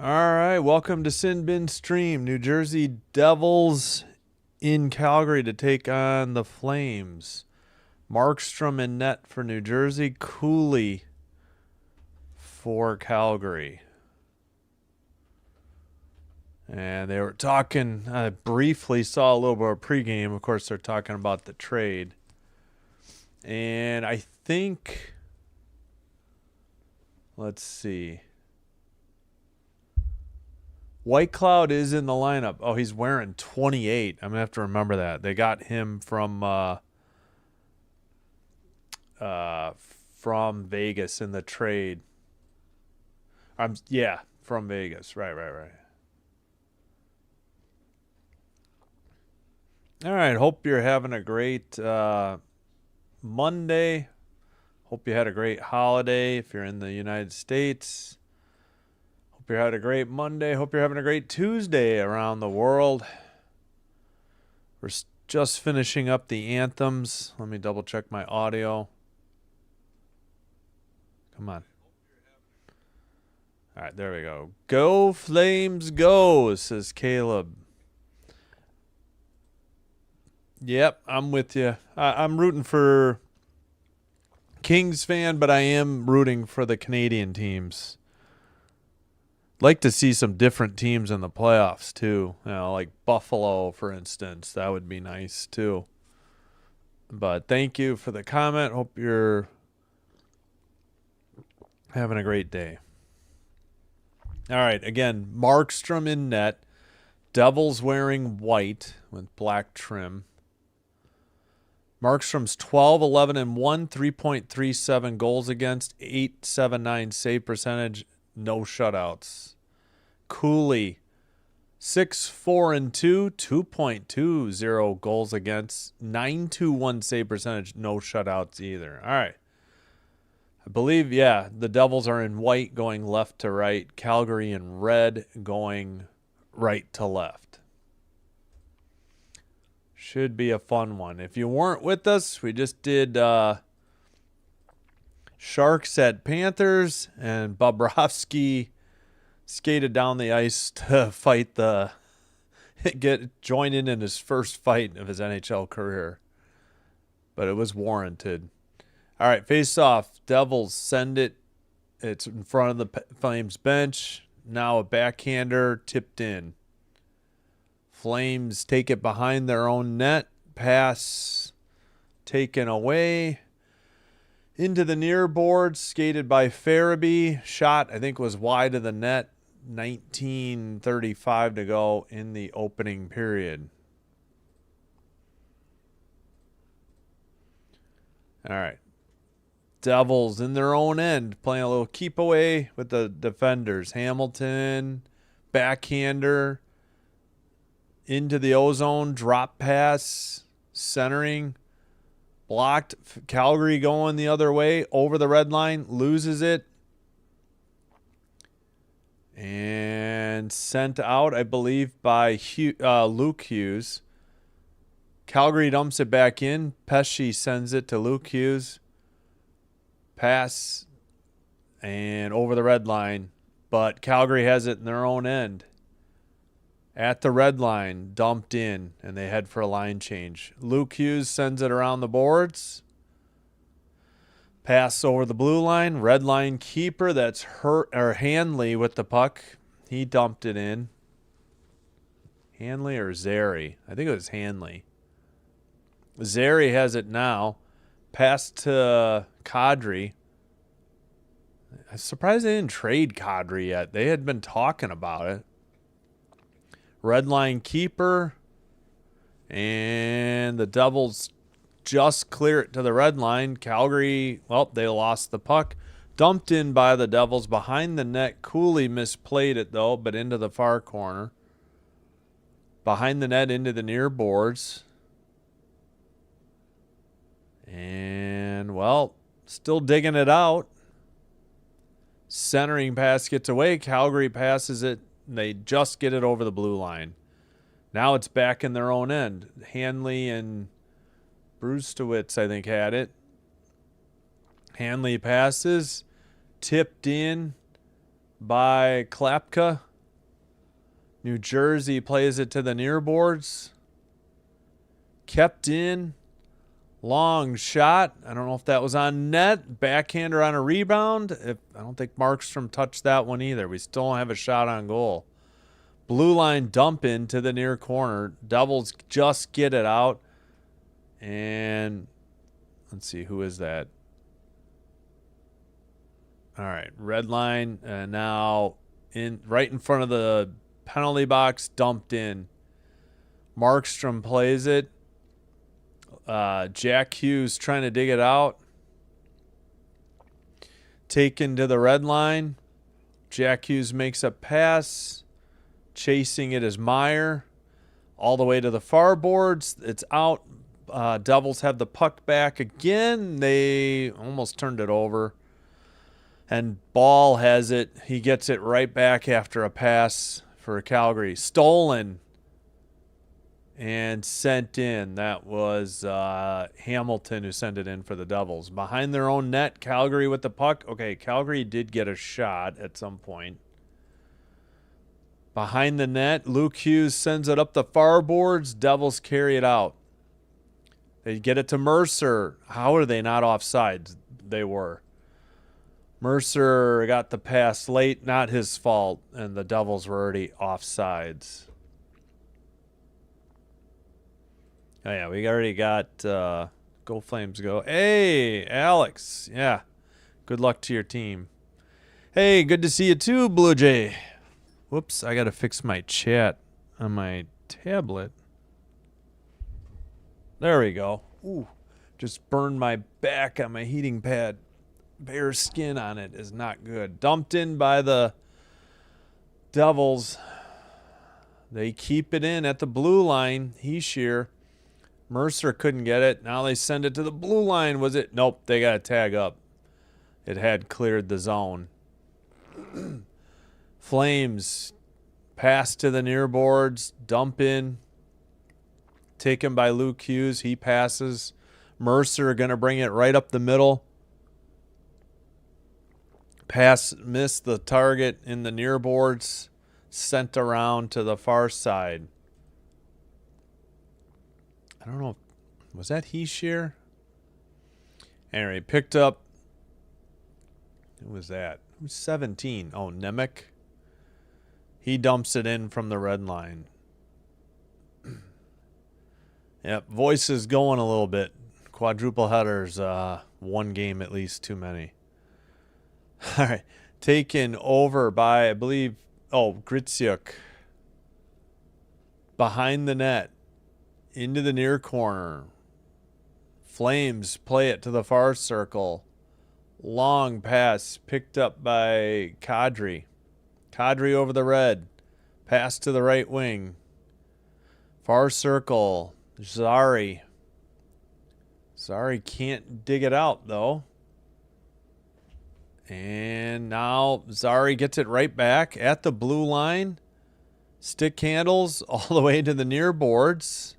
All right, welcome to Sin Bin Stream. New Jersey Devils in Calgary to take on the Flames. Markstrom in net for New Jersey. Cooley for Calgary. And they were talking, I briefly saw a little bit of pregame. Of course, they're talking about the trade. And I think, let's see. White Cloud is in the lineup. Oh, he's wearing 28. I'm going to have to remember that. They got him from Vegas in the trade. Yeah, from Vegas. Right. All right, hope you're having a great Monday. Hope you had a great holiday if you're in the United States. Hope you had a great Monday. Hope you're having a great Tuesday around the world. We're just finishing up the anthems. Let me double check my audio. Come on. All right, there we go. Go Flames go, says Caleb. Yep, I'm with you. I'm rooting for Kings fan, but I am rooting for the Canadian teams. Like to see some different teams in the playoffs too. You know, like Buffalo, for instance. That would be nice too. But thank you for the comment. Hope you're having a great day. All right, again, Markstrom in net. Devils wearing white with black trim. Markstrom's 12, 11, and 1, 3.37 goals against, 8.79 save percentage, no shutouts. Cooley, 6, 4, and 2, 2.20 goals against, 9.21 save percentage, no shutouts either. All right. I believe, yeah, the Devils are in white going left to right. Calgary in red going right to left. Should be a fun one. If you weren't with us, we just did Sharks at Panthers, and Bobrovsky skated down the ice to fight join in his first fight of his NHL career. But it was warranted. All right, face off. Devils send it. It's in front of the Flames bench. Now a backhander tipped in. Flames take it behind their own net. Pass taken away. Into the near board. Skated by Farabee. Shot, I think, was wide of the net. 19:35 to go in the opening period. All right. Devils in their own end playing a little keep away with the defenders. Hamilton, backhander. Into the ozone, drop pass, centering, blocked. Calgary going the other way, over the red line, loses it. And sent out, I believe, by Luke Hughes. Calgary dumps it back in. Pesci sends it to Luke Hughes. Pass and over the red line. But Calgary has it in their own end. At the red line, dumped in, and they head for a line change. Luke Hughes sends it around the boards. Pass over the blue line. Red line keeper, that's Hanley with the puck. He dumped it in. Hanley or Zary? I think it was Hanley. Zary has it now. Pass to Kadri. I'm surprised they didn't trade Kadri yet. They had been talking about it. Red line keeper. And the Devils just clear it to the red line. Calgary, well, they lost the puck. Dumped in by the Devils behind the net. Cooley misplayed it, though, but into the far corner. Behind the net into the near boards. And, well, still digging it out. Centering pass gets away. Calgary passes it. They just get it over the blue line. Now it's back in their own end. Hanley and Brustowitz, I think, had it. Hanley passes. Tipped in by Klapka. New Jersey plays it to the near boards. Kept in. Long shot. I don't know if that was on net. Backhander on a rebound. I don't think Markstrom touched that one either. We still don't have a shot on goal. Blue line dump in to the near corner. Devils just get it out. And let's see, who is that? All right, red line now right in front of the penalty box, dumped in. Markstrom plays it. Jack Hughes trying to dig it out. Taken to the red line. Jack Hughes makes a pass. Chasing it is Meyer. All the way to the far boards. It's out. Devils have the puck back again. They almost turned it over. And Ball has it. He gets it right back after a pass for Calgary. Stolen and sent in. That was Hamilton who sent it in for the Devils. Behind their own net, Calgary with the puck. Okay, Calgary did get a shot at some point. Behind the net, Luke Hughes sends it up the far boards. Devils carry it out. They get it to Mercer. How are they not offside? They were. Mercer got the pass late, not his fault, and the Devils were already offsides. Oh, yeah, we already got Go Flames Go. Hey, Alex. Yeah, good luck to your team. Hey, good to see you too, Blue Jay. Whoops, I got to fix my chat on my tablet. There we go. Ooh, just burned my back on my heating pad. Bare skin on it is not good. Dumped in by the Devils. They keep it in at the blue line. Heeshear. Mercer couldn't get it. Now they send it to the blue line. Was it? Nope, they got to tag up. It had cleared the zone. Flames pass to the near boards. Dump in. Taken by Luke Hughes. He passes. Mercer going to bring it right up the middle. Pass missed the target in the near boards. Sent around to the far side. I don't know. Was that Heeshear? Anyway, picked up. Who was that? Who's 17? Oh, Nemec. He dumps it in from the red line. Yep, voice is going a little bit. Quadruple headers, one game at least too many. All right, taken over by, I believe, Gritsyuk. Behind the net, into the near corner. Flames play it to the far circle. Long pass picked up by Kadri. Kadri over the red. Pass to the right wing. Far circle. Zari. Zari can't dig it out, though. And now Zari gets it right back at the blue line. Stick handles all the way to the near boards.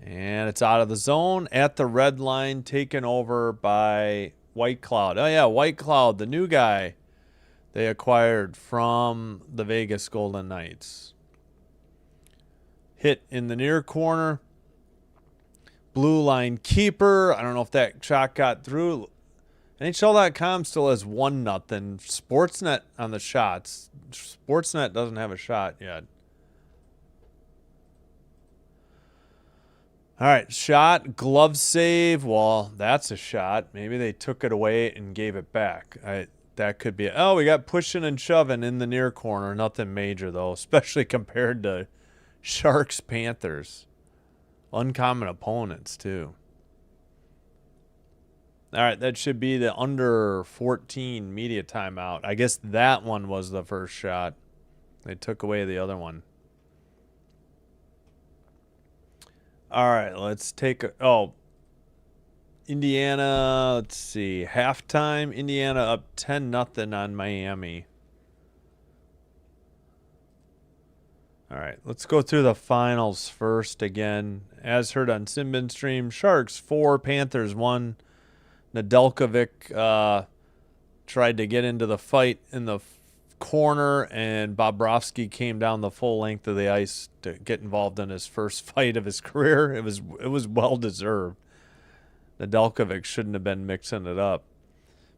And it's out of the zone at the red line, taken over by White Cloud. Oh, yeah, White Cloud, the new guy they acquired from the Vegas Golden Knights. Hit in the near corner. Blue line keeper. I don't know if that shot got through. NHL.com still has 1-0. Sportsnet on the shots. Sportsnet doesn't have a shot yet. All right, shot, glove save. Well, that's a shot. Maybe they took it away and gave it back. That could be. Oh, we got pushing and shoving in the near corner. Nothing major, though, especially compared to Sharks, Panthers. Uncommon opponents, too. All right, that should be the under 14 media timeout. I guess that one was the first shot. They took away the other one. All right, let's take Indiana, let's see. Halftime, Indiana up 10-0 on Miami. All right, let's go through the finals first again. As heard on Simbin Stream, Sharks 4, Panthers 1. Nedeljkovic tried to get into the fight in the corner, and Bobrovsky came down the full length of the ice to get involved in his first fight of his career. It was well deserved. Nedeljkovic shouldn't have been mixing it up.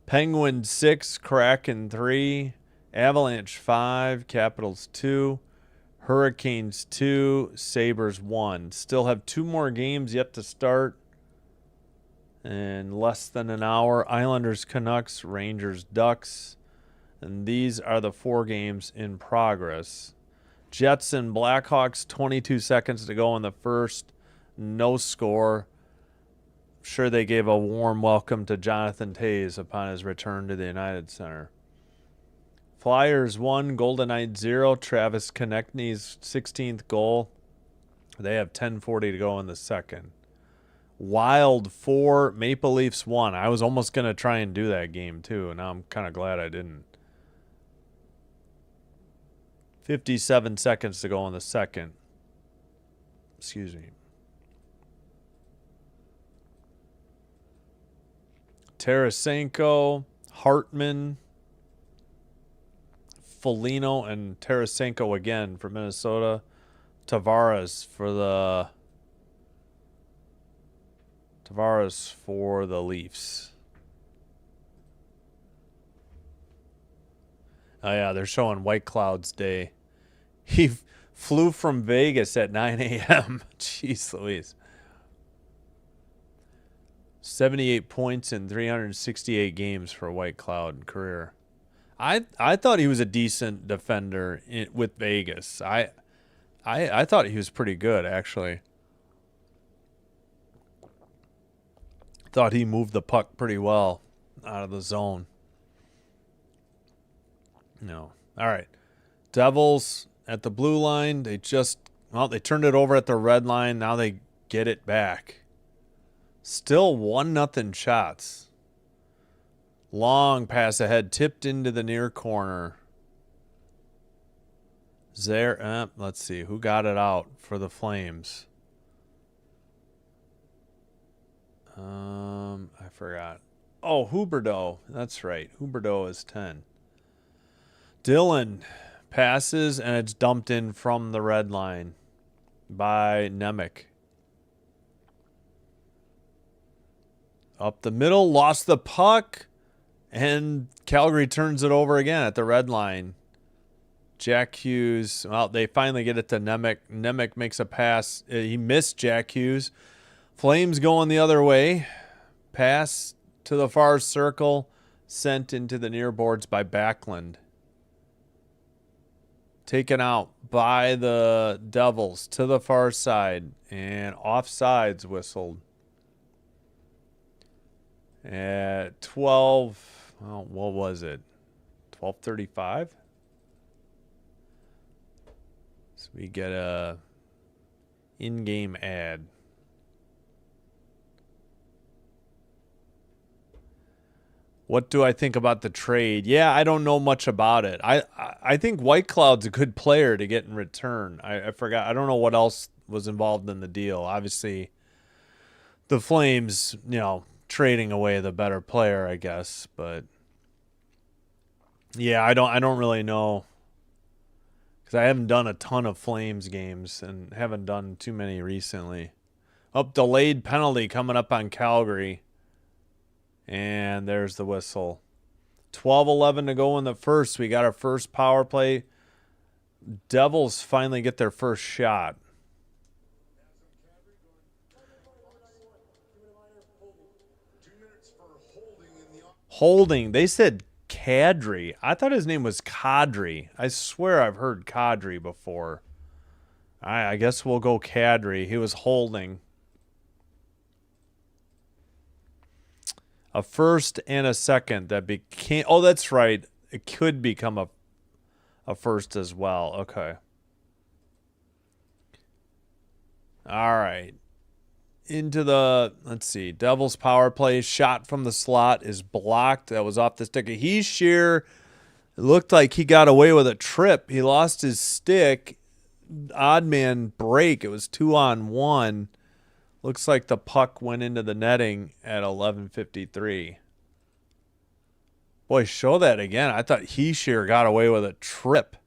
Penguins 6, Kraken 3, Avalanche 5, Capitals 2, Hurricanes 2, Sabres 1. Still have 2 more games yet to start. In less than an hour, Islanders, Canucks, Rangers, Ducks. And these are the 4 games in progress. Jets and Blackhawks, 22 seconds to go in the first. No score. Sure, they gave a warm welcome to Jonathan Toews upon his return to the United Center. Flyers 1, Golden Knights 0. Travis Konechny's 16th goal. They have 10:40 to go in the second. Wild 4, Maple Leafs 1. I was almost going to try and do that game too, and now I'm kind of glad I didn't. 57 seconds to go in the second. Excuse me. Tarasenko, Hartman, Foligno, and Tarasenko again for Minnesota. Tavares for the Leafs. Oh yeah, they're showing White Cloud's day. He flew from Vegas at 9 a.m. Jeez Louise. 78 points in 368 games for White Cloud career. I thought he was a decent defender with Vegas. I thought he was pretty good, actually. Thought he moved the puck pretty well out of the zone. No. All right. Devils at the blue line. They turned it over at the red line. Now they get it back. Still 1-0 shots. Long pass ahead, tipped into the near corner. Let's see who got it out for the Flames. I forgot. Oh, Huberdeau. That's right. Huberdeau is 10. Dillon passes, and it's dumped in from the red line by Nemec. Up the middle, lost the puck, and Calgary turns it over again at the red line. Jack Hughes, well, they finally get it to Nemec. Nemec makes a pass. He missed Jack Hughes. Flames going the other way. Pass to the far circle, sent into the near boards by Backlund. Taken out by the Devils to the far side, and offsides whistled. At 12, well, what was it? 12:35? So we get a in-game ad. What do I think about the trade? Yeah, I don't know much about it. I think White Cloud's a good player to get in return. I forgot. I don't know what else was involved in the deal. Obviously, the Flames, trading away the better player, I guess. But yeah, I don't really know, because I haven't done a ton of Flames games and haven't done too many recently. Delayed penalty coming up on Calgary. And there's the whistle. 12:11 to go in the first. We got our first power play. Devils finally get their first shot. Holding. They said Kadri. I thought his name was Kadri. I swear I've heard Kadri before. I guess we'll go Kadri. He was holding. A first and a second that became... Oh, that's right. It could become a first as well. Okay. All right. Into the... Let's see. Devils power play. Shot from the slot is blocked. That was off the stick. He's sheer. It looked like he got away with a trip. He lost his stick. Odd man break. It was 2-on-1. Looks like the puck went into the netting at 11:53. Boy, show that again. I thought Heeshear got away with a trip.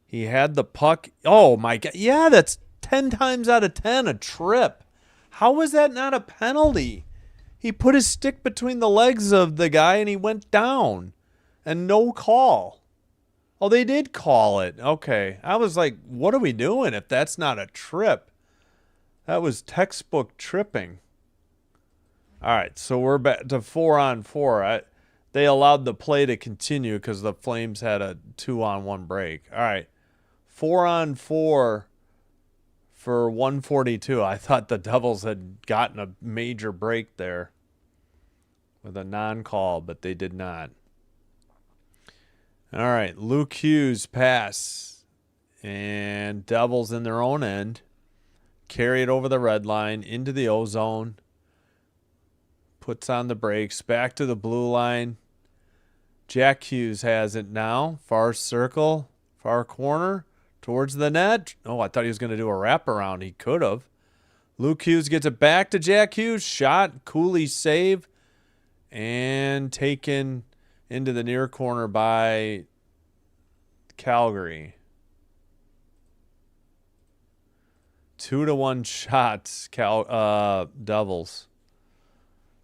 He had the puck. Oh, my God. Yeah, that's 10 times out of 10 a trip. How was that not a penalty? He put his stick between the legs of the guy and he went down. And no call. Oh, they did call it. Okay. I was like, what are we doing if that's not a trip? That was textbook tripping. All right, so we're back to 4-on-4. They allowed the play to continue because the Flames had a 2-on-1 break. All right, 4-on-4 for 142. I thought the Devils had gotten a major break there with a non-call, but they did not. All right, Luke Hughes pass. And Devils in their own end. Carry it over the red line into the O-zone. Puts on the brakes. Back to the blue line. Jack Hughes has it now. Far circle. Far corner. Towards the net. Oh, I thought he was going to do a wraparound. He could have. Luke Hughes gets it back to Jack Hughes. Shot. Cooley save. And taken into the near corner by Calgary. 2-1 shots, Devils.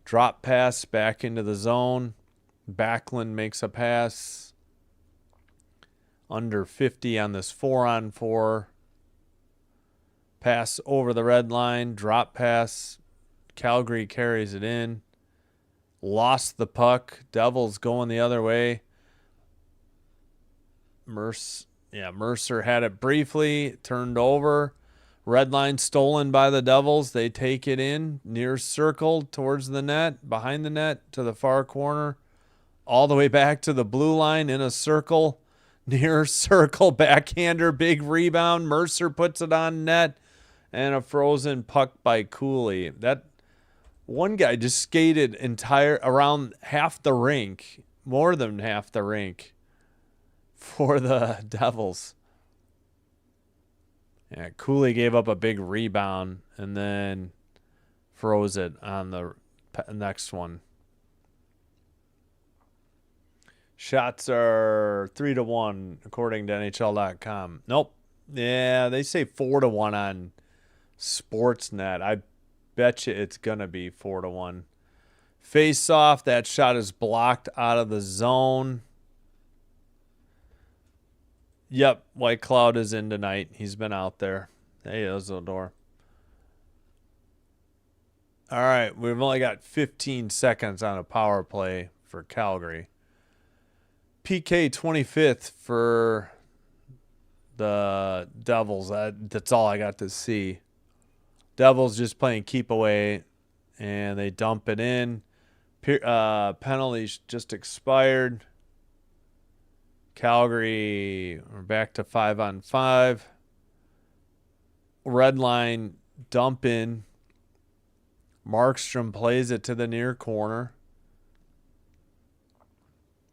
Drop pass back into the zone. Backlund makes a pass. Under 50 on this 4-on-4. Pass over the red line. Drop pass. Calgary carries it in. Lost the puck. Devils going the other way. Mercer had it briefly. Turned over. Red line stolen by the Devils. They take it in. Near circle towards the net. Behind the net to the far corner. All the way back to the blue line in a circle. Near circle. Backhander. Big rebound. Mercer puts it on net. And a frozen puck by Cooley. That one guy just skated around half the rink. More than half the rink. For the Devils. Yeah, Cooley gave up a big rebound and then froze it on the next one. Shots are 3-1 according to NHL.com. Nope. Yeah, they say 4-1 on Sportsnet. I bet you it's going to be 4-1. Face off. That shot is blocked out of the zone. Yep, White Cloud is in tonight. He's been out there. Hey, there's the door. All right, we've only got 15 seconds on a power play for Calgary. PK 25th for the Devils. That's all I got to see. Devils just playing keep away, and they dump it in. Penalties just expired. Calgary, we're back to 5-on-5. Red line dump in. Markstrom plays it to the near corner.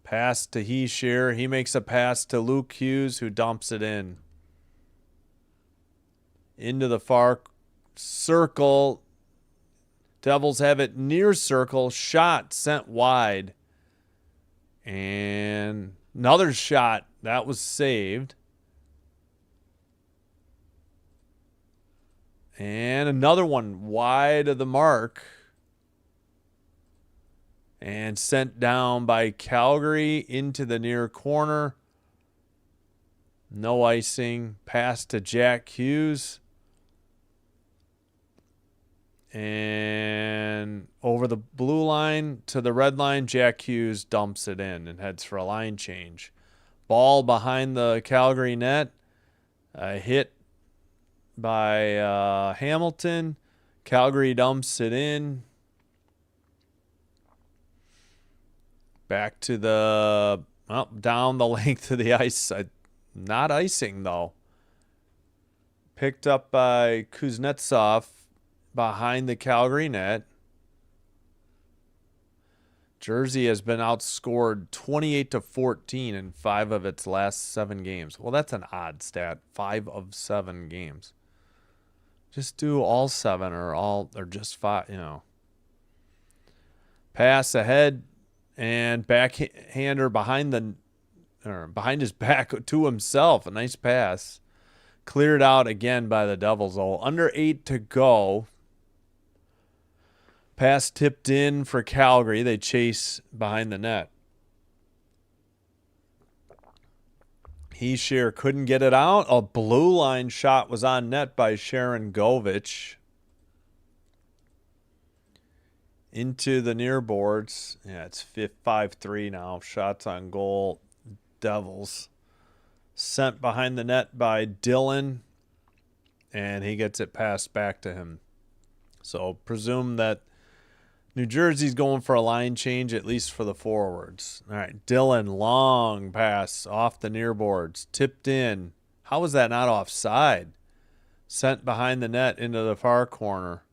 Pass to Heeshear. He makes a pass to Luke Hughes, who dumps it in. Into the far circle. Devils have it near circle. Shot sent wide. And another shot. That was saved. And another one wide of the mark. And sent down by Calgary into the near corner. No icing. Pass to Jack Hughes. And over the blue line to the red line, Jack Hughes dumps it in and heads for a line change. Ball behind the Calgary net. Hit by Hamilton. Calgary dumps it in. Back to down the length of the ice. Not icing, though. Picked up by Kuznetsov behind the Calgary net. Jersey has been outscored 28-14 in 5 of its last 7 games. Well, that's an odd stat. 5 of 7 games. Just do all 7 or just 5, Pass ahead. And backhander behind his back to himself. A nice pass. Cleared out again by the Devils, though. Under 8 to go. Pass tipped in for Calgary. They chase behind the net. Heeshear couldn't get it out. A blue line shot was on net by Sharon Govich. Into the near boards. Yeah, it's 5-3 now. Shots on goal. Devils. Sent behind the net by Dylan. And he gets it passed back to him. So presume that New Jersey's going for a line change, at least for the forwards. All right, Dylan, long pass off the near boards. Tipped in. How was that not offside? Sent behind the net into the far corner.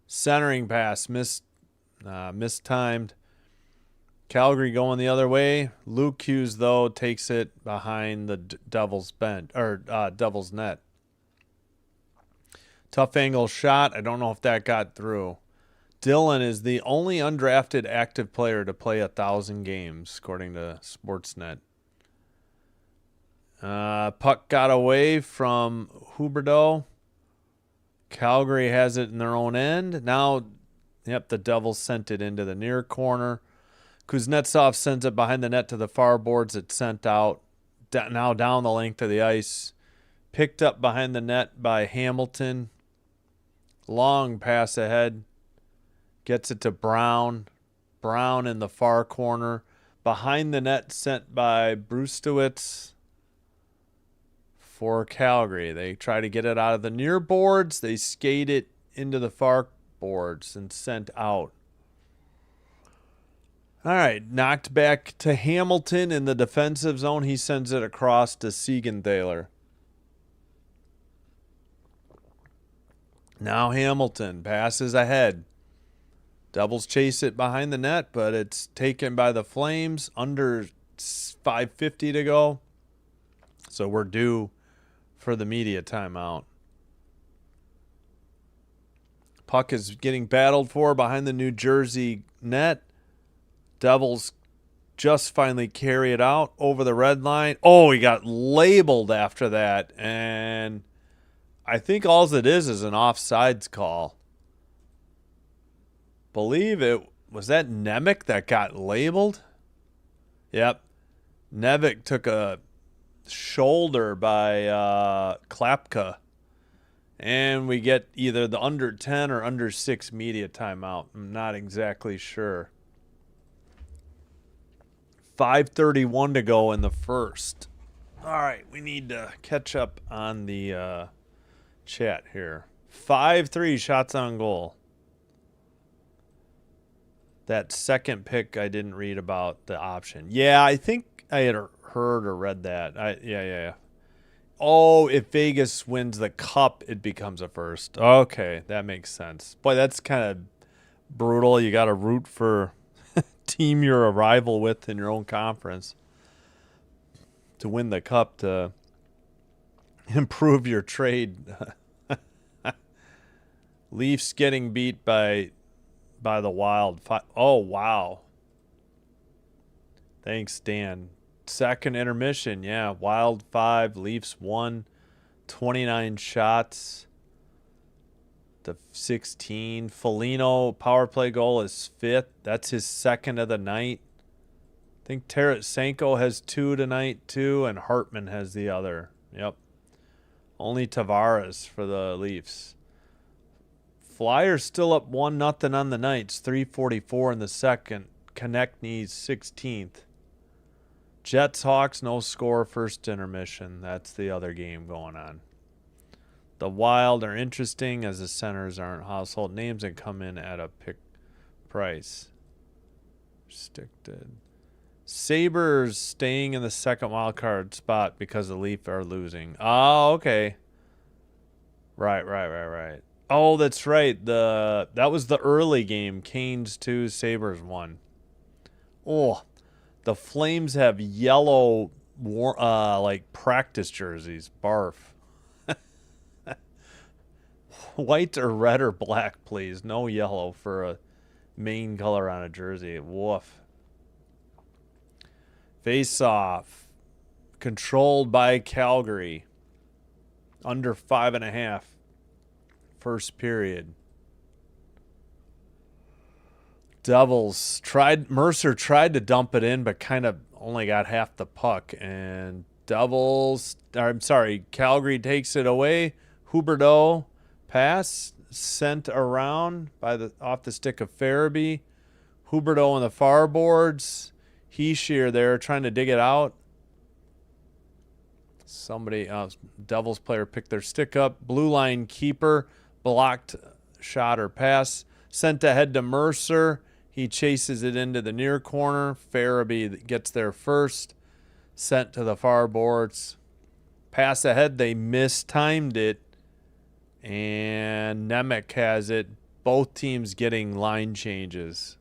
Centering pass, mistimed. Calgary going the other way. Luke Hughes, though, takes it behind the Devils' Devils' net. Tough angle shot. I don't know if that got through. Dylan is the only undrafted active player to play 1,000 games, according to Sportsnet. Puck got away from Huberdeau. Calgary has it in their own end. Now, the Devils sent it into the near corner. Kuznetsov sends it behind the net to the far boards. It's sent out. Now down the length of the ice. Picked up behind the net by Hamilton. Long pass ahead. Gets it to Brown. Brown in the far corner. Behind the net sent by Brustowitz for Calgary. They try to get it out of the near boards. They skate it into the far boards and sent out. All right, knocked back to Hamilton in the defensive zone. He sends it across to Siegenthaler. Now Hamilton passes ahead. Devils chase it behind the net, but it's taken by the Flames. Under 5:50 to go. So we're due for the media timeout. Puck is getting battled for behind the New Jersey net. Devils just finally carry it out over the red line. Oh, he got labeled after that. And I think all it is an offsides call. Believe it. Was that Nemec that got labeled? Yep. Nemec took a shoulder by Klapka. And we get either the under 10 or under 6 media timeout. I'm not exactly sure. 5:31 to go in the first. All right, we need to catch up on the chat here. 5-3 shots on goal. That second pick I didn't read about the option. Yeah, I think I had heard or read that. Yeah. Oh, if Vegas wins the cup, it becomes a first. Okay, that makes sense. Boy, that's kind of brutal. You got to root for team you're a rival with in your own conference to win the cup to improve your trade. Leafs getting beat by the Wild. Oh, wow. Thanks, Dan. Second intermission, yeah. Wild 5, Leafs 1, 29 shots to 16. Foligno power play goal is 5th. That's his second of the night. I think Tarasenko has 2 tonight too, and Hartman has the other. Yep. Only Tavares for the Leafs. Flyers still up 1-0 on the Knights. 3:44 in the second. Konechny's 16th. Jets Hawks, no score, first intermission. That's the other game going on. The Wild are interesting as the centers aren't household names and come in at a pick price. Sabres staying in the second wild card spot because the Leafs are losing. Oh, okay. Right. Oh, that's right. That was the early game. Canes 2, Sabres 1. Oh, the Flames have yellow like practice jerseys. Barf. White or red or black, please. No yellow for a main color on a jersey. Woof. Face off. Controlled by Calgary. Under 5.5. First period. Devils tried. Mercer tried to dump it in, but kind of only got half the puck. And Calgary takes it away. Huberdeau pass sent around off the stick of Farabee. Huberdeau on the far boards. Heeshear there trying to dig it out. Devils player picked their stick up. Blue line keeper blocked shot or pass. Sent ahead to Mercer. He chases it into the near corner. Farabee gets there first. Sent to the far boards. Pass ahead. They mistimed it. And Nemec has it. Both teams getting line changes.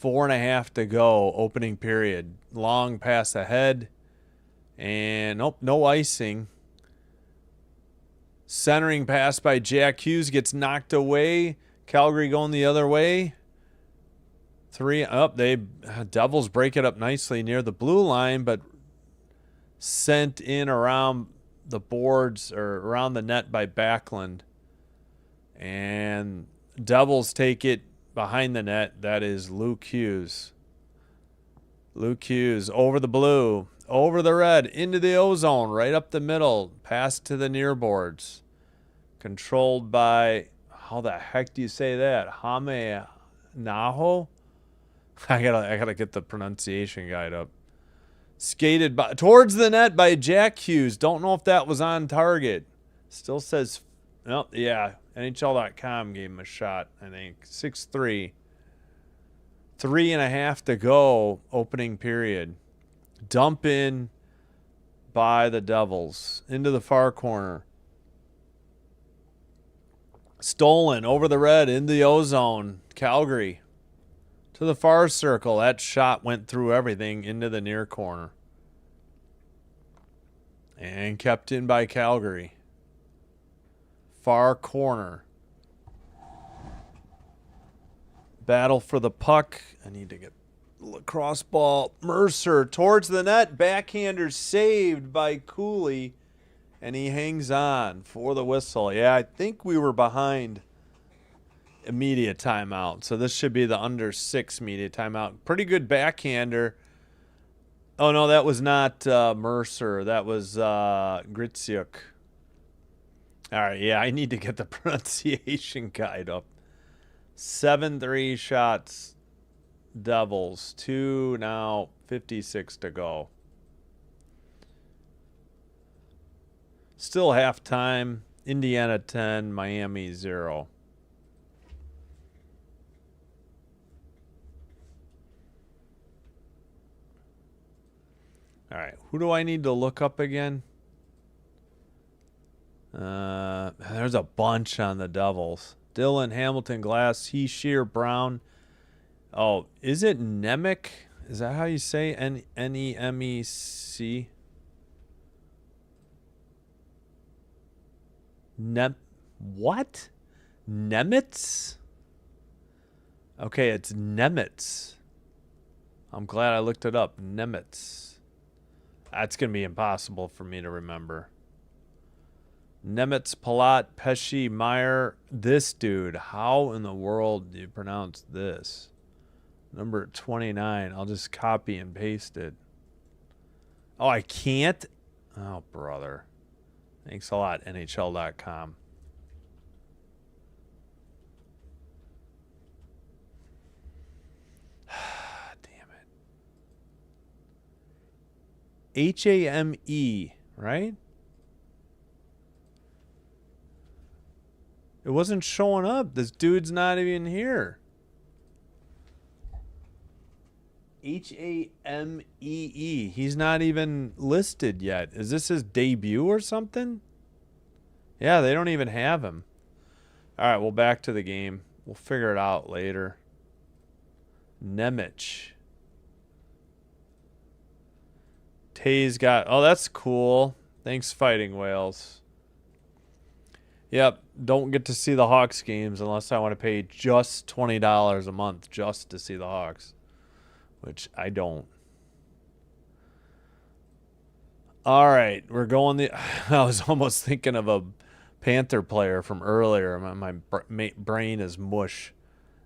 4.5 to go. Opening period. Long pass ahead. And nope, no icing. Centering pass by Jack Hughes gets knocked away. Calgary going the other way. Devils break it up nicely near the blue line, but sent in around the boards or around the net by Backlund. And Devils take it behind the net. That is Luke Hughes. Luke Hughes over the blue, over the red, into the ozone, right up the middle, pass to the near boards. Controlled by, how the heck do you say that? Hame Naho? I gotta get the pronunciation guide up. Skated towards the net by Jack Hughes. Don't know if that was on target. Still says, oh, yeah, NHL.com gave him a shot, I think. 6-3. 3.5 to go, opening period. Dump in by the Devils into the far corner. Stolen over the red in the ozone. Calgary to the far circle. That shot went through everything into the near corner. And kept in by Calgary. Far corner. Battle for the puck. I need to get lacrosse ball. Mercer towards the net. Backhander saved by Cooley. And he hangs on for the whistle. Yeah, I think we were behind immediate timeout. So this should be the under 6 immediate timeout. Pretty good backhander. Oh, no, that was not Mercer. That was Gritsyuk. All right, yeah, I need to get the pronunciation guide up. 7-3 shots, Devils. 2 now, 56 to go. Still halftime. Indiana 10, Miami 0. All right, who do I need to look up again? There's a bunch on the Devils. Dillon, Hamilton, Glass, Heeshear, Brown. Oh, is it Nemec? Is that how you say Nemec? What? Nemitz? Okay, it's Nemitz. I'm glad I looked it up. Nemitz. That's going to be impossible for me to remember. Nemitz, Palat, Pesci, Meyer. This dude. How in the world do you pronounce this? Number 29. I'll just copy and paste it. Oh, I can't? Oh, brother. Thanks a lot, NHL.com. Damn it. Hame, right? It wasn't showing up. This dude's not even here. Hamee. He's not even listed yet. Is this his debut or something? Yeah, they don't even have him. All right, well, back to the game. We'll figure it out later. Nemec. Tays got... Oh, that's cool. Thanks, Fighting Whales. Yep, don't get to see the Hawks games unless I want to pay just $20 a month just to see the Hawks. which I don't. All right, we're going the. I was almost thinking of a Panther player from earlier. My brain is mush.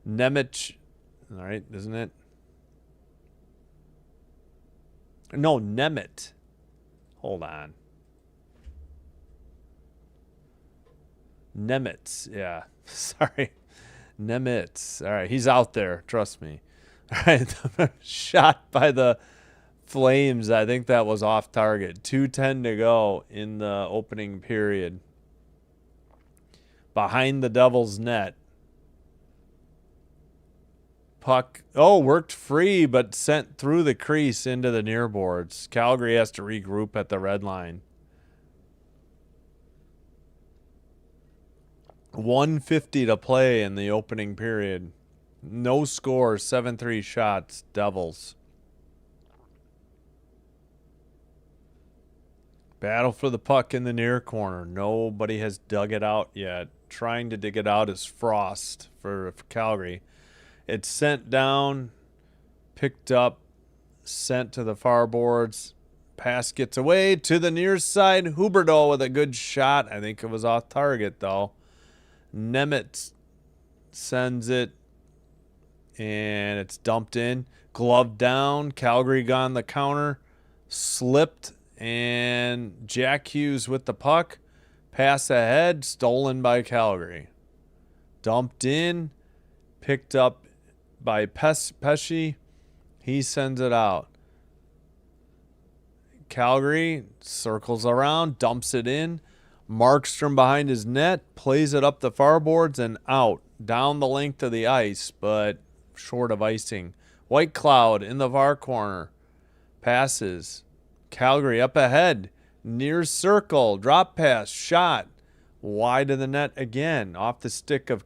Nemec, all right, isn't it? No, Nemeth. Hold on. Nemitz, yeah. Sorry. Nemitz. All right, he's out there. Trust me. All right, shot by the Flames. I think that was off target. 2:10 to go in the opening period. Behind the Devils' net. Puck, worked free, but sent through the crease into the near boards. Calgary has to regroup at the red line. 1:50 to play in the opening period. No score, 7-3 shots, Devils. Battle for the puck in the near corner. Nobody has dug it out yet. Trying to dig it out is Frost for Calgary. It's sent down, picked up, sent to the far boards. Pass gets away to the near side. Huberdeau with a good shot. I think it was off target, though. Nemeth sends it, and it's dumped in. Glove down. Calgary gone the counter. Slipped, and Jack Hughes with the puck. Pass ahead. Stolen by Calgary. Dumped in. Picked up by Pesce. He sends it out. Calgary circles around, dumps it in. Markstrom behind his net, plays it up the far boards and out. Down the length of the ice, but short of icing. White Cloud in the far corner. Passes. Calgary up ahead. Near circle. Drop pass. Shot. Wide of the net again. Off the stick of,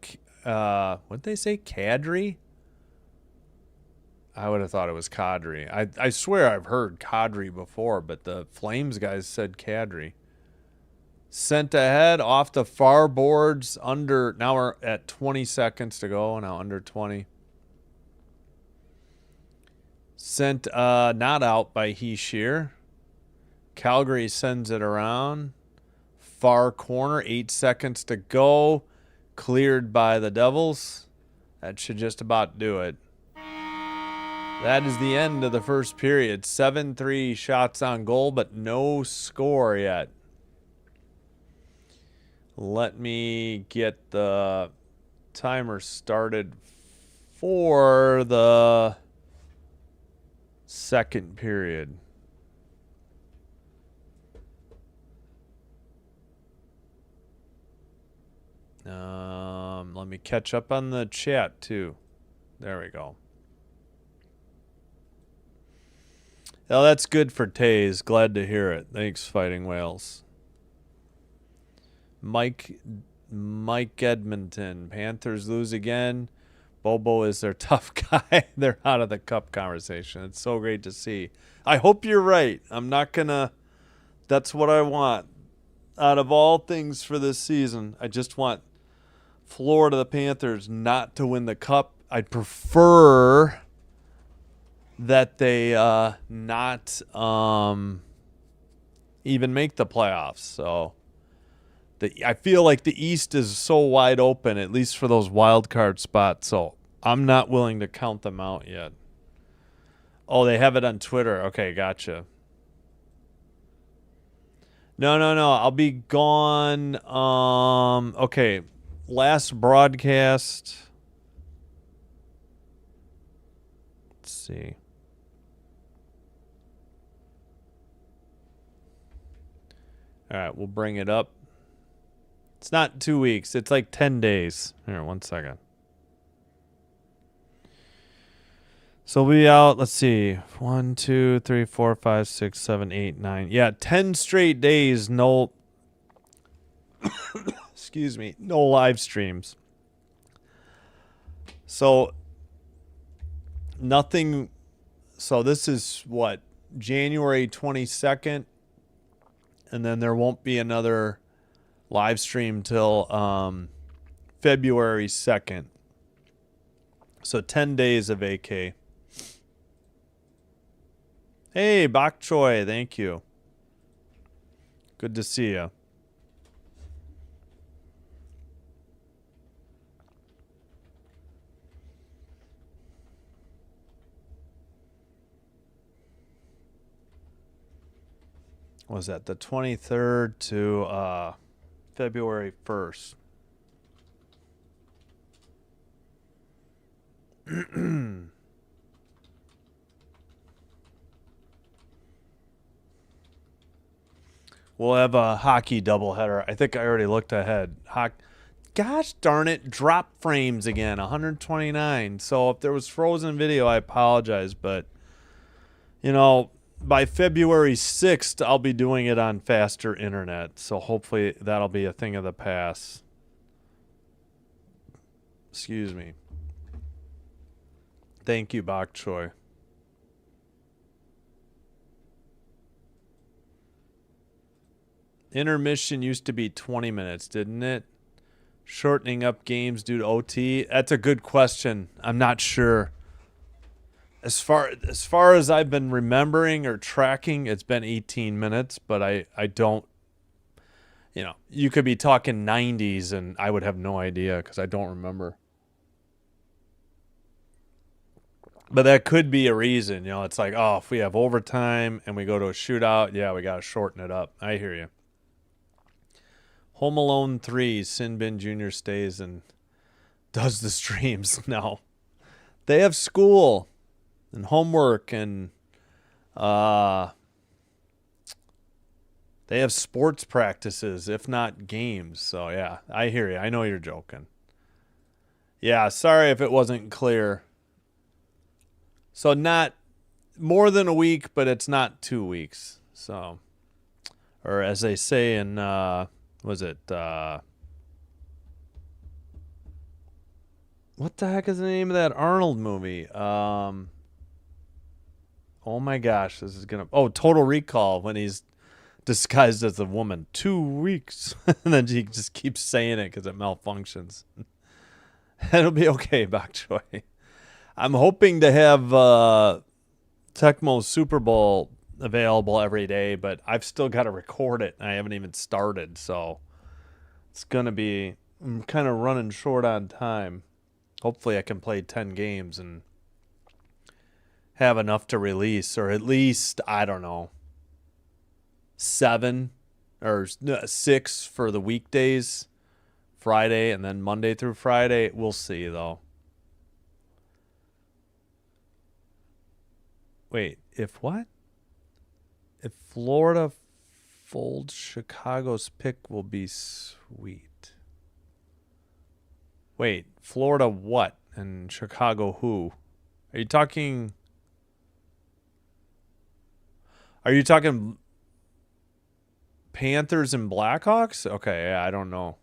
what'd they say? Kadri? I would have thought it was Kadri. I swear I've heard Kadri before, but the Flames guys said Kadri. Sent ahead off the far boards under. Now we're at 20 seconds to go. Now under 20. Sent not out by Heeshear. Calgary sends it around. Far corner. 8 seconds to go. Cleared by the Devils. That should just about do it. That is the end of the first period. 7-3 shots on goal, but no score yet. Let me get the timer started for the second period. Let me catch up on the chat too. There we go. Oh, that's good for Taze. Glad to hear it. Thanks, Fighting Whales. Mike Edmonton. Panthers lose again. Bobo is their tough guy. They're out of the cup conversation. It's so great to see. I hope you're right. I'm not going to. That's what I want. Out of all things for this season, I just want Florida, the Panthers, not to win the cup. I'd prefer that they not even make the playoffs. So I feel like the East is so wide open, at least for those wild card spots. So I'm not willing to count them out yet. Oh, they have it on Twitter. Okay, gotcha. No. I'll be gone. Okay, last broadcast. Let's see. All right, we'll bring it up. It's not 2 weeks. It's like 10 days. Here, 1 second. So we'll be out, let's see, 1, 2, 3, 4, 5, 6, 7, 8, 9. Yeah, 10 straight days, no, excuse me, no live streams. So nothing, so this is what, January 22nd, and then there won't be another live stream till February 2nd. So 10 days of AK. Hey, Bok Choy, thank you. Good to see you. Was that the 23rd to February 1st? We'll have a hockey doubleheader. I think I already looked ahead. Gosh darn it, drop frames again, 129. So if there was frozen video, I apologize. But, by February 6th, I'll be doing it on faster internet. So hopefully that'll be a thing of the past. Excuse me. Thank you, Bok Choy. Intermission used to be 20 minutes, didn't it? Shortening up games due to OT? That's a good question. I'm not sure. As far as I've been remembering or tracking, it's been 18 minutes, but I don't, you could be talking 90s and I would have no idea because I don't remember. But that could be a reason, it's like, oh, if we have overtime and we go to a shootout, yeah, we got to shorten it up. I hear you. Home Alone 3, Sin Bin Jr. stays and does the streams. No. They have school and homework and they have sports practices, if not games. So, yeah, I hear you. I know you're joking. Yeah, sorry if it wasn't clear. So, not more than a week, but it's not 2 weeks. So, or as they say in, what the heck is the name of that Arnold movie? Oh my gosh, this is gonna. Oh, Total Recall, when he's disguised as a woman. 2 weeks, and then he just keeps saying it because it malfunctions. It'll be okay, Bok Choy. I'm hoping to have Tecmo Super Bowl available every day, but I've still got to record it. I haven't even started, so it's gonna be. I'm kind of running short on time. Hopefully, I can play 10 games and have enough to release, or at least, I don't know, 7 or 6 for the weekdays, Friday, and then Monday through Friday. We'll see, though. Wait, if what? If Florida folds, Chicago's pick will be sweet. Wait, Florida what? And Chicago who? Are you talking Panthers and Blackhawks? Okay, yeah, I don't know.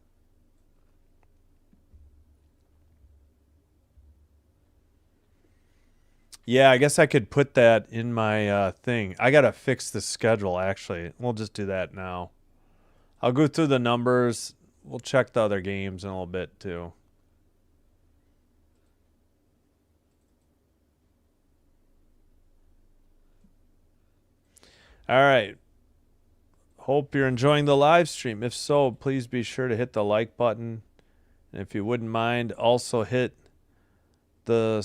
Yeah, I guess I could put that in my thing. I got to fix the schedule, actually. We'll just do that now. I'll go through the numbers. We'll check the other games in a little bit, too. All right. Hope you're enjoying the live stream. If so, please be sure to hit the like button. And if you wouldn't mind, also hit the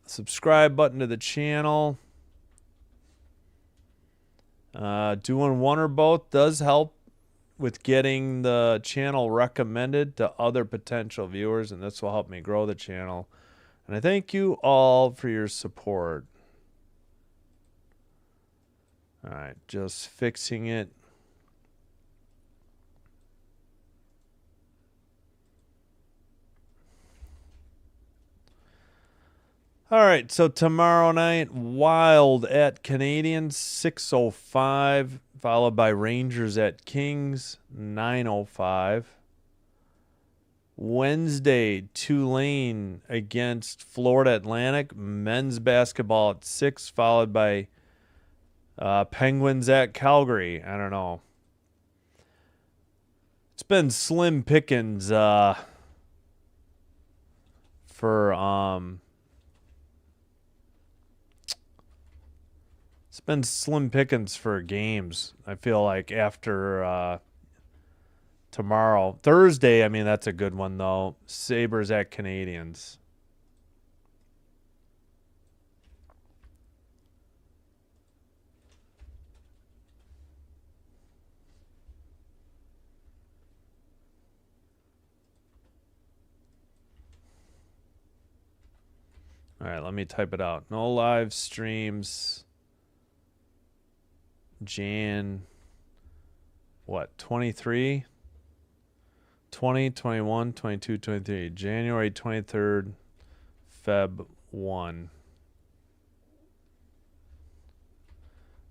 subscribe button to the channel. Doing one or both does help with getting the channel recommended to other potential viewers, and this will help me grow the channel. And I thank you all for your support. All right, just fixing it. All right, so tomorrow night, Wild at Canadiens, 6:05, followed by Rangers at Kings, 9:05. Wednesday, Tulane against Florida Atlantic, men's basketball at 6, followed by Penguins at Calgary. I don't know. It's been slim pickings for been slim pickings for games. I feel like after tomorrow. Thursday, I mean, that's a good one, though. Sabres at Canadians. All right, let me type it out. No live streams. Jan, what, 23? 20, 21, 22, 23. January 23rd, Feb 1.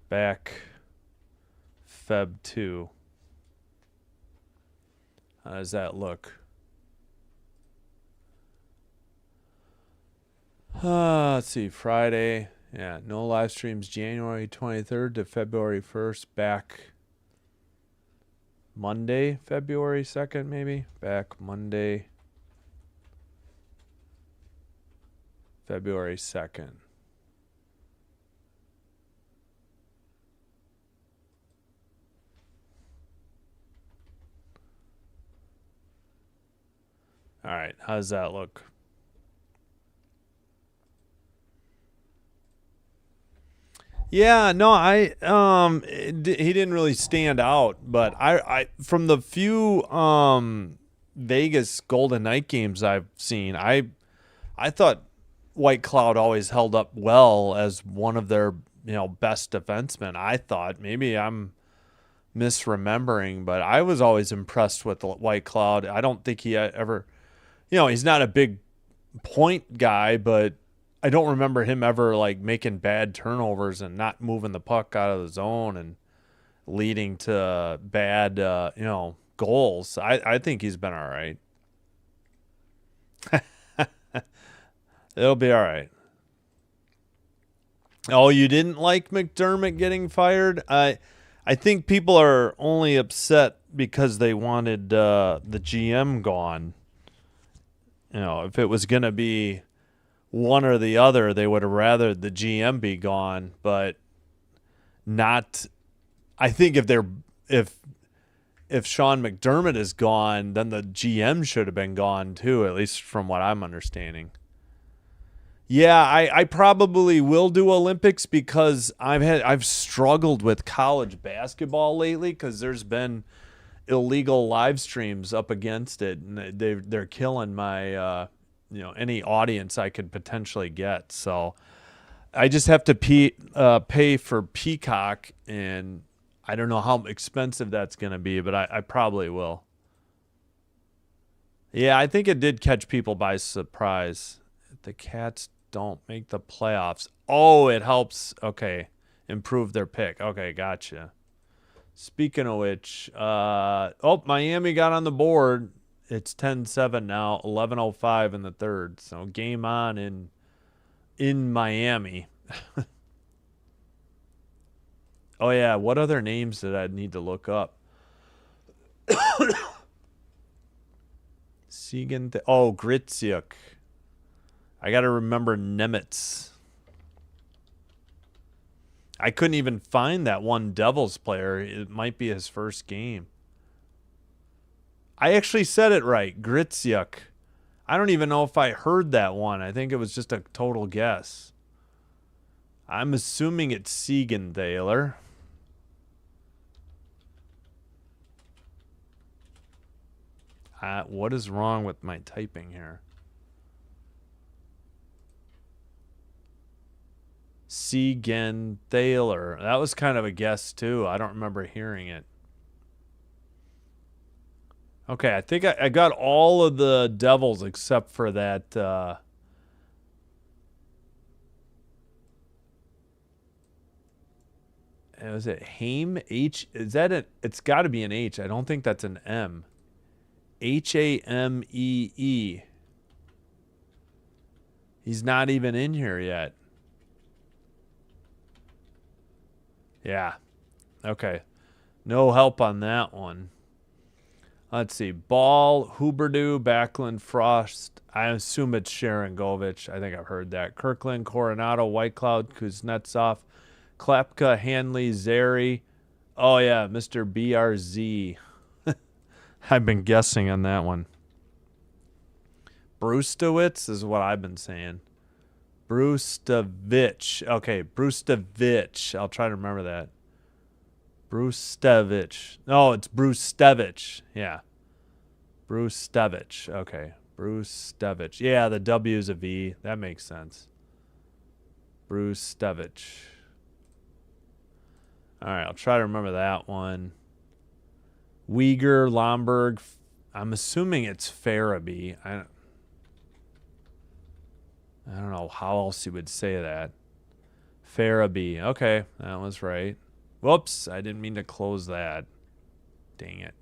Back Feb 2. How does that look? Let's see. Friday. Yeah, no live streams January 23rd to February 1st. Back Monday, February 2nd, maybe. Back Monday, February 2nd. All right, how does that look? Yeah, no, he didn't really stand out, but I from the few Vegas Golden Knight games I've seen, I thought White Cloud always held up well as one of their, best defensemen. I thought, maybe I'm misremembering, but I was always impressed with White Cloud. I don't think he ever, he's not a big point guy, but I don't remember him ever like making bad turnovers and not moving the puck out of the zone and leading to bad, goals. I think he's been all right. It'll be all right. Oh, you didn't like McDermott getting fired? I think people are only upset because they wanted the GM gone. If it was going to be one or the other, they would have rather the GM be gone, but not. I think if Sean McDermott is gone, then the GM should have been gone too, at least from what I'm understanding. Yeah, I probably will do Olympics because I've struggled with college basketball lately because there's been illegal live streams up against it, and they're killing my any audience I could potentially get. So I just have to pay for Peacock, and I don't know how expensive that's going to be, but I probably will. Yeah, I think it did catch people by surprise. The Cats don't make the playoffs. Oh, it helps. Okay, improve their pick. Okay, gotcha. Speaking of which, Miami got on the board. It's 10-7 now, 11:05 in the third. So game on in Miami. Oh yeah, what other names did I need to look up? Gritsyuk. I got to remember Nemitz. I couldn't even find that one Devils player. It might be his first game. I actually said it right. Gritsyuk. I don't even know if I heard that one. I think it was just a total guess. I'm assuming it's Siegenthaler. What is wrong with my typing here? Siegenthaler. That was kind of a guess too. I don't remember hearing it. Okay, I think I got all of the Devils except for that. Was it Hame? H? Is that it? It's got to be an H. I don't think that's an M. Hamee. He's not even in here yet. Yeah. Okay. No help on that one. Let's see. Ball, Huberdeau, Backlund, Frost. I assume it's Sharon Govich. I think I've heard that. Kirkland, Coronado, Whitecloud, Kuznetsov, Klapka, Hanley, Zary. Oh, yeah, Mr. BRZ. I've been guessing on that one. Brustowitz is what I've been saying. Brustevich. Okay, Brustevich. I'll try to remember that. Brustevich. No, it's Brustevich. Yeah. Brustevich. Okay. Brustevich. Yeah, the W is a V. That makes sense. Brustevich. All right, I'll try to remember that one. Uyghur, Lomberg. I'm assuming it's Farabee. I don't know how else you would say that. Farabee. Okay, that was right. Whoops, I didn't mean to close that. Dang it.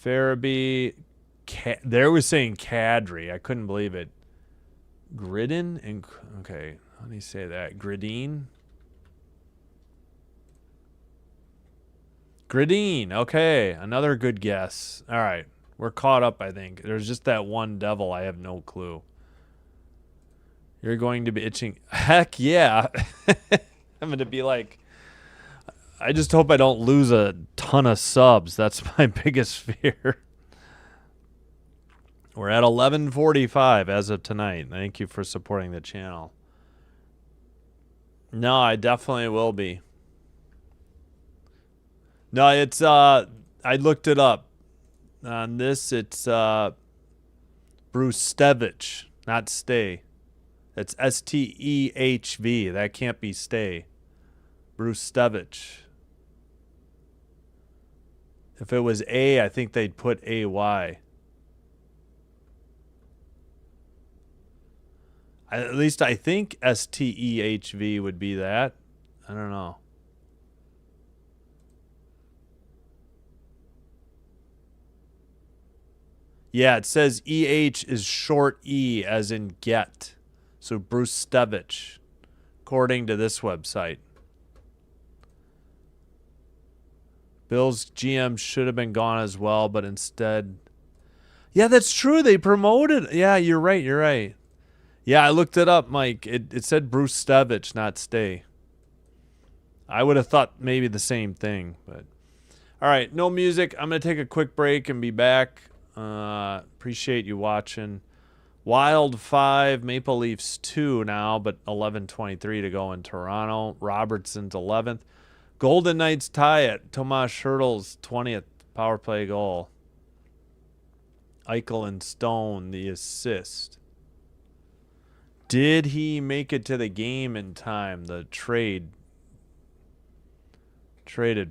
Farabee. There was saying Kadri. I couldn't believe it. Gridden and okay, how do you say that? Gridine. Gridine. Okay, another good guess. All right, we're caught up. I think there's just that one devil. I have no clue. You're going to be itching. Heck yeah. I'm going to be like, I just hope I don't lose a ton of subs. That's my biggest fear. We're at 11:45 as of tonight. Thank you for supporting the channel. No, I definitely will be. No, it's I looked it up. On this it's Brustevich, not Stay. It's Stehv. That can't be Stay. Brustevich. If it was A, I think they'd put AY. At least I think Stehv would be that. I don't know. Yeah, it says EH is short E as in get. So Brustevich, according to this website. Bill's GM should have been gone as well, but instead... Yeah, that's true. They promoted... Yeah, you're right. You're right. Yeah, I looked it up, Mike. It said Brustevich, not Stay. I would have thought maybe the same thing, but... All right, no music. I'm going to take a quick break and be back. Appreciate you watching. Wild 5, Maple Leafs 2 now, but 11:23 to go in Toronto. Robertson's 11th. Golden Knights tie it. Tomas Hertl's 20th power play goal. Eichel and Stone, the assist. Did he make it to the game in time? The traded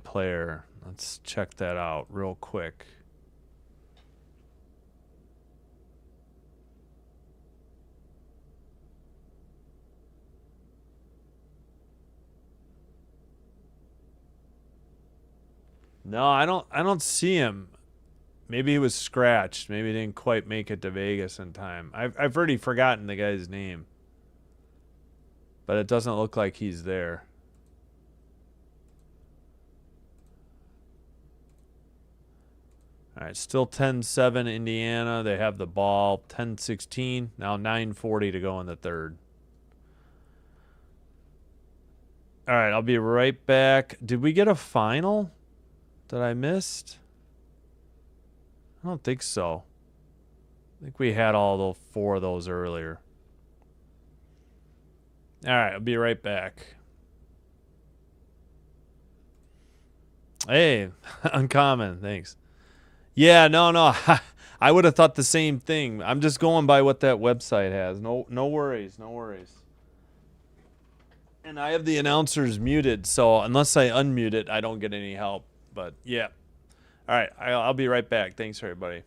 player. Let's check that out real quick. No, I don't see him. Maybe he was scratched. Maybe he didn't quite make it to Vegas in time. I've already forgotten the guy's name. But it doesn't look like he's there. All right, still 10-7 Indiana. They have the ball. 10-16. Now 9:40 to go in the third. All right, I'll be right back. Did we get a final that I missed? I don't think so. I think we had all the 4 of those earlier. All right, I'll be right back. Hey, uncommon. Thanks. Yeah, no. I would have thought the same thing. I'm just going by what that website has. No worries. And I have the announcers muted, so unless I unmute it, I don't get any help. But yeah. All right, I'll be right back. Thanks, everybody.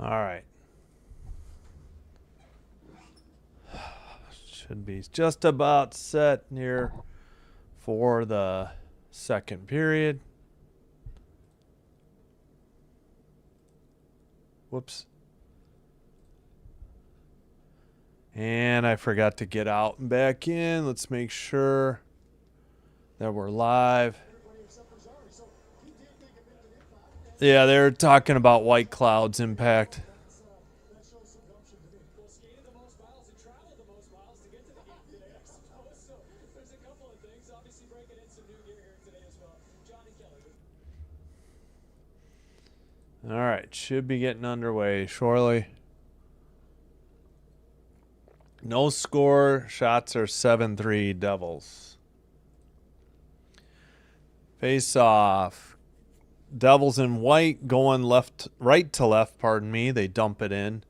All right. Should be just about set here for the second period. Whoops. And I forgot to get out and back in. Let's make sure that we're live. Yeah, they're talking about White Cloud's impact. All right, should be getting underway shortly. No score. Shots are 7-3 Devils. Face off. Devils in white going right to left, pardon me. They dump it in.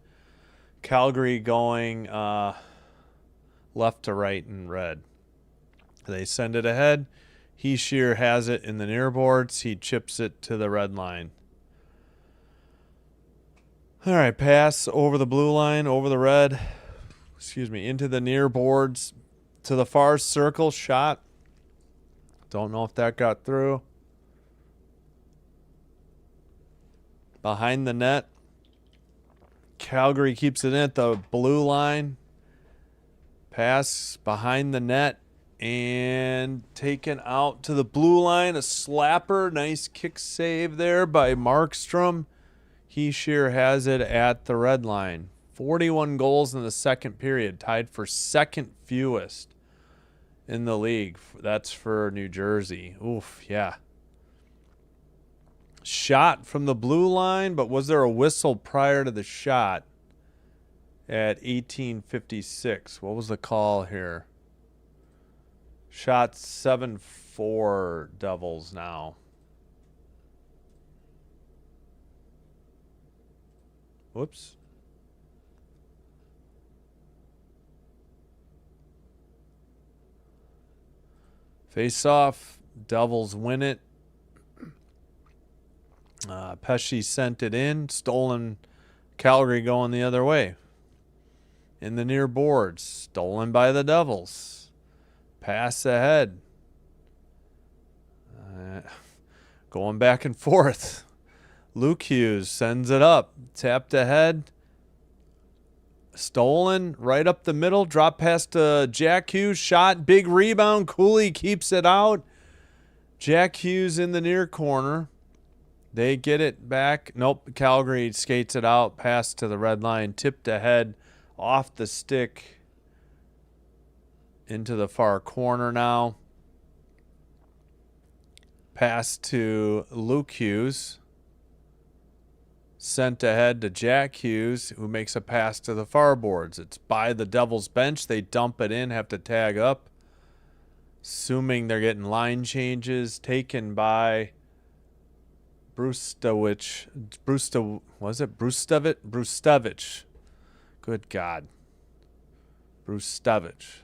Calgary going left to right in red. They send it ahead. Heeshear has it in the near boards. He chips it to the red line. All right, pass over the blue line, over the red. Excuse me, into the near boards. To the far circle, shot. Don't know if that got through. Behind the net. Calgary keeps it in at the blue line. Pass behind the net. And taken out to the blue line. A slapper. Nice kick save there by Markstrom. Heeshear has it at the red line. 41 goals in the second period. Tied for second fewest in the league. That's for New Jersey. Oof, yeah. Shot from the blue line, but was there a whistle prior to the shot at 18:56? What was the call here? Shot 7-4 Devils now. Whoops. Face off. Devils win it. Pesci sent it in. Stolen. Calgary going the other way. In the near boards. Stolen by the Devils. Pass ahead. Going back and forth. Luke Hughes sends it up. Tapped ahead. Stolen. Right up the middle. Drop past Jack Hughes. Shot. Big rebound. Cooley keeps it out. Jack Hughes in the near corner. They get it back. Nope. Calgary skates it out. Pass to the red line. Tipped ahead. Off the stick. Into the far corner now. Pass to Luke Hughes. Sent ahead to Jack Hughes, who makes a pass to the far boards. It's by the Devils bench. They dump it in, have to tag up. Assuming they're getting line changes. Taken by Brustevich. Brustevich. Good God. Brustevich.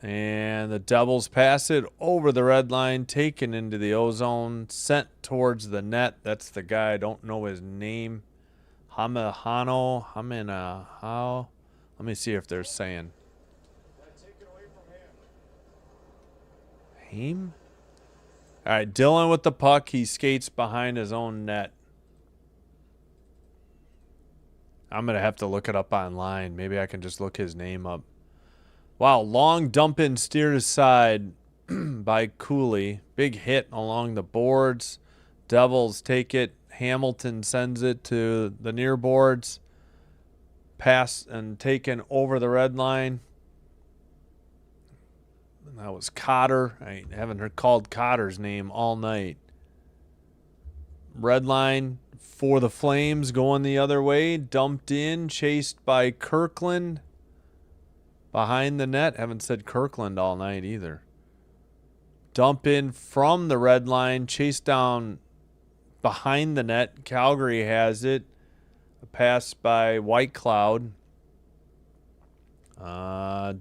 And the Devils pass it over the red line, taken into the ozone, sent towards the net. That's the guy. I don't know his name. Hamahano. Let me see if they're saying. Haim? All right, Dylan with the puck. He skates behind his own net. I'm going to have to look it up online. Maybe I can just look his name up. Wow, long dump in steered aside by Cooley. Big hit along the boards. Devils take it. Hamilton sends it to the near boards. Pass and taken over the red line. And that was Cotter. I haven't heard called Cotter's name all night. Red line for the Flames going the other way. Dumped in, chased by Kirkland. Behind the net. Haven't said Kirkland all night either. Dump in from the red line. Chase down behind the net. Calgary has it. A pass by White Cloud.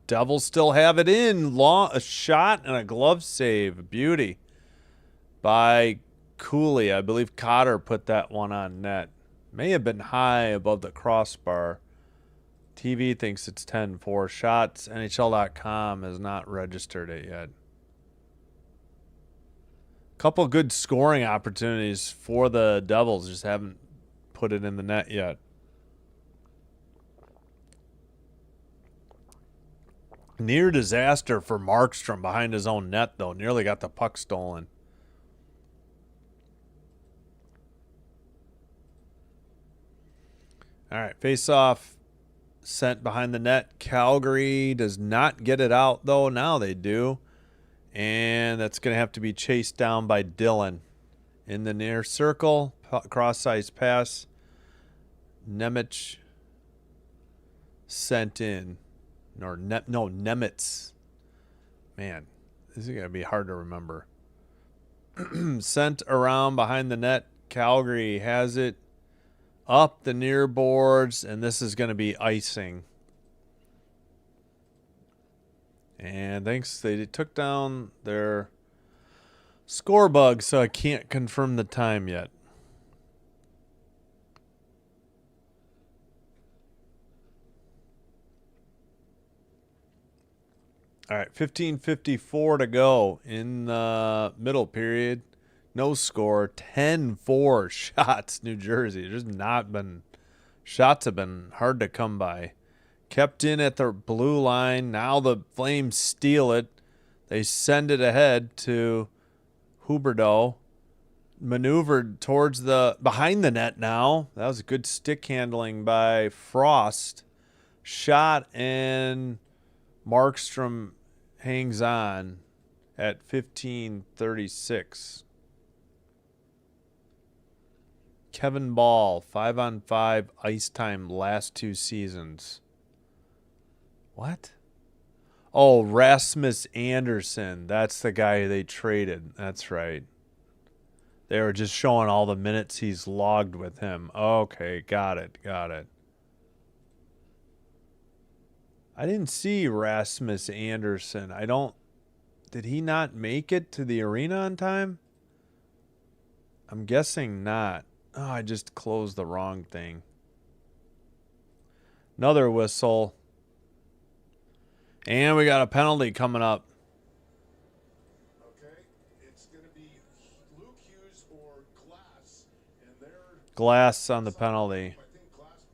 Devils still have it in. A shot and a glove save. Beauty by Cooley. I believe Cotter put that one on net. May have been high above the crossbar. TV thinks it's 10-4 shots. NHL.com has not registered it yet. Couple good scoring opportunities for the Devils. Just haven't put it in the net yet. Near disaster for Markstrom behind his own net, though. Nearly got the puck stolen. All right, face-off sent behind the net. Calgary does not get it out, though. Now they do. And that's going to have to be chased down by Dillon. In the near circle, cross-ice pass. Nemec sent in. Nemitz. Man, this is going to be hard to remember. Sent around behind the net. Calgary has it up the near boards, and this is going to be icing. And thanks, they took down their score bug, so I can't confirm the time yet. All right, 15:54 to go in the middle period. No score, 10-4 shots, New Jersey. There's not been, shots have been hard to come by. Kept in at the blue line. Now the Flames steal it. They send it ahead to Huberdeau. Maneuvered towards the, behind the net now. That was good stick handling by Frost. Shot, and Markstrom hangs on at 15:36. Kevin Ball, 5-on-5 ice time last 2 seasons. What? Oh, Rasmus Anderson. That's the guy they traded. That's right. They were just showing all the minutes he's logged with him. Okay, got it. I didn't see Rasmus Anderson. Did he not make it to the arena on time? I'm guessing not. Oh, I just closed the wrong thing. Another whistle. And we got a penalty coming up. Okay, it's going to be Luke Hughes or Glass. And they're Glass on the penalty. I think Glass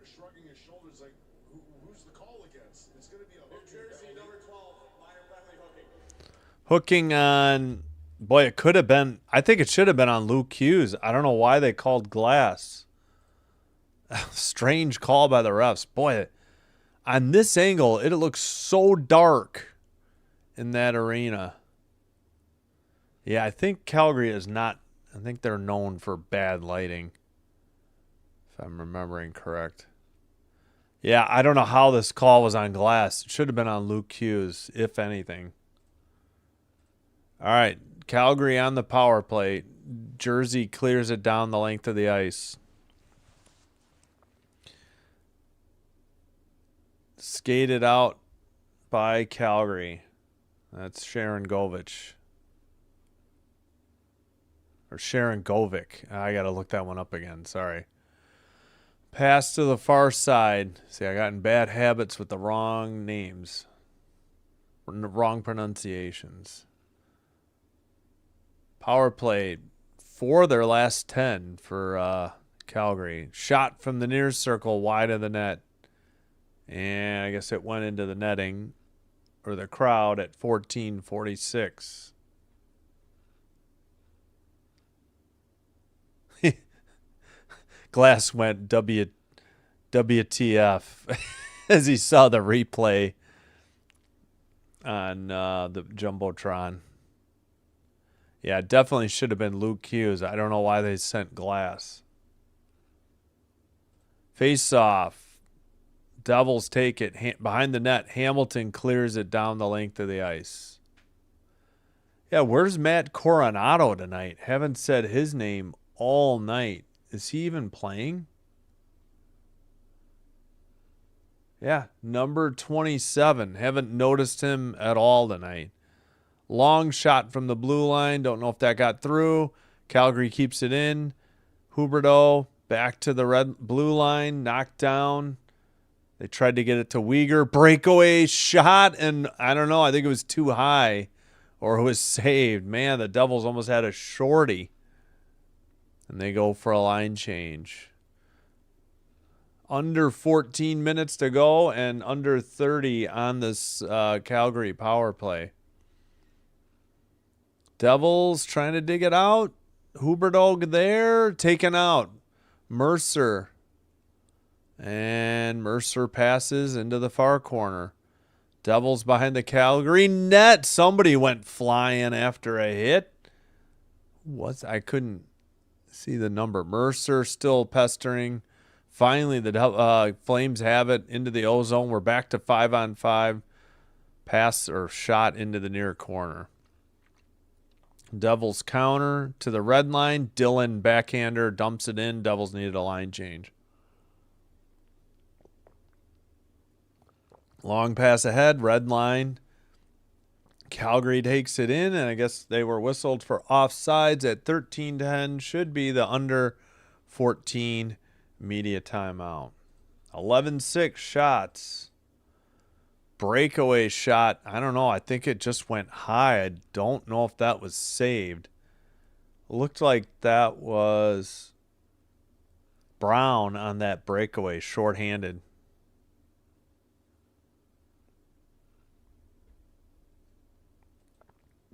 shrugging his shoulders like, who's the call against? It's going to be a New Jersey number 12, minor penalty hooking. Hooking on, boy, it could have been, I think it should have been on Luke Hughes. I don't know why they called Glass. Strange call by the refs. Boy, on this angle, it looks so dark in that arena. Yeah, I think Calgary is not, I think they're known for bad lighting, if I'm remembering correct. Yeah, I don't know how this call was on Glass. It should have been on Luke Hughes, if anything. All right, Calgary on the power play. Jersey clears it down the length of the ice. Skated out by Calgary. That's Sharon Govich. Or Sharon Govic. I got to look that one up again. Sorry. Pass to the far side. See, I got in bad habits with the wrong names. Wrong pronunciations. Power play for their last 10 for Calgary. Shot from the near circle wide of the net. And I guess it went into the netting or the crowd at 14:46. Glass went WTF as he saw the replay on the Jumbotron. Yeah, it definitely should have been Luke Hughes. I don't know why they sent Glass. Face off. Devils take it behind the net. Hamilton clears it down the length of the ice. Yeah, where's Matt Coronado tonight? Haven't said his name all night. Is he even playing? Yeah, number 27. Haven't noticed him at all tonight. Long shot from the blue line. Don't know if that got through. Calgary keeps it in. Huberdeau Back to the blue line, knocked down. They tried to get it to Uyghur. Breakaway shot, and I don't know. I think it was too high or it was saved. Man, the Devils almost had a shorty. And they go for a line change. Under 14 minutes to go and under 30 on this Calgary power play. Devils trying to dig it out. Huberdeau there, taken out. Mercer. And Mercer passes into the far corner. Devils behind the Calgary net. Somebody went flying after a hit. I couldn't see the number. Mercer still pestering. Finally, the Flames have it into the O-zone. We're back to 5-on-5. Pass or shot into the near corner. Devils counter to the red line. Dillon backhander dumps it in. Devils needed a line change. Long pass ahead. Red line. Calgary takes it in, and I guess they were whistled for offsides at 13-10. Should be the under 14 media timeout. 11-6 shots. Breakaway shot. I don't know. I think it just went high. I don't know if that was saved. Looked like that was Brown on that breakaway, shorthanded.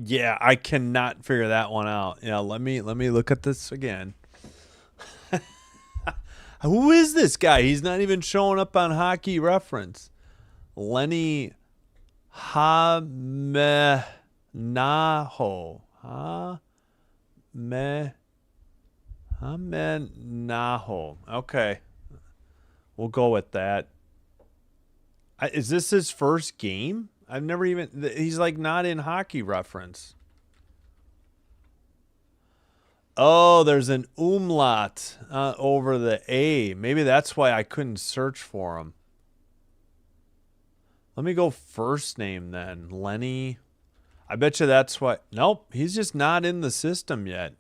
Yeah, I cannot figure that one out. Yeah, let me look at this again. Who is this guy? He's not even showing up on Hockey Reference. Lenny Hamenaho. Hamenaho. Okay. We'll go with that. Is this his first game? I've never even... He's like not in Hockey Reference. Oh, there's an umlaut over the A. Maybe that's why I couldn't search for him. Let me go first name then. Lenny. I bet you that's why. Nope, he's just not in the system yet.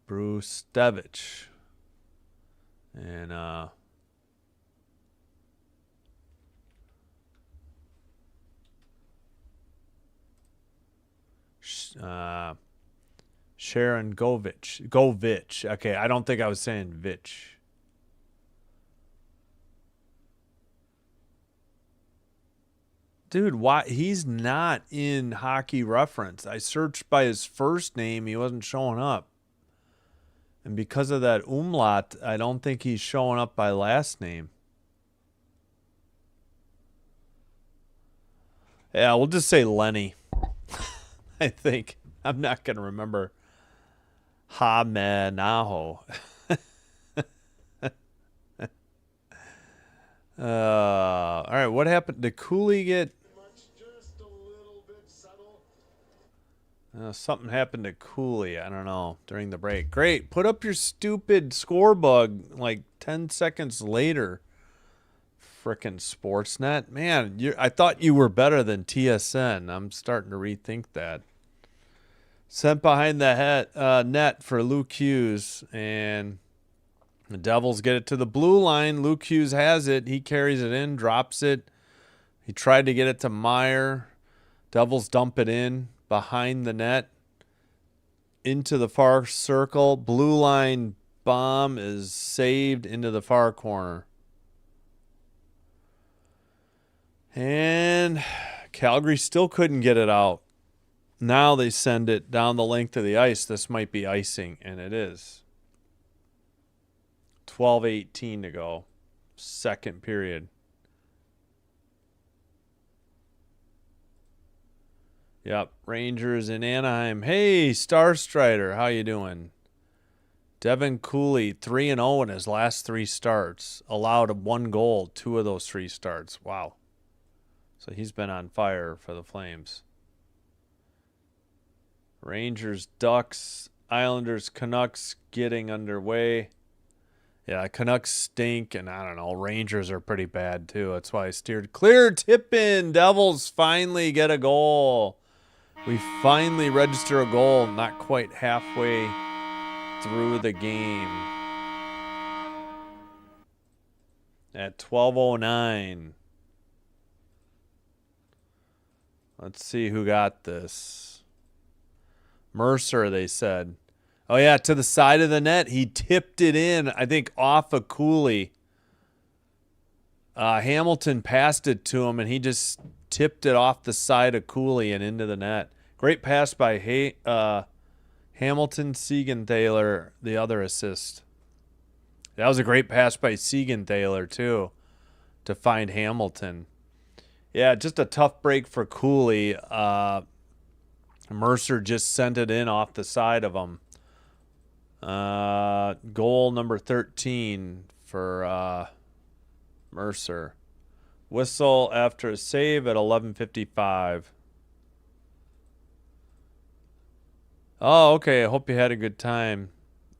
Bruce Stevich. And Sharon Govich. Okay, I don't think I was saying Vich. Dude, why he's not in Hockey Reference? I searched by his first name, he wasn't showing up. And because of that umlaut, I don't think he's showing up by last name. Yeah, we'll just say Lenny. I think. I'm not going to remember. Hamenaho. All right, what happened? Did Cooley get... Just a little bit subtle. Something happened to Cooley. I don't know. During the break. Great. Put up your stupid score bug like 10 seconds later. Frickin' Sportsnet. Man, I thought you were better than TSN. I'm starting to rethink that. Sent behind the net for Luke Hughes. And the Devils get it to the blue line. Luke Hughes has it. He carries it in, drops it. He tried to get it to Meyer. Devils dump it in behind the net into the far circle. Blue line bomb is saved into the far corner. And Calgary still couldn't get it out. Now they send it down the length of the ice. This might be icing, and it is. 12:18 to go. Second period. Yep, Rangers in Anaheim. Hey, Star Strider, how you doing? Devin Cooley, 3-0 in his last 3 starts. Allowed 1 goal, 2 of those 3 starts. Wow. So he's been on fire for the Flames. Rangers, Ducks, Islanders, Canucks getting underway. Yeah, Canucks stink, and I don't know, Rangers are pretty bad too. That's why I steered clear. Tip in. Devils finally get a goal. We finally register a goal, not quite halfway through the game. At 12:09. Let's see who got this. Mercer, they said. Oh, yeah, to the side of the net. He tipped it in, I think, off of Cooley. Hamilton passed it to him, and he just tipped it off the side of Cooley and into the net. Great pass by Hamilton. Siegenthaler, the other assist. That was a great pass by Siegenthaler, too, to find Hamilton. Yeah, just a tough break for Cooley. Mercer just sent it in off the side of him. Goal number 13 for Mercer. Whistle after a save at 11:55. Oh, okay. I hope you had a good time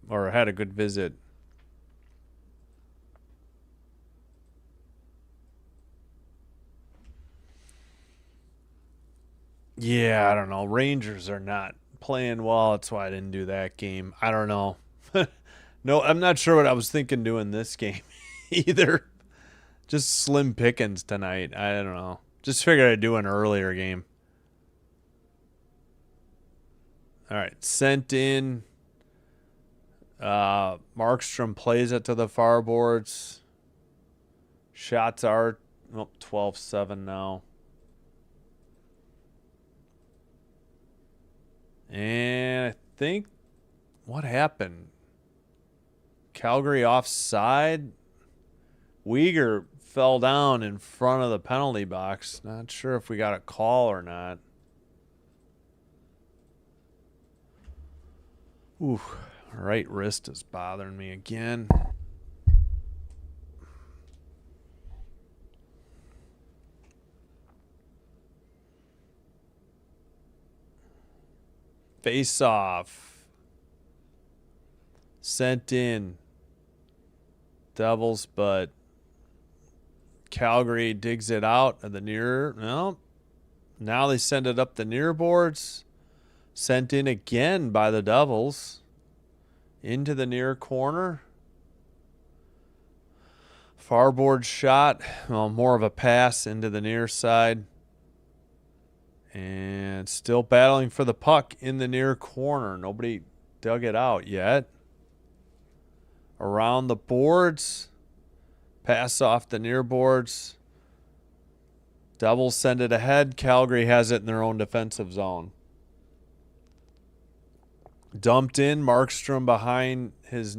or had a good visit. Yeah, I don't know. Rangers are not playing well. That's why I didn't do that game. I don't know. No, I'm not sure what I was thinking doing this game either. Just slim pickings tonight. I don't know. Just figured I'd do an earlier game. All right, sent in. Markstrom plays it to the far boards. Shots are 12-7 now. And I think what happened? Calgary offside. Uyghur fell down in front of the penalty box. Not sure if we got a call or not. Ooh, right wrist is bothering me again. Face off. Sent in. Devils, but Calgary digs it out at the near. No. Now they send it up the near boards. Sent in again by the Devils. Into the near corner. Far board shot. Well, more of a pass into the near side. And still battling for the puck in the near corner. Nobody dug it out yet. Around the boards. Pass off the near boards. Devils send it ahead. Calgary has it in their own defensive zone. Dumped in. Markstrom behind his...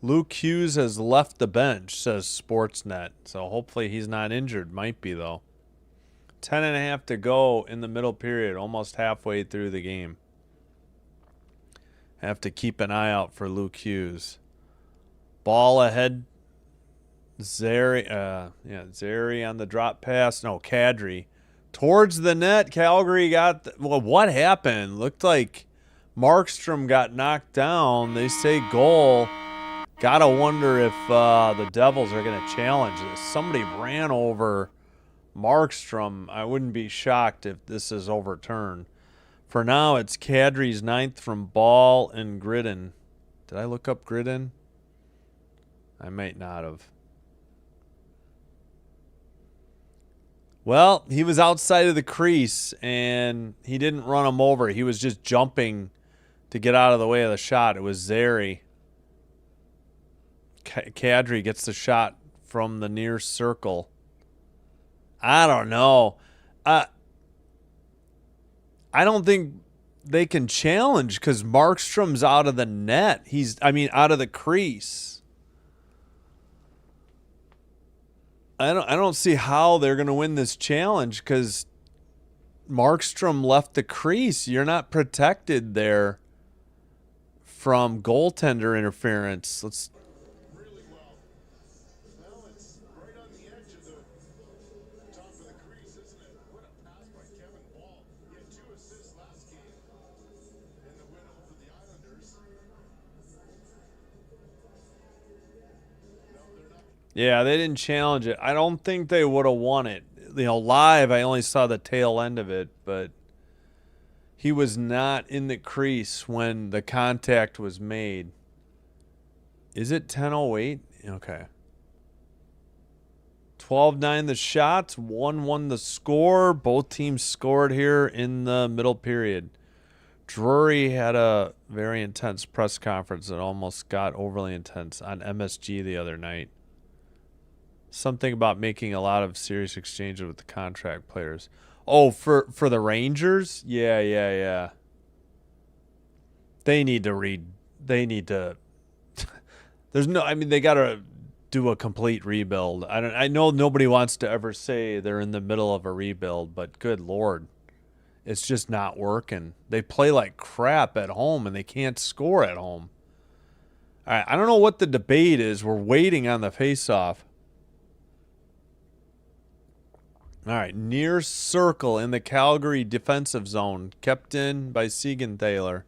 Luke Hughes has left the bench, says Sportsnet. So hopefully he's not injured. Might be, though. 10:30 to go in the middle period. Almost halfway through the game. Have to keep an eye out for Luke Hughes. Ball ahead. Zary on the drop pass. No, Kadri. Towards the net. Calgary got... well, what happened? Looked like Markstrom got knocked down. They say goal. Gotta wonder if the Devils are going to challenge this. Somebody ran over Markstrom. I wouldn't be shocked if this is overturned. For now, it's Kadri's ninth from Ball and Gridden. Did I look up Gridden? I might not have. Well, he was outside of the crease, and he didn't run him over. He was just jumping to get out of the way of the shot. It was Zary. Kadri gets the shot from the near circle. I don't know. I don't think they can challenge because Markstrom's out of the net. Out of the crease. I don't see how they're going to win this challenge because Markstrom left the crease. You're not protected there from goaltender interference. Let's... really well. Now it's right on the edge of the top of the crease, isn't it? What a pass by Kevin Ball. He had 2 assists last game in the win over the Islanders. No, they're not. Yeah, they didn't challenge it. I don't think they would have won it. live, I only saw the tail end of it, but he was not in the crease when the contact was made. Is it 10:08? Okay. 12-9 the shots, 1-1 the score. Both teams scored here in the middle period. Drury had a very intense press conference that almost got overly intense on MSG the other night. Something about making a lot of serious exchanges with the contract players. Oh, for the Rangers? Yeah. They need to read. They need to. There's no. I mean, they gotta do a complete rebuild. I know nobody wants to ever say they're in the middle of a rebuild, but good lord, it's just not working. They play like crap at home, and they can't score at home. All right, I don't know what the debate is. We're waiting on the faceoff. All right, near circle in the Calgary defensive zone, kept in by Siegenthaler.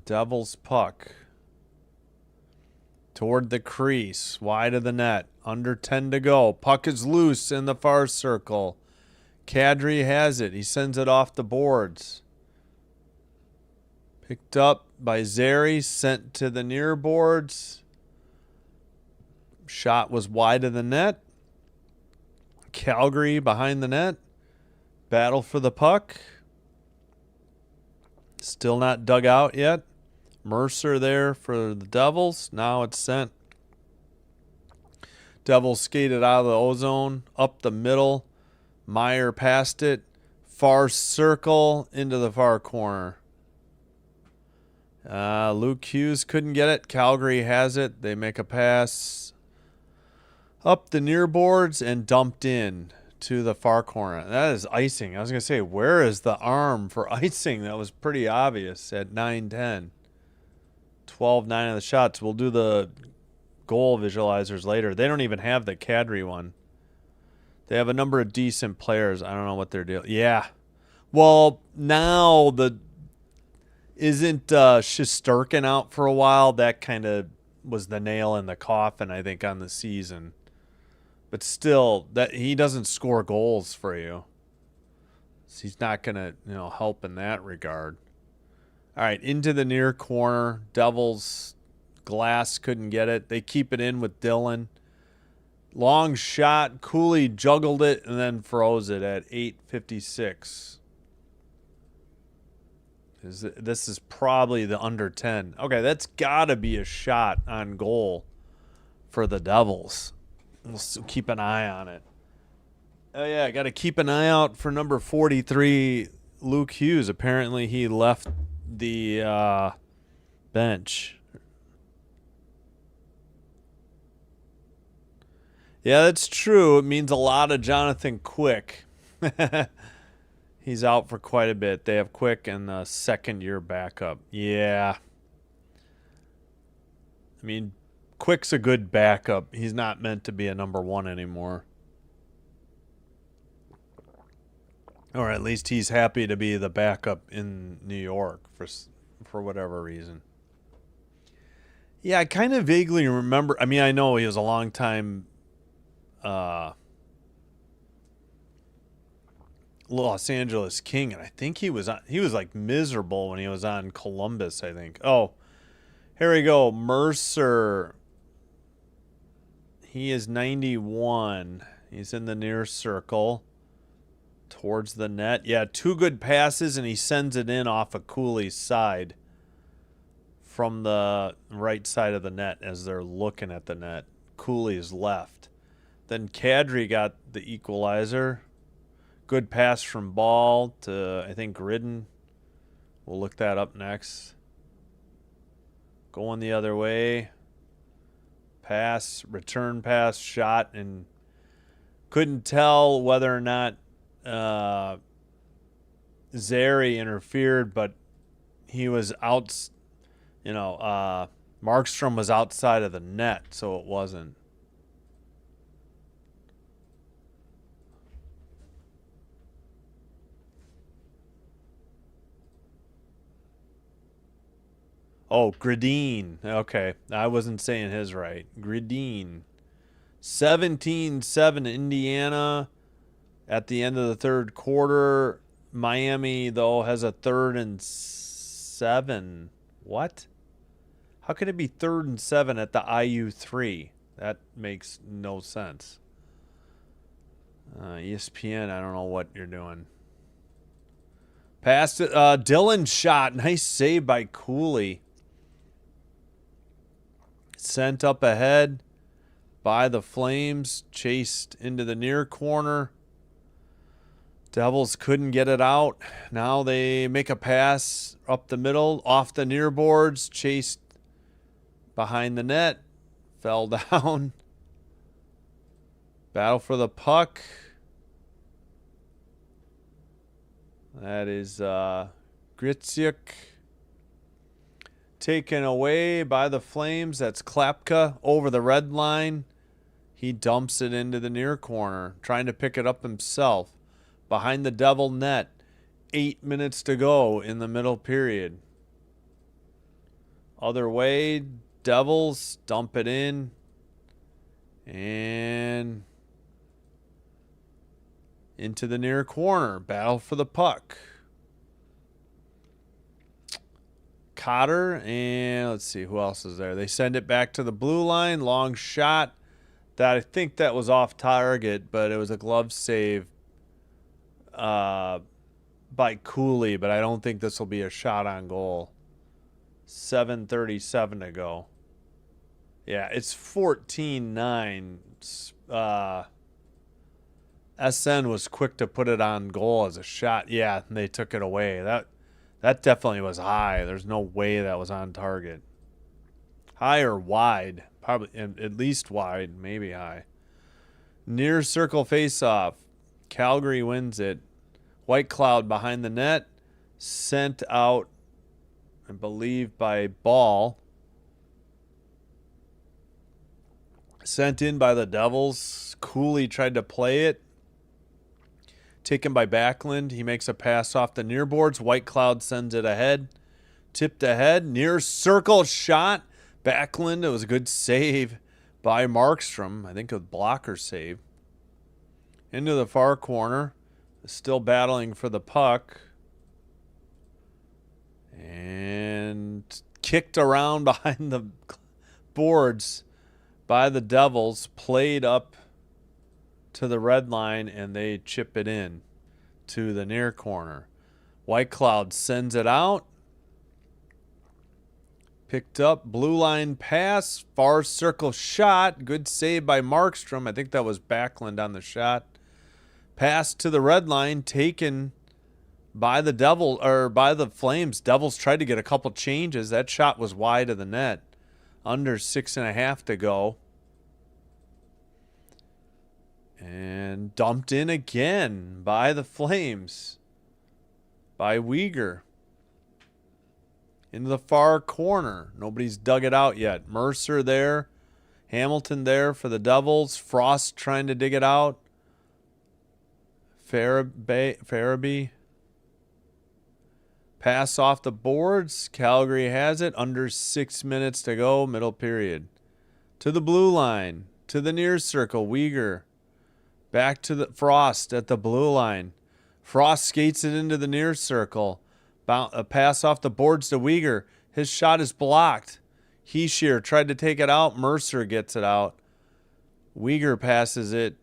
Devils puck toward the crease, wide of the net, under 10 to go. Puck is loose in the far circle. Kadri has it. He sends it off the boards. Picked up by Zary, sent to the near boards. Shot was wide of the net. Calgary behind the net. Battle for the puck. Still not dug out yet. Mercer there for the Devils. Now it's sent. Devils skated out of the ozone, up the middle. Meyer passed it. Far circle into the far corner. Luke Hughes couldn't get it. Calgary has it. They make a pass up the near boards and dumped in to the far corner. That is icing. I was going to say, where is the arm for icing? That was pretty obvious at 9-10. 12-9 of the shots. We'll do the goal visualizers later. They don't even have the Kadri one. They have a number of decent players. I don't know what they're doing. Yeah. Well, now isn't Shesterkin out for a while? That kind of was the nail in the coffin, I think, on the season. But still, that he doesn't score goals for you. So he's not going to, help in that regard. All right, into the near corner. Devils, Glass couldn't get it. They keep it in with Dillon. Long shot. Cooley juggled it and then froze it at 8:56. This is probably the under 10. Okay, that's got to be a shot on goal for the Devils. We'll keep an eye on it. Oh, yeah, got to keep an eye out for number 43, Luke Hughes. Apparently he left the bench. Yeah, that's true. It means a lot of Jonathan Quick. He's out for quite a bit. They have Quick and the second-year backup. Yeah. I mean, Quick's a good backup. He's not meant to be a number one anymore. Or at least he's happy to be the backup in New York for whatever reason. Yeah, I kind of vaguely remember. I mean, I know he was a long time Los Angeles King, and I think he was like miserable when he was on Columbus, I think. Oh, here we go. Mercer. He is 91. He's in the near circle towards the net. Yeah, two good passes, and he sends it in off of Cooley's side from the right side of the net as they're looking at the net. Cooley's left. Then Kadri got the equalizer. Good pass from Ball to, I think, Gridden. We'll look that up next. Going the other way. Pass, return pass, shot, and couldn't tell whether or not Zary interfered, but he was out, Markstrom was outside of the net, so it wasn't. Oh, Grideen. Okay. I wasn't saying his right. Grideen. 17-7 Indiana at the end of the third quarter. Miami, though, has a 3rd and 7. What? How could it be 3rd and 7 at the IU 3? That makes no sense. ESPN, I don't know what you're doing. Passed it. Dylan shot. Nice save by Cooley. Sent up ahead by the Flames. Chased into the near corner. Devils couldn't get it out. Now they make a pass up the middle, off the near boards. Chased behind the net. Fell down. Battle for the puck. That is Gritziuk. Taken away by the Flames. That's Klapka over the red line. He dumps it into the near corner, trying to pick it up himself. Behind the Devil net. 8 minutes to go in the middle period. Other way, Devils dump it in. And into the near corner. Battle for the puck. Cotter, and let's see who else is there. They send it back to the blue line. Long shot. That I think that was off target, but it was a glove save by Cooley, but I don't think this will be a shot on goal. 7:37 to go. Yeah, it's 14-9. SN was quick to put it on goal as a shot. Yeah, and they took it away. That definitely was high. There's no way that was on target. High or wide. Probably at least wide, maybe high. Near circle face-off. Calgary wins it. White Cloud behind the net. Sent out, I believe, by Ball. Sent in by the Devils. Cooley tried to play it. Taken by Backlund. He makes a pass off the near boards. White Cloud sends it ahead. Tipped ahead. Near circle shot. Backlund. It was a good save by Markstrom. I think a blocker save. Into the far corner. Still battling for the puck. And kicked around behind the boards by the Devils. Played up to the red line, and they chip it in to the near corner. White Cloud sends it out. Picked up. Blue line pass. Far circle shot. Good save by Markstrom. I think that was Backlund on the shot. Pass to the red line. Taken by the Devil or by the Flames. Devils tried to get a couple changes. That shot was wide of the net. Under 6.5 to go. And dumped in again by the Flames. By Uyghur. Into the far corner. Nobody's dug it out yet. Mercer there. Hamilton there for the Devils. Frost trying to dig it out. Farabee. Pass off the boards. Calgary has it. Under 6 minutes to go. Middle period. To the blue line. To the near circle. Uyghur. Back to the Frost at the blue line. Frost skates it into the near circle. A pass off the boards to Uyghur. His shot is blocked. Heeshear tried to take it out. Mercer gets it out. Uyghur passes it.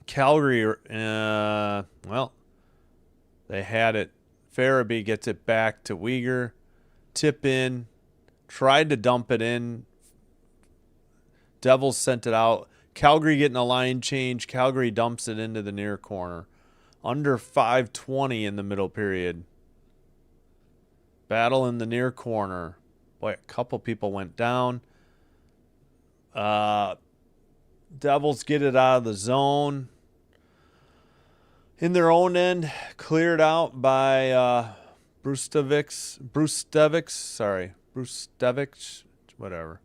Calgary, well, they had it. Farabee gets it back to Uyghur. Tip in. Tried to dump it in. Devils sent it out. Calgary getting a line change. Calgary dumps it into the near corner. Under 5:20 in the middle period. Battle in the near corner. Boy, a couple people went down. Devils get it out of the zone. In their own end, cleared out by Brustevics, whatever.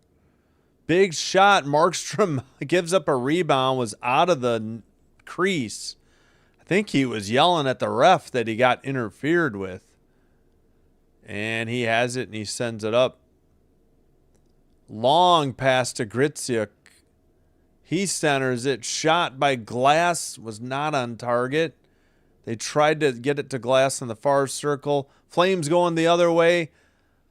Big shot. Markstrom gives up a rebound, was out of the crease. I think he was yelling at the ref that he got interfered with. And he has it, and he sends it up. Long pass to Gritziuk. He centers it. Shot by Glass was not on target. They tried to get it to Glass in the far circle. Flames going the other way.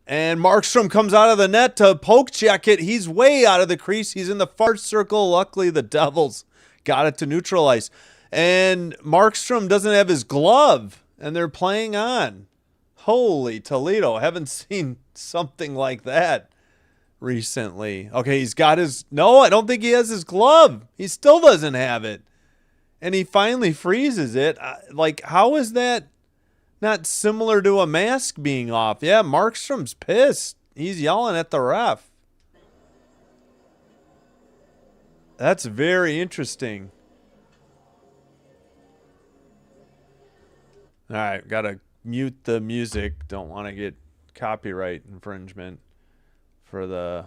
And Markstrom comes out of the net to poke check it. He's way out of the crease. He's in the far circle. Luckily, the Devils got it to neutralize. And Markstrom doesn't have his glove, and they're playing on. Holy Toledo. Haven't seen something like that recently. Okay, he's got his... No, I don't think he has his glove. He still doesn't have it. And he finally freezes it. Like, how is that not similar to a mask being off? Yeah, Markstrom's pissed. He's yelling at the ref. That's very interesting. All right, got to mute the music. Don't want to get copyright infringement for the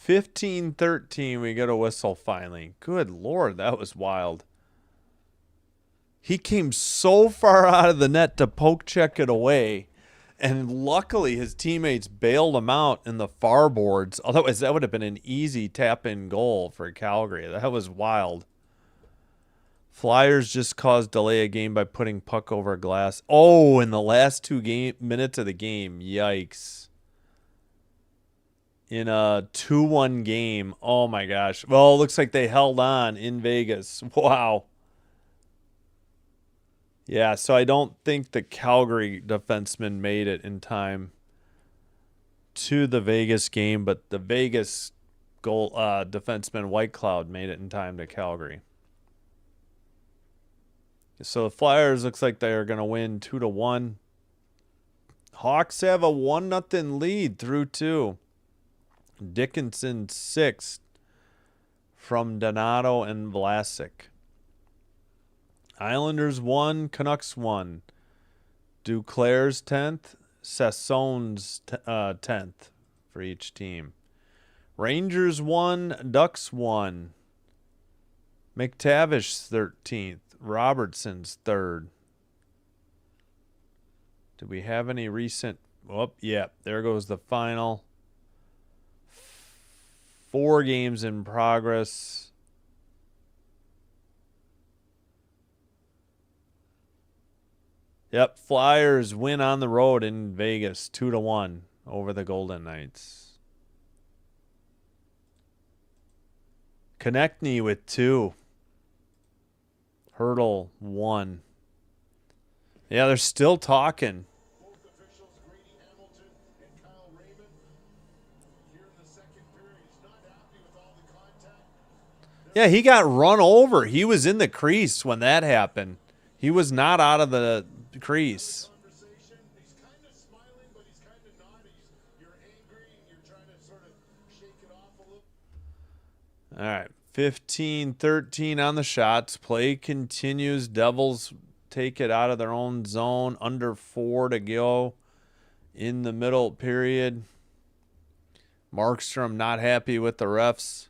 15-13. We get a whistle finally. Good Lord, that was wild. He came so far out of the net to poke check it away, and luckily his teammates bailed him out in the far boards. Otherwise, that would have been an easy tap-in goal for Calgary. That was wild. Flyers just caused delay a game by putting puck over Glass. Oh, in the last 2 minutes of the game. Yikes. In a 2-1 game. Oh, my gosh. Well, it looks like they held on in Vegas. Wow. Yeah, so I don't think the Calgary defenseman made it in time to the Vegas game, but the Vegas goal defenseman White Cloud made it in time to Calgary. So the Flyers looks like they are going to win 2-1. Hawks have a 1-0 lead through 2. Dickinson 6th from Donato and Vlasic. Islanders 1, Canucks 1. Duclair's 10th, Sasson's 10th for each team. Rangers 1, Ducks 1. McTavish 13th. Robertson's 3rd. Do we have any recent... Oh, yeah, there goes the final. 4 games in progress. Yep, Flyers win on the road in Vegas 2-1 over the Golden Knights. Konechny with 2. Hurdle 1. Yeah, they're still talking. Both officials, Grady Hamilton and Kyle Raymond, here in the second period. He's not happy with all the contact. Yeah, he got run over. He was in the crease when that happened. He was not out of the crease. Conversation. He's kind of smiling, but he's kind of not. You're angry and you're trying to sort of shake it off a little. All right, 15-13 on the shots. Play continues. Devils take it out of their own zone. Under 4 to go in the middle period. Markstrom not happy with the refs.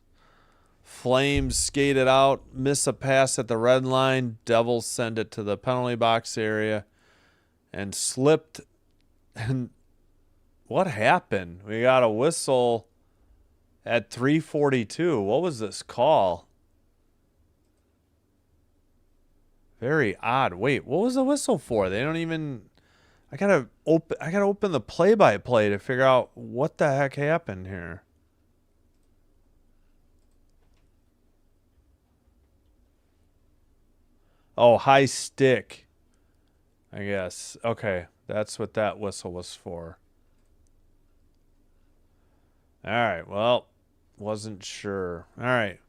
Flames skate it out. Miss a pass at the red line. Devils send it to the penalty box area. And slipped. And what happened? We got a whistle at 3:42. What was this call? Very odd. Wait, what was the whistle for? They don't even... I gotta open the play-by-play to figure out what the heck happened here. Oh, high stick. I guess. Okay, that's what that whistle was for. All right, well, wasn't sure. All right.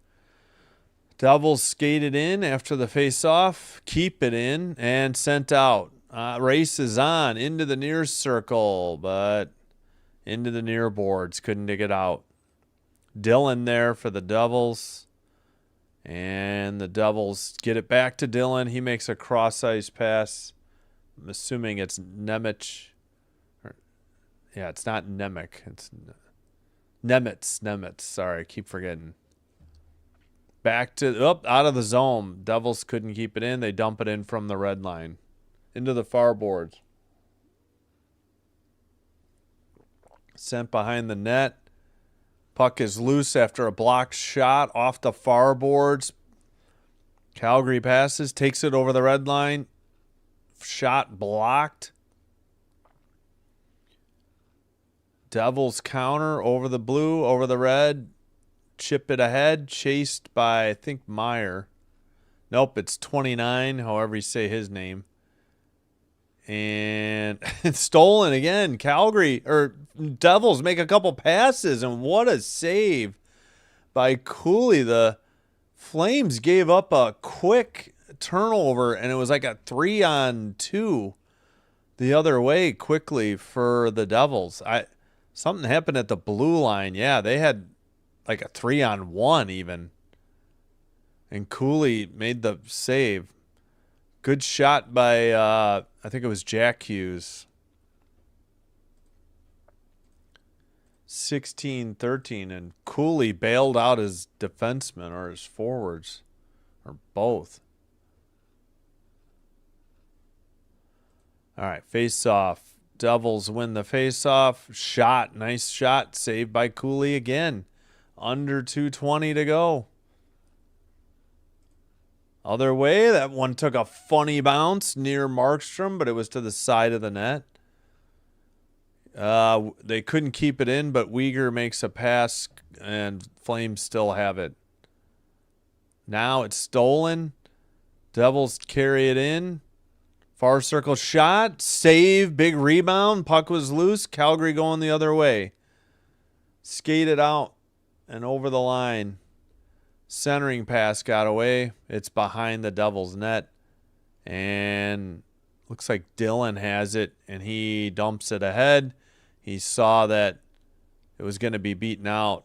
Devils skated in after the face-off, keep it in, and sent out. Race is on into the near circle, but into the near boards. Couldn't dig it out. Dillon there for the Devils. And the Devils get it back to Dillon. He makes a cross-ice pass. I'm assuming it's Nemec. Yeah, it's not Nemec. It's Nemitz. Sorry, I keep forgetting. Back to, out of the zone. Devils couldn't keep it in. They dump it in from the red line. Into the far boards. Sent behind the net. Puck is loose after a blocked shot off the far boards. Calgary passes, takes it over the red line. Shot blocked. Devils counter over the blue, over the red. Chip it ahead, chased by, I think, Meyer. Nope, it's 29, however you say his name. And it's stolen again. Calgary, or Devils make a couple passes, and what a save by Cooley. The Flames gave up a quick turnover, and it was like a 3-on-2 the other way quickly for the Devils. Something happened at the blue line. Yeah, they had like a 3-on-1 even. And Cooley made the save. Good shot by, I think it was Jack Hughes. 16-13, and Cooley bailed out his defenseman or his forwards, or both. All right, face-off. Devils win the face-off. Shot, nice shot, saved by Cooley again. Under 2:20 to go. Other way, that one took a funny bounce near Markstrom, but it was to the side of the net. They couldn't keep it in, but Weegar makes a pass, and Flames still have it. Now it's stolen. Devils carry it in. Far circle shot. Save. Big rebound. Puck was loose. Calgary going the other way. Skated out and over the line. Centering pass got away. It's behind the Devils' net. And looks like Dylan has it, and he dumps it ahead. He saw that it was going to be beaten out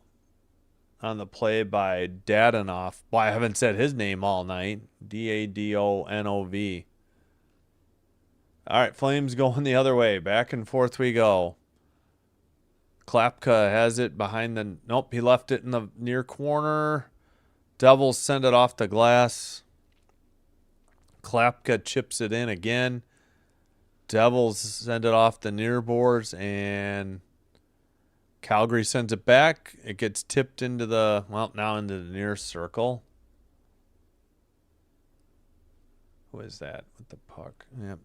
on the play by Dadonov. Well, I haven't said his name all night. Dadonov. All right, Flames going the other way. Back and forth we go. Klapka has it behind the... Nope, he left it in the near corner. Devils send it off the glass. Klapka chips it in again. Devils send it off the near boards, and Calgary sends it back. It gets tipped into the... Well, now into the near circle. Who is that with the puck? Yep.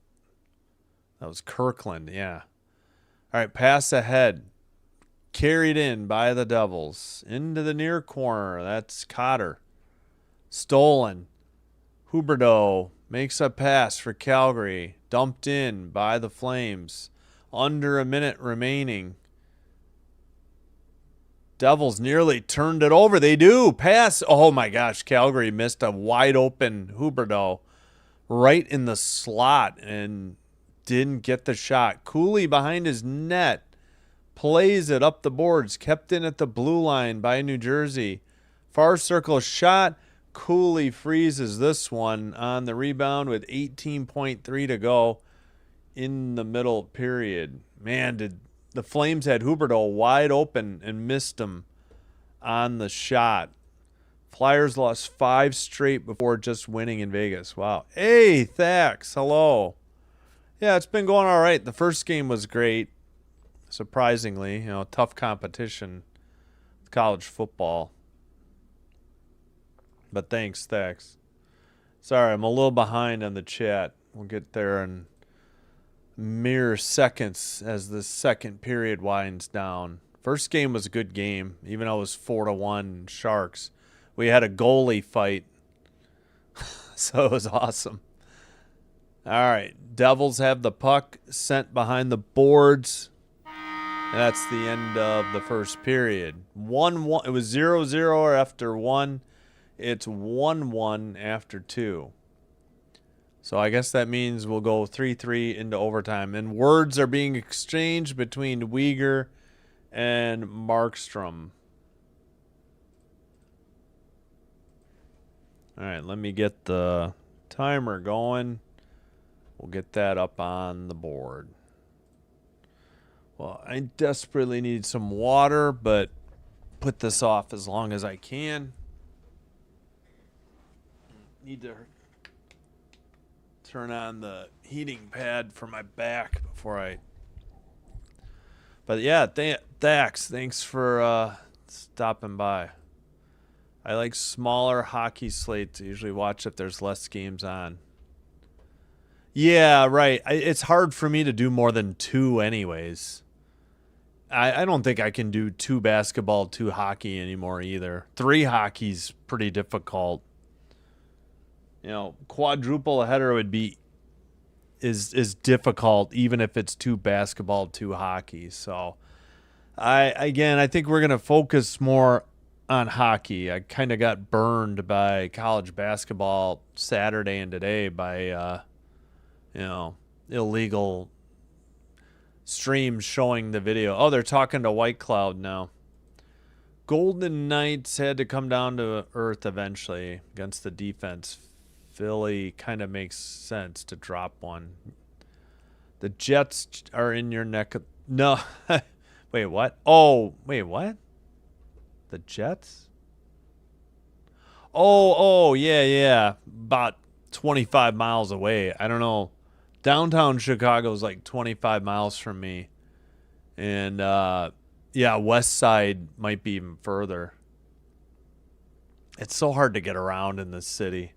That was Kirkland, yeah. All right, pass ahead. Carried in by the Devils. Into the near corner. That's Cotter. Stolen. Huberdeau makes a pass for Calgary. Dumped in by the Flames. Under a minute remaining. Devils nearly turned it over. They do. Pass. Oh, my gosh. Calgary missed a wide open Huberdeau right in the slot and didn't get the shot. Cooley behind his net. Plays it up the boards. Kept in at the blue line by New Jersey. Far circle shot. Cooley freezes this one on the rebound with 18.3 to go in the middle period. Man, did the Flames had Huberdeau wide open and missed him on the shot. Flyers lost 5 straight before just winning in Vegas. Wow. Hey, Thax. Hello. Yeah, it's been going all right. The first game was great. Surprisingly, tough competition with college football. But thanks. Sorry, I'm a little behind on the chat. We'll get there in mere seconds as the second period winds down. First game was a good game, even though it was 4-1 Sharks. We had a goalie fight, so it was awesome. All right, Devils have the puck sent behind the boards. That's the end of the first period. 1-1. It was 0-0 after 1. It's 1-1 after 2. So I guess that means we'll go 3-3 into overtime. And words are being exchanged between Weegar and Markstrom. All right, let me get the timer going. We'll get that up on the board. Well, I desperately need some water, but put this off as long as I can. Need to turn on the heating pad for my back before I... But yeah, Thax, thanks for stopping by. I like smaller hockey slates. I usually watch if there's less games on. Yeah, right. It's hard for me to do more than 2 anyways. I don't think I can do 2 basketball, 2 hockey anymore either. 3 hockey's pretty difficult. Quadruple header would be is difficult even if it's 2 basketball, 2 hockey. So I think we're gonna focus more on hockey. I kind of got burned by college basketball Saturday and today by illegal streams showing the video. Oh, they're talking to White Cloud now. Golden Knights had to come down to earth eventually against the defense. Philly kind of makes sense to drop one. The Jets are in your neck. No. Wait, what? Oh, wait, what? The Jets? Oh, yeah. About 25 miles away. I don't know. Downtown Chicago is like 25 miles from me. And, West Side might be even further. It's so hard to get around in this city.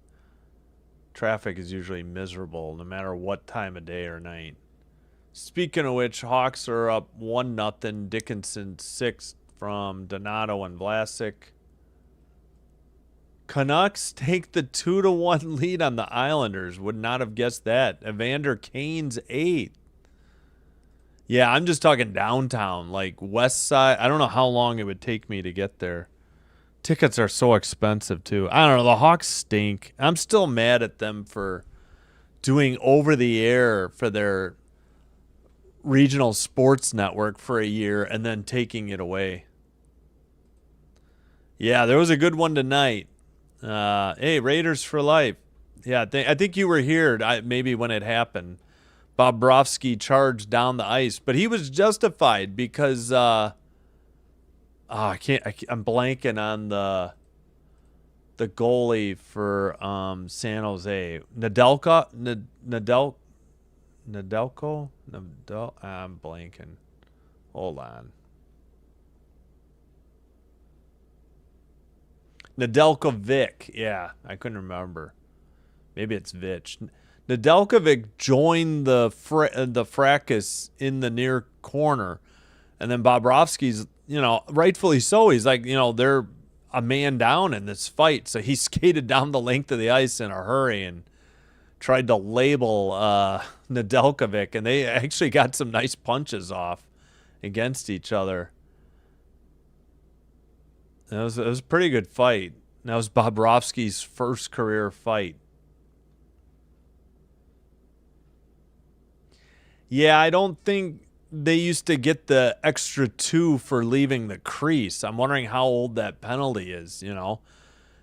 Traffic is usually miserable no matter what time of day or night. Speaking of which, Hawks are up 1-0. Dickinson 6 from Donato and Vlasic. Canucks take the 2-1 lead on the Islanders. Would not have guessed that. Evander Kane's 8. Yeah, I'm just talking downtown, like West Side. I don't know how long it would take me to get there. Tickets are so expensive, too. I don't know. The Hawks stink. I'm still mad at them for doing over-the-air for their regional sports network for a year and then taking it away. Yeah, there was a good one tonight. Hey, Raiders for life. Yeah, I think you were here maybe when it happened. Bobrovsky charged down the ice, but he was justified because I'm blanking on the goalie for San Jose. Nedeljko. I'm blanking. Hold on. Nedeljkovic. Yeah, I couldn't remember. Maybe it's Vich. Nedeljkovic joined the fracas in the near corner, and then Bobrovsky's, rightfully so. He's like, they're a man down in this fight, so he skated down the length of the ice in a hurry and tried to label Nedeljkovic, and they actually got some nice punches off against each other. It was a pretty good fight. That was Bobrovsky's first career fight. Yeah, I don't think they used to get the extra 2 for leaving the crease. I'm wondering how old that penalty is,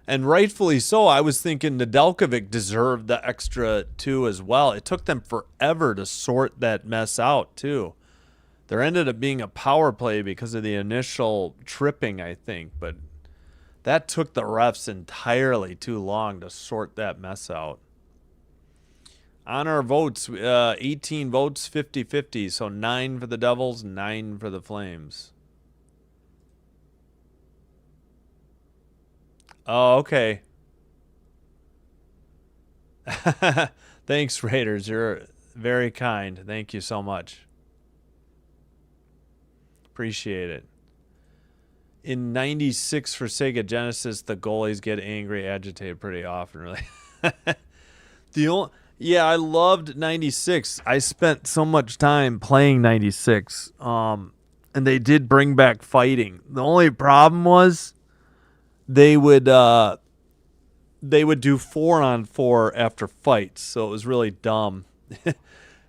And rightfully so. I was thinking Nedeljkovic deserved the extra 2 as well. It took them forever to sort that mess out, too. There ended up being a power play because of the initial tripping, I think. But that took the refs entirely too long to sort that mess out. On our votes, 18 votes, 50-50. So 9 for the Devils, 9 for the Flames. Oh, okay. Thanks, Raiders. You're very kind. Thank you so much. Appreciate it. In 96 for Sega Genesis, the goalies get angry, agitated pretty often, really. Yeah, I loved 96. I spent so much time playing 96. And they did bring back fighting. The only problem was they would do 4-on-4 after fights, so it was really dumb.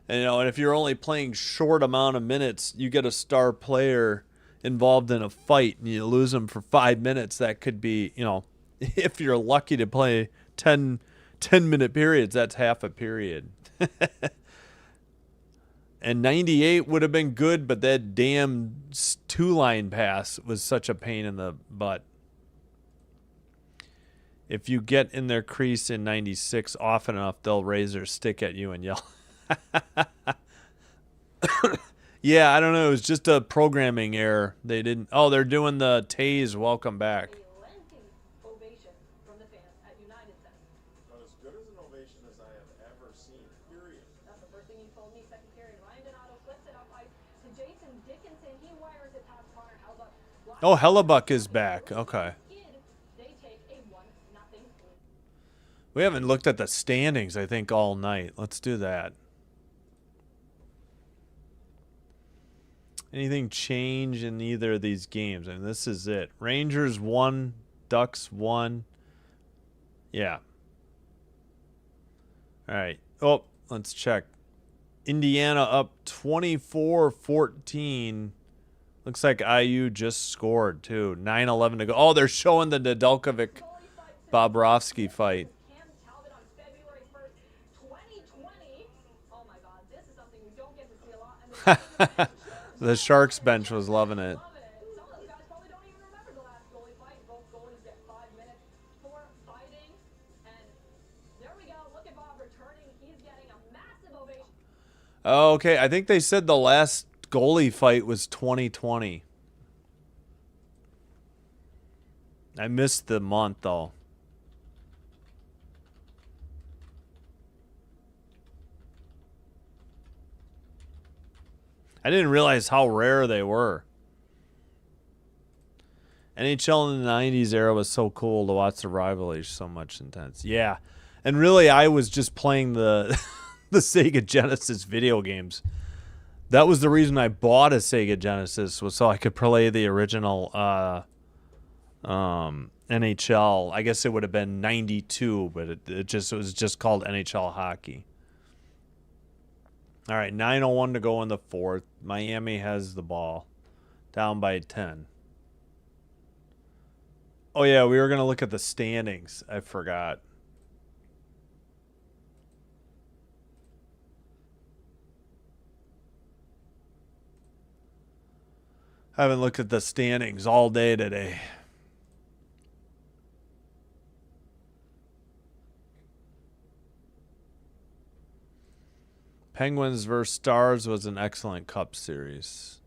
And if you're only playing short amount of minutes, you get a star player involved in a fight and you lose them for 5 minutes. That could be, if you're lucky to play 10-minute periods, that's half a period. And 98 would have been good, but that damn 2-line pass was such a pain in the butt. If you get in their crease in 96 often enough, they'll raise their stick at you and yell. Yeah, I don't know. It was just a programming error. They didn't. Oh, they're doing the Tays welcome back. A lengthy ovation from the fans at United Center. Not as good as an ovation as I have ever seen, period. That's the first thing he told me. Second period, Ryan Donato flips it up ice to Jason Dickinson. He wires it past Connor Hellebuck. Oh, Hellebuck is back. Okay. They take a 1-0 lead. We haven't looked at the standings, I think, all night. Let's do that. Anything change in either of these games? I mean, this is it. Rangers 1, Ducks 1. Yeah. All right. Oh, let's check. Indiana up 24-14. Looks like IU just scored, too. 9:11 to go. Oh, they're showing the Nedeljkovic-Bobrovsky fight. Cam Talbot on February 1st, 2020. Oh my God, this is something we don't get to see a lot. And The Sharks bench was loving it. Some of those guys probably don't even remember the last goalie fight. Both goalies get 5 minutes for fighting. And there we go. Look at Bob returning. He's getting a massive ovation. Oh, okay, I think they said the last goalie fight was 2020. I missed the month, though. I didn't realize how rare they were. NHL in the 90s era was so cool to watch the rivalry so much intense. Yeah. And really, I was just playing the the Sega Genesis video games. That was the reason I bought a Sega Genesis, was so I could play the original NHL. I guess it would have been 92, but it was just called NHL Hockey. All right, 9:01 to go in the fourth. Miami has the ball, down by 10. Oh, yeah, we were going to look at the standings. I forgot. I haven't looked at the standings all day today. Penguins versus Stars was an excellent Cup series.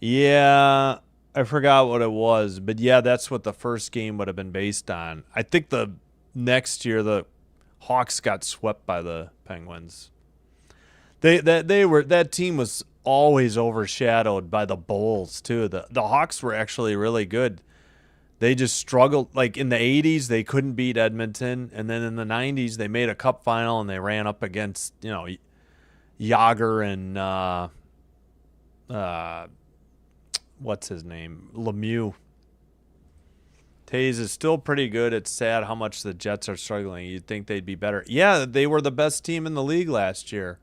Yeah, I forgot what it was, but yeah, that's what the first game would have been based on. I think the next year the Hawks got swept by the Penguins. That team was always overshadowed by the Bulls too. The Hawks were actually really good. They just struggled. Like in the 80s, they couldn't beat Edmonton. And then in the 90s, they made a cup final and they ran up against, Yager and what's his name? Lemieux. Tays is still pretty good. It's sad how much the Jets are struggling. You'd think they'd be better. Yeah, they were the best team in the league last year.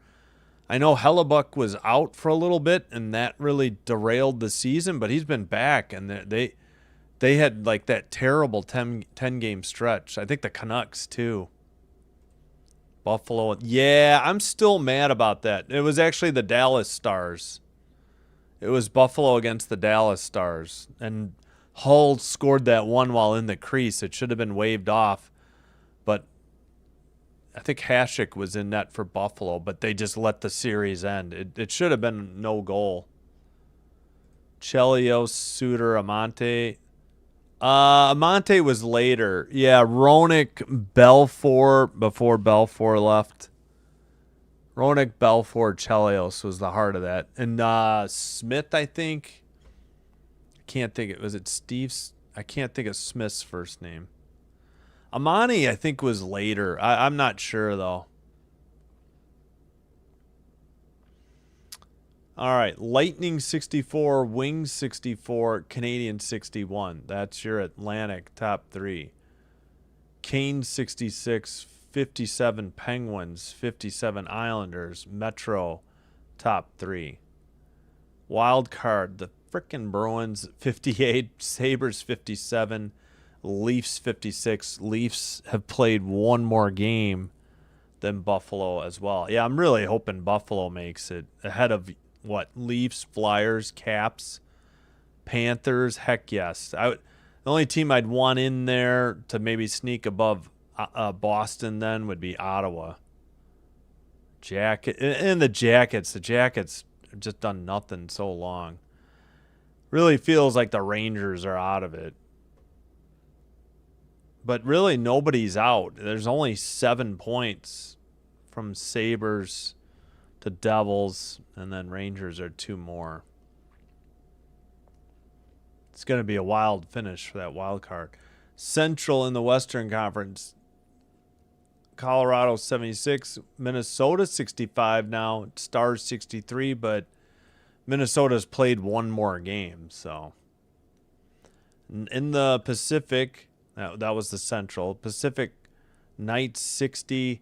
I know Hellebuck was out for a little bit, and that really derailed the season, but he's been back, and they had like that terrible 10-game stretch. I think the Canucks too. Buffalo. Yeah, I'm still mad about that. It was actually the Dallas Stars. It was Buffalo against the Dallas Stars. And Hull scored that one while in the crease. It should have been waved off. But I think Hasek was in net for Buffalo, but they just let the series end. It should have been no goal. Chelios, Suter, Amante. Amante was later. Yeah, Roenick, Belfour before Belfour left. Roenick, Belfour, Chelios was the heart of that. And Smith, I think. I can't think it. Was it Steve's? I can't think of Smith's first name. Amani, I think, was later. I'm not sure, though. All right, Lightning 64, Wings 64, Canadian 61. That's your Atlantic top three. Canes 66, 57 Penguins, 57 Islanders, Metro top three. Wild card, the frickin' Bruins 58, Sabres 57, Leafs 56. Leafs have played one more game than Buffalo as well. Yeah, I'm really hoping Buffalo makes it ahead of Leafs, Flyers, Caps, Panthers. Heck yes. The only team I'd want in there to maybe sneak above Boston then would be Ottawa. The Jackets just done nothing so long. Really feels like the Rangers are out of it. But really, nobody's out. There's only 7 points from Sabres to Devils, and then Rangers are 2 more. It's going to be a wild finish for that wild card. Central in the Western Conference, Colorado 76, Minnesota 65 now, Stars 63, but Minnesota's played one more game. So in the Pacific, that was the Central. Pacific, Knights 60,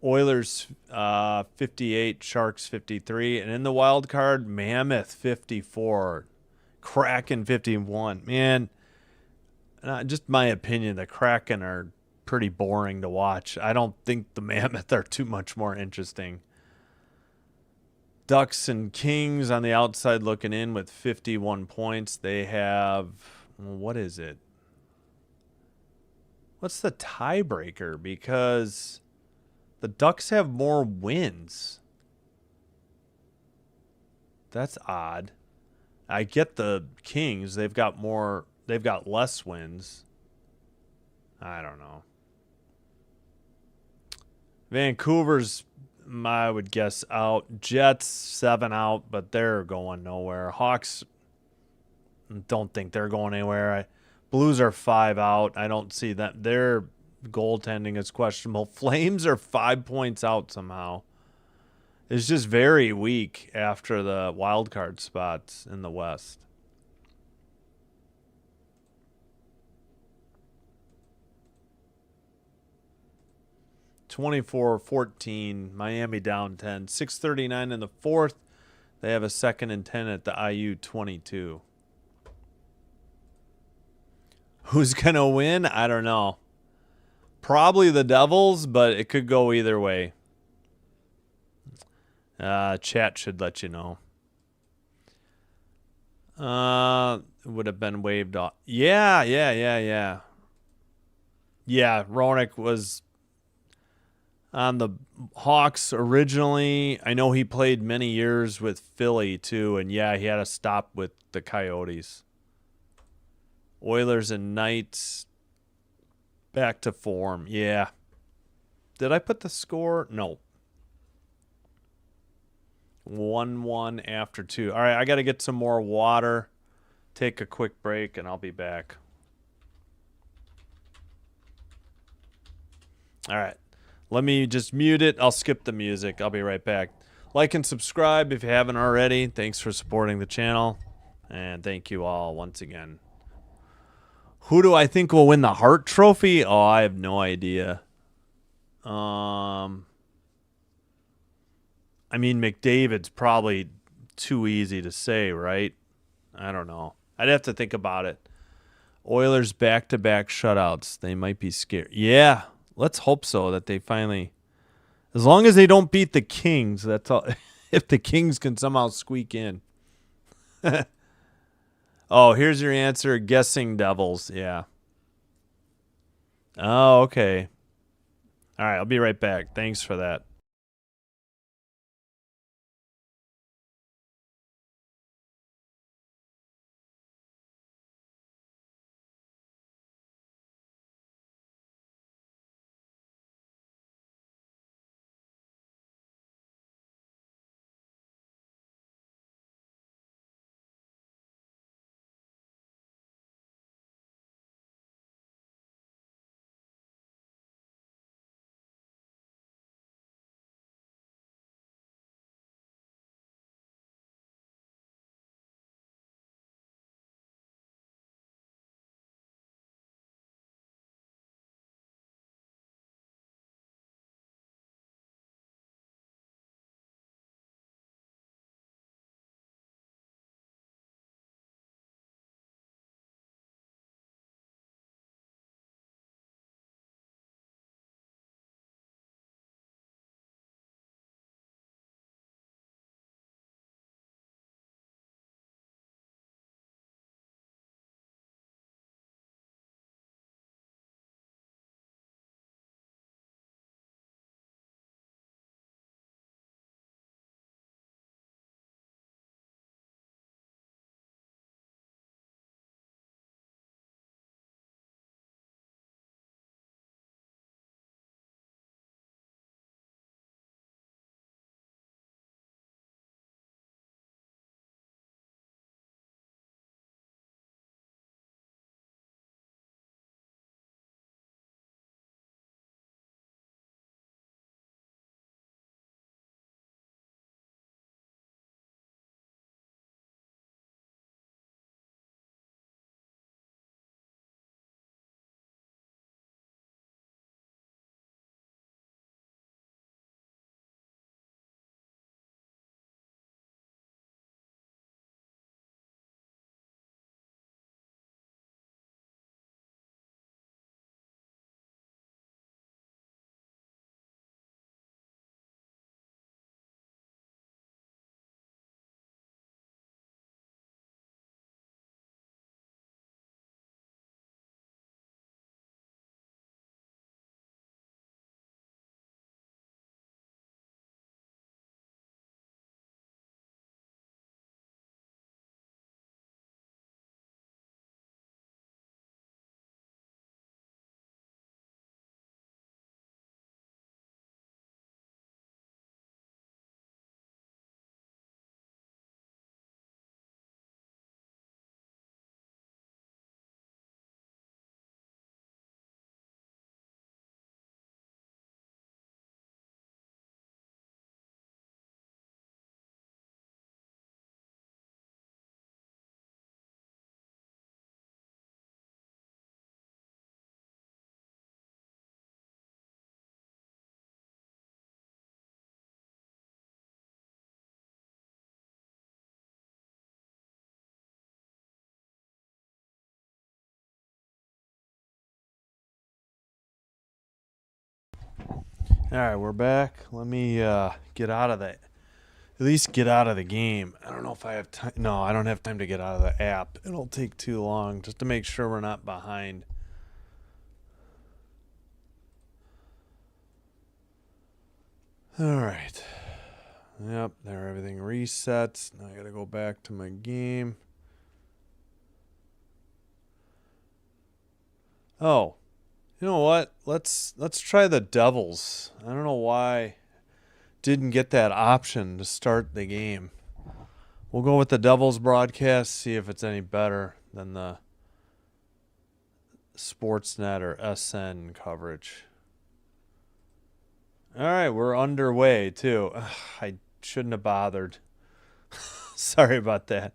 Oilers 58, Sharks 53, and in the wild card, Mammoth 54, Kraken 51. Man, just my opinion, the Kraken are pretty boring to watch. I don't think the Mammoth are too much more interesting. Ducks and Kings on the outside looking in with 51 points. They have, what is it? What's the tiebreaker? Because the Ducks have more wins. That's odd. I get the Kings. They've got less wins. I don't know. Vancouver's, I would guess, out. Jets 7 out, but they're going nowhere. Hawks, don't think they're going anywhere. Blues are 5 out. I don't see that. Their goaltending is questionable. Flames are 5 points out somehow. It's just very weak after the wild card spots in the West. (24-14), Miami down 10. 6:39 in the fourth. They have a 2nd and 10 at the IU 22. Who's going to win? I don't know. Probably the Devils, but it could go either way. Chat should let you know. Would have been waved off. Yeah. Yeah, Roenick was on the Hawks originally. I know he played many years with Philly too, and yeah, he had to stop with the Coyotes. Oilers and Knights back to form. Yeah. Did I put the score? No. 1-1 after 2. All right, I got to get some more water. Take a quick break, and I'll be back. All right. Let me just mute it. I'll skip the music. I'll be right back. Like and subscribe if you haven't already. Thanks for supporting the channel. And thank you all once again. Who do I think will win the Hart Trophy? Oh, I have no idea. I mean, McDavid's probably too easy to say, right? I don't know. I'd have to think about it. Oilers back-to-back shutouts. They might be scared. Yeah, let's hope so, that they finally... As long as they don't beat the Kings, that's all. If the Kings can somehow squeak in. Oh, here's your answer. Guessing Devils. Yeah. Oh, okay. All right, I'll be right back. Thanks for that. All right, we're back. Let me get out of the, at least get out of the game. I don't know if I have time. No, I don't have time to get out of the app. It'll take too long just to make sure we're not behind. All right. Yep, there everything resets. Now I got to go back to my game. Oh, you know what? Let's try the Devils. I don't know why didn't get that option to start the game. We'll go with the Devils broadcast, see if it's any better than the Sportsnet or SN coverage. All right, we're underway too. Ugh, I shouldn't have bothered. Sorry about that.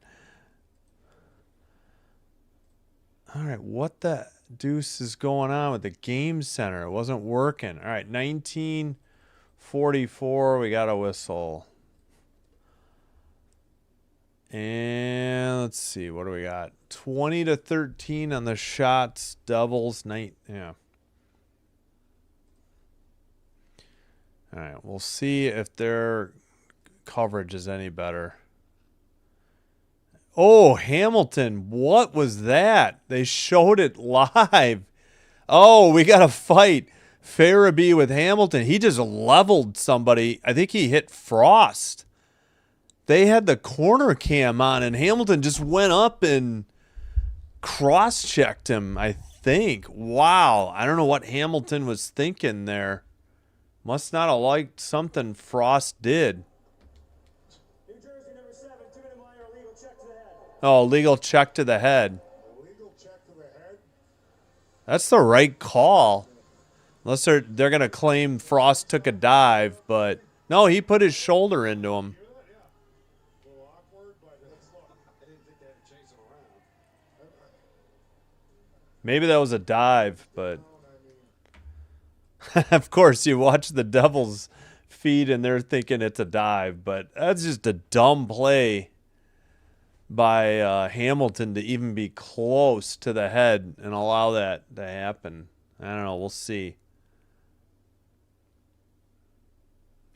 All right, what the deuce is going on with the game center? It wasn't working. All right, 1944. We got a whistle. And let's see, what do we got? 20-13 on the shots. Devils night. Yeah. All right, we'll see if their coverage is any better. Oh, Hamilton, what was that? They showed it live. Oh, we got a fight. Farabee with Hamilton. He just leveled somebody. I think he hit Frost. They had the corner cam on, and Hamilton just went up and cross-checked him, I think. Wow. I don't know what Hamilton was thinking there. Must not have liked something Frost did. New Jersey, number 7, 2-minute minor, legal check to the head. Oh, legal check to the head. Illegal check to the head. That's the right call. Unless they're going to claim Frost took a dive, but no, he put his shoulder into him. Hear that? Yeah. A little awkward, but let's look. I didn't think they had to chase him around. Maybe that was a dive, but I mean, of course you watch the Devils feed and they're thinking it's a dive, but that's just a dumb play by Hamilton to even be close to the head and allow that to happen. I don't know. We'll see.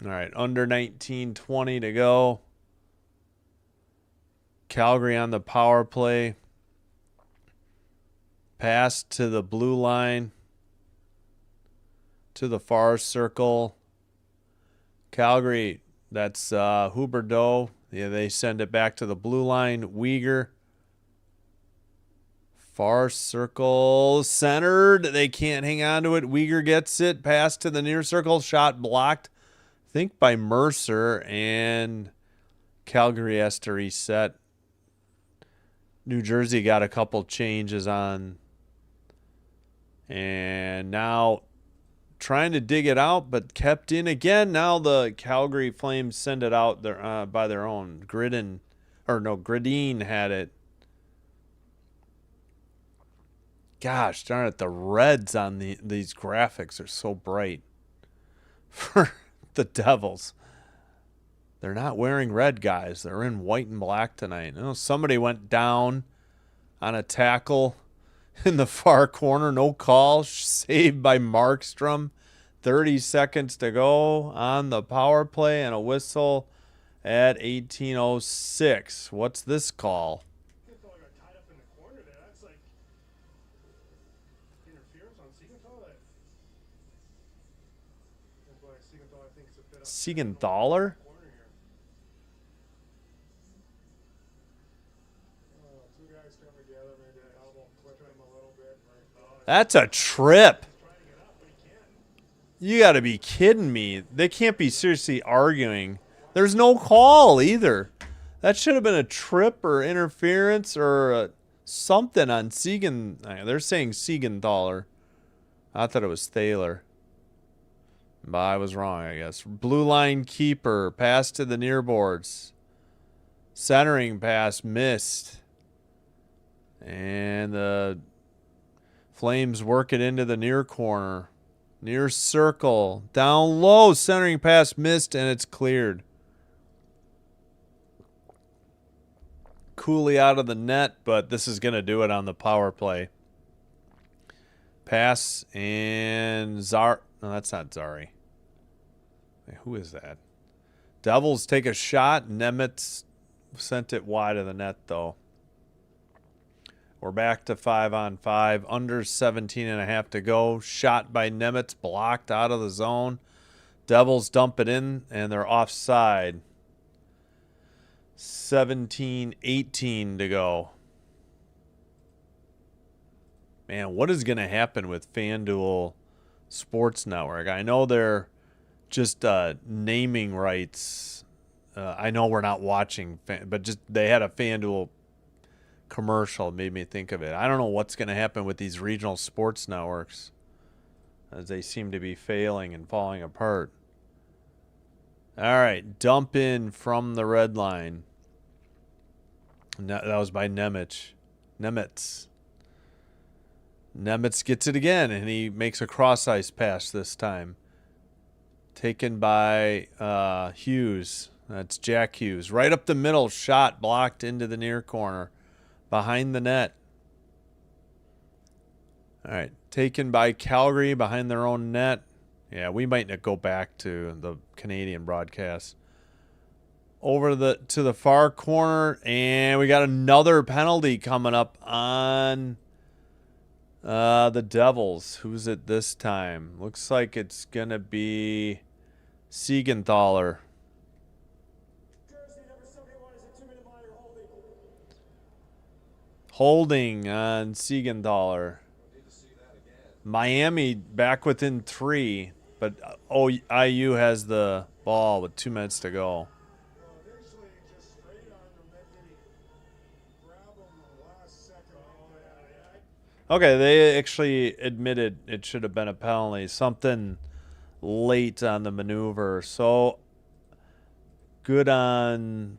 All right, under 19:20 to go. Calgary on the power play. Pass to the blue line. To the far circle. Calgary, that's Huberdeau. Yeah, they send it back to the blue line. Uyghur. Far circle. Centered. They can't hang on to it. Uyghur gets it. Pass to the near circle. Shot blocked. I think by Mercer. And Calgary has to reset. New Jersey got a couple changes on. And now trying to dig it out, but kept in again. Now the Calgary Flames send it out there by their own. Gradine had it. Gosh darn it, the reds on these graphics are so bright for the Devils. They're not wearing red, guys. They're in white and black tonight. You know, somebody went down on a tackle in the far corner. No call. Saved by Markstrom. 30 seconds to go on the power play and a whistle at 18:06. What's this call? I thought I got tied up in the corner there. That's like interference on Siegenthaler. That's why Siegenthaler thinks a bit of Siegenthaler? corner here. Two guys come together, maybe an elbow clipping him a little bit. Right? That's a trip. He's trying to get up, but he can't. You got to be kidding me. They can't be seriously arguing. There's no call either. That should have been a trip or interference or something on They're saying Siegenthaler. I thought it was Thaler. But I was wrong, I guess. Blue line keeper. Pass to the near boards. Centering pass missed. And the Flames work it into the near corner. Near circle. Down low. Centering pass missed, and it's cleared. Cooley out of the net, but this is going to do it on the power play. Pass, and No, that's not Zari. Hey, who is that? Devils take a shot. Nemitz sent it wide of the net, though. We're back to 5-on-5. Under 17.5 to go. Shot by Nemitz. Blocked out of the zone. Devils dump it in, and they're offside. 17-18 to go. Man, what is going to happen with FanDuel Sports Network? I know they're just naming rights. I know we're not watching, but just they had a FanDuel commercial made me think of it. I don't know what's going to happen with these regional sports networks as they seem to be failing and falling apart. All right, dump in from the red line. That was by Nemitz. Nemitz gets it again, and he makes a cross-ice pass this time. Taken by Hughes. That's Jack Hughes. Right up the middle, shot blocked into the near corner. Behind the net. All right, taken by Calgary behind their own net. Yeah, we might go back to the Canadian broadcast. Over to the far corner, and we got another penalty coming up on the Devils. Who's it this time? Looks like it's going to be Siegenthaler. Jersey number 71 is a 2-minute minor holding. Holding on Siegenthaler. Miami back within 3, but IU has the ball with 2 minutes to go. Initially, just straight on him, then did he grab him the last second? Okay, they actually admitted it should have been a penalty. Something late on the maneuver. So good on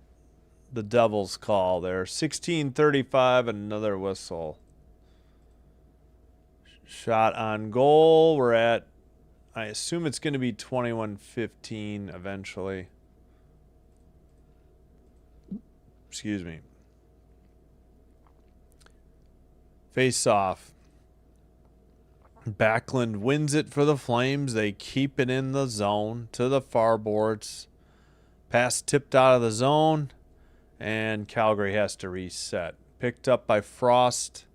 the Devils call there. 16:35, another whistle. Shot on goal. We're at, I assume it's going to be 21-15 eventually. Excuse me. Face off. Backlund wins it for the Flames. They keep it in the zone to the far boards. Pass tipped out of the zone, and Calgary has to reset. Picked up by Frost,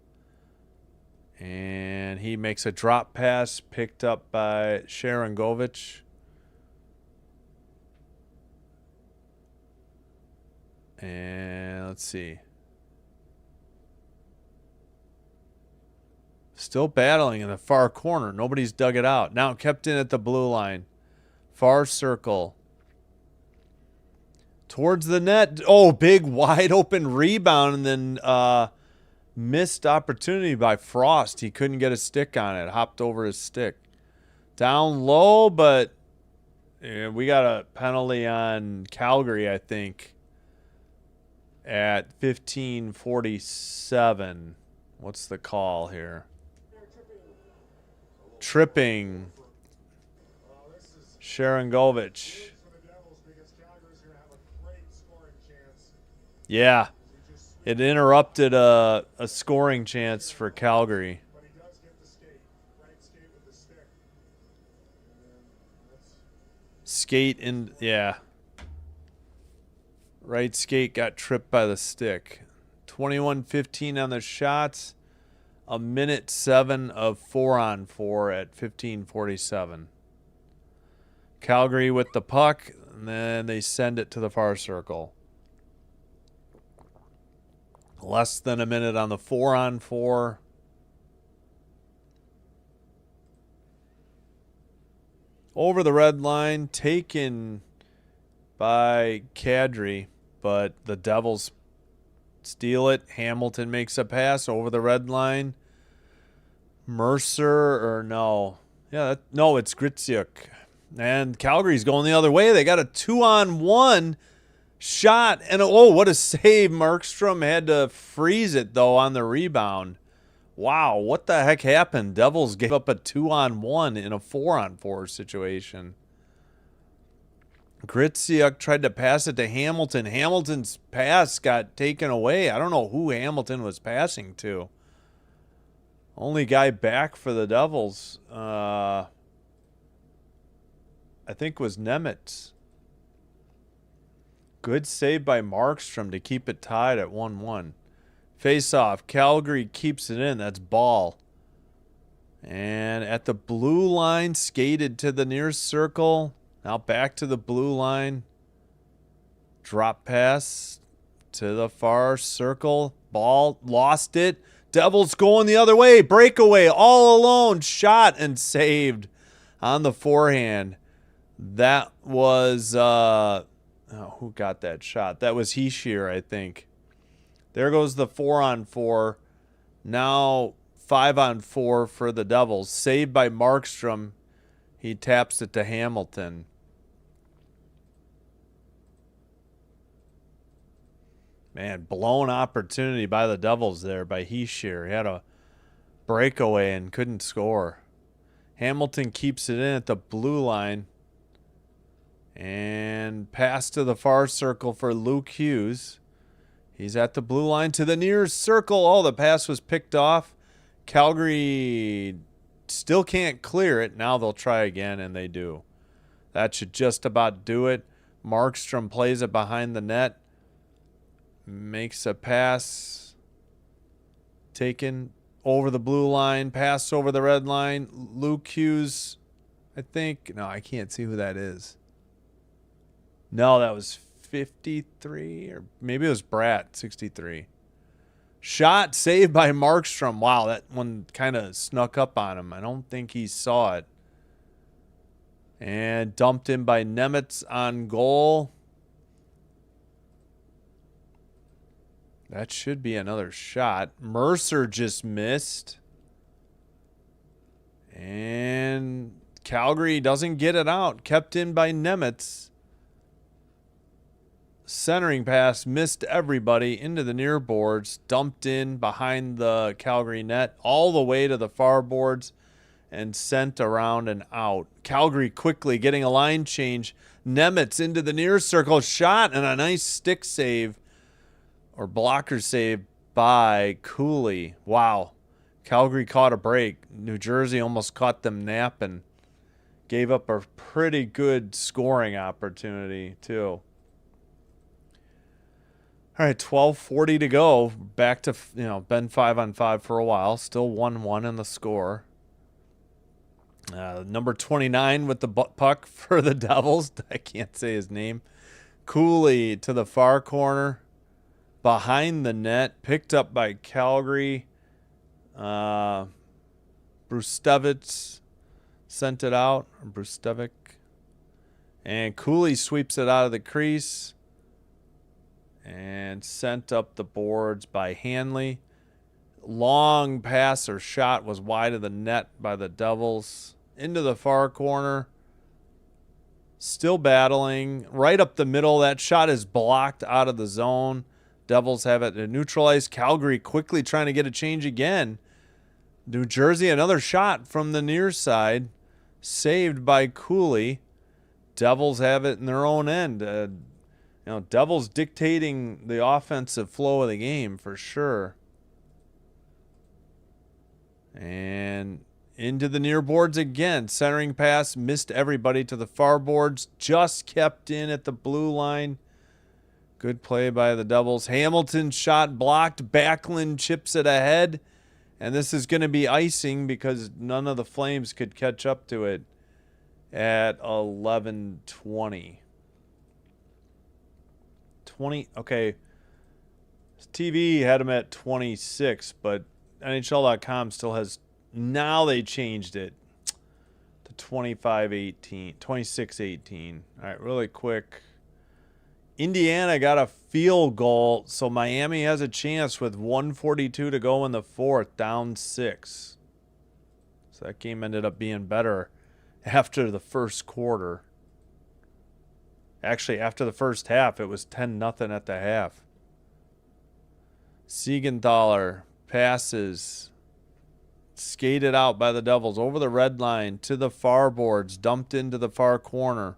and he makes a drop pass. Picked up by Sharangovich. And let's see. Still battling in the far corner. Nobody's dug it out. Now kept in at the blue line. Far circle. Towards the net. Oh, big wide open rebound, and then missed opportunity by Frost. He couldn't get a stick on it. Hopped over his stick. Down low, but we got a penalty on Calgary, I think, at 15:47. What's the call here? Tripping. Sharangovich. For the Devils, because Calgary's going to have a great scoring chance. Yeah. It interrupted a scoring chance for Calgary. But he does get the skate. Right skate with the stick. And that's Skate in, yeah. Right skate got tripped by the stick. 21-15 on the shots. 1:07 of 4-on-4 at 15:47. Calgary with the puck, and then they send it to the far circle. Less than a minute on the 4-on-4. Over the red line, taken by Kadri, but the Devils steal it. Hamilton makes a pass over the red line. Mercer, or no. Yeah, no, it's Gritziuk. And Calgary's going the other way. They got a 2-on-1 shot. And, oh, what a save. Markstrom had to freeze it, though, on the rebound. Wow, what the heck happened? Devils gave up a 2-on-1 in a 4-on-4 situation. Gritziuk tried to pass it to Hamilton. Hamilton's pass got taken away. I don't know who Hamilton was passing to. Only guy back for the Devils. I think was Nemitz. Good save by Markstrom to keep it tied at 1-1. Face off. Calgary keeps it in. That's Ball. And at the blue line, skated to the near circle. Now back to the blue line. Drop pass to the far circle. Ball lost it. Devils going the other way. Breakaway all alone. Shot and saved on the forehand. That was who got that shot? That was Heishier, I think. There goes the 4-on-4. Now 5-on-4 for the Devils. Saved by Markstrom. He taps it to Hamilton. Man, blown opportunity by the Devils there by Heishier. He had a breakaway and couldn't score. Hamilton keeps it in at the blue line. And pass to the far circle for Luke Hughes. He's at the blue line to the near circle. Oh, the pass was picked off. Calgary still can't clear it. Now they'll try again, and they do. That should just about do it. Markstrom plays it behind the net. Makes a pass. Taken over the blue line. Pass over the red line. Luke Hughes, I think. No, I can't see who that is. No, that was 53, or maybe it was Bratt, 63. Shot saved by Markstrom. Wow, that one kind of snuck up on him. I don't think he saw it. And dumped in by Nemitz on goal. That should be another shot. Mercer just missed. And Calgary doesn't get it out. Kept in by Nemitz. Centering pass missed everybody into the near boards. Dumped in behind the Calgary net. All the way to the far boards. And sent around and out. Calgary quickly getting a line change. Nemitz into the near circle. Shot and a nice stick save. Or blocker save by Cooley. Wow. Calgary caught a break. New Jersey almost caught them napping. Gave up a pretty good scoring opportunity, too. All right, 12:40 to go. Back to, been 5-on-5 for a while. Still 1-1 in the score. Number 29 with the puck for the Devils. I can't say his name. Cooley to the far corner. Behind the net. Picked up by Calgary. Brustevich sent it out. Brustevic. And Cooley sweeps it out of the crease. And sent up the boards by Hanley. Long pass or shot was wide of the net by the Devils. Into the far corner. Still battling. Right up the middle. That shot is blocked out of the zone. Devils have it neutralized. Calgary quickly trying to get a change again. New Jersey, another shot from the near side. Saved by Cooley. Devils have it in their own end. Devils dictating the offensive flow of the game for sure. And into the near boards again. Centering pass missed everybody to the far boards. Just kept in at the blue line. Good play by the Devils. Hamilton shot blocked. Backlund chips it ahead. And this is going to be icing because none of the Flames could catch up to it at 11:20. Okay. TV had them at 26, but NHL.com still has. Now they changed it to 25-18, 26-18. All right, really quick. Indiana got a field goal, so Miami has a chance with 1:42 to go in the fourth, down 6. So that game ended up being better after the first quarter. Actually, after the first half, it was 10-0 at the half. Siegenthaler passes. Skated out by the Devils over the red line to the far boards. Dumped into the far corner.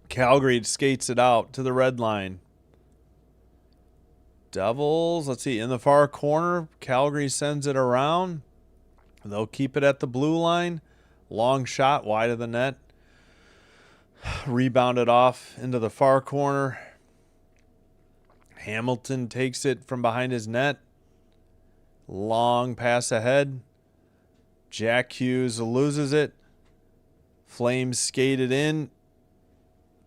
Calgary skates it out to the red line. Devils, let's see, in the far corner. Calgary sends it around. They'll keep it at the blue line. Long shot wide of the net. Rebounded off into the far corner. Hamilton takes it from behind his net. Long pass ahead. Jack Hughes loses it. Flames skated in.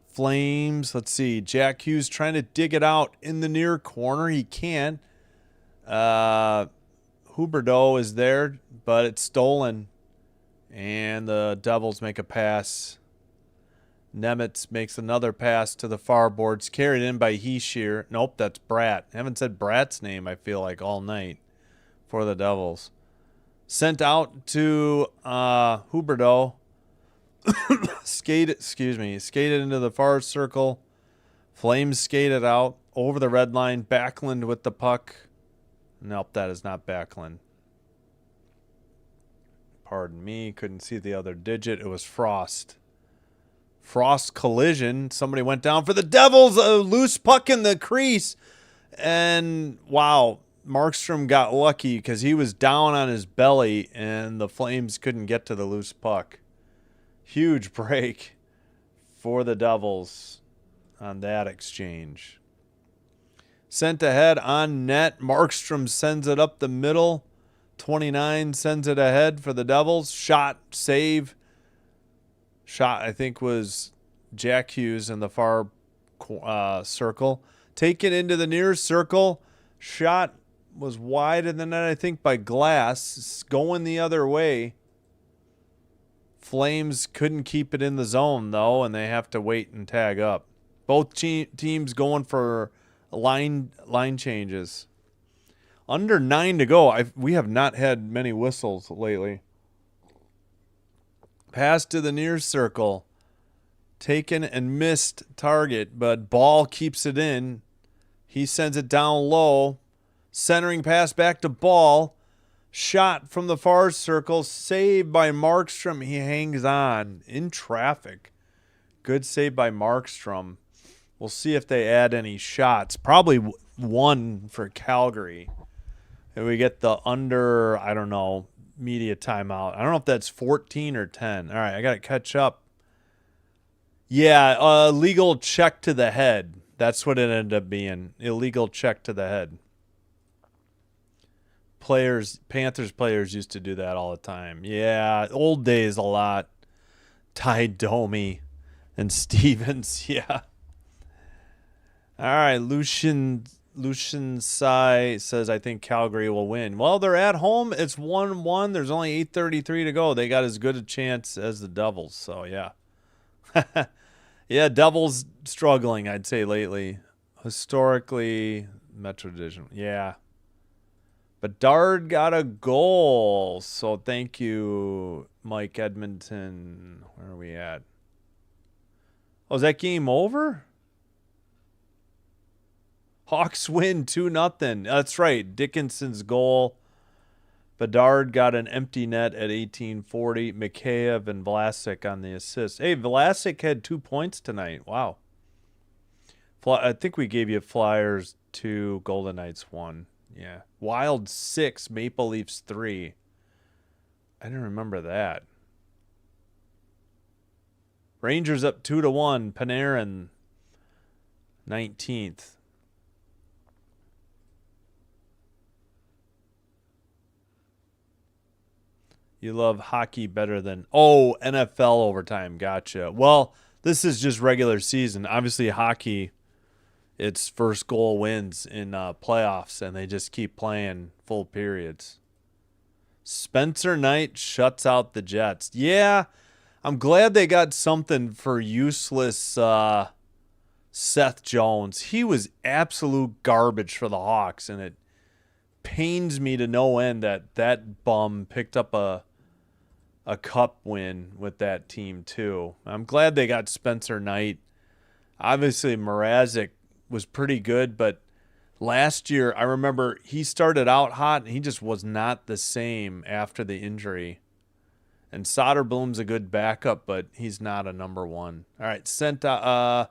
Flames, let's see. Jack Hughes trying to dig it out in the near corner. He can't. Huberdeau is there, but it's stolen. And the Devils make a pass. Nemitz makes another pass to the far boards. Carried in by Heeshear. Nope, that's Bratt. I haven't said Bratt's name, I feel like, all night for the Devils. Sent out to Huberdeau. Skated into the far circle. Flames skated out over the red line. Backlund with the puck. Nope, that is not Backlund. Pardon me, couldn't see the other digit. It was Frost. Frost collision. Somebody went down for the Devils. A loose puck in the crease. And wow, Markstrom got lucky because he was down on his belly and the Flames couldn't get to the loose puck. Huge break for the Devils on that exchange. Sent ahead on net. Markstrom sends it up the middle. 29 sends it ahead for the Devils. Shot, save. Shot, I think, was Jack Hughes in the far circle. Taken into the near circle. Shot was wide in the net, I think, by Glass. It's going the other way. Flames couldn't keep it in the zone, though, and they have to wait and tag up. Both teams going for line changes. Under 9 to go. We have not had many whistles lately. Pass to the near circle. Taken and missed target, but Ball keeps it in. He sends it down low. Centering pass back to Ball. Shot from the far circle. Saved by Markstrom. He hangs on in traffic. Good save by Markstrom. We'll see if they add any shots. Probably one for Calgary. And we get the under, I don't know, media timeout. I don't know if that's 14 or 10. All right, I got to catch up. Yeah, illegal check to the head. That's what it ended up being. Illegal check to the head. Panthers players used to do that all the time. Yeah, old days a lot. Ty Domi and Stevens, yeah. All right, Lucian Sai says, I think Calgary will win. Well, they're at home. It's 1-1. There's only 8:33 to go. They got as good a chance as the Devils, so yeah. Yeah, Devils struggling, I'd say, lately. Historically, Metro Division. Yeah. Bedard got a goal, so thank you, Mike Edmonton. Where are we at? Oh, is that game over? Hawks win 2-0. That's right. Dickinson's goal. Bedard got an empty net at 18:40. Mikheyev and Vlasic on the assist. Hey, Vlasic had 2 points tonight. Wow. I think we gave you Flyers 2, Golden Knights 1. Yeah. Wild 6, Maple Leafs 3. I didn't remember that. Rangers up 2-1. Panarin 19th. You love hockey better than... Oh, NFL overtime. Gotcha. Well, this is just regular season. Obviously, hockey, it's first goal wins in playoffs, and they just keep playing full periods. Spencer Knight shuts out the Jets. Yeah, I'm glad they got something for useless Seth Jones. He was absolute garbage for the Hawks, and it pains me to no end that that bum picked up a cup win with that team too. I'm glad they got Spencer Knight. Obviously, Mrazek was pretty good, but last year I remember he started out hot and he just was not the same after the injury. And Soderblom's a good backup, but he's not a number one. All right,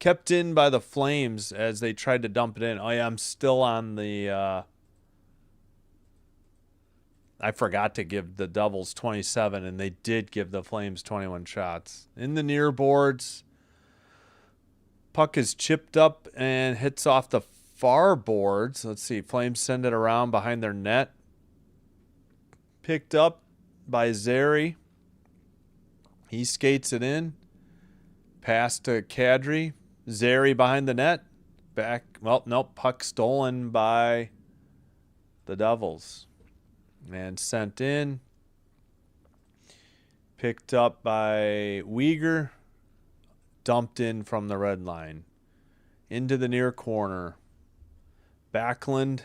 kept in by the Flames as they tried to dump it in. Oh yeah, I'm still on the I forgot to give the Devils 27, and they did give the Flames 21 shots. In the near boards, puck is chipped up and hits off the far boards. Let's see. Flames send it around behind their net. Picked up by Zary. He skates it in. Pass to Kadri. Zary behind the net. Back. Well, nope. Puck stolen by the Devils. And sent in. Picked up by Uyghur. Dumped in from the red line. Into the near corner. Backlund.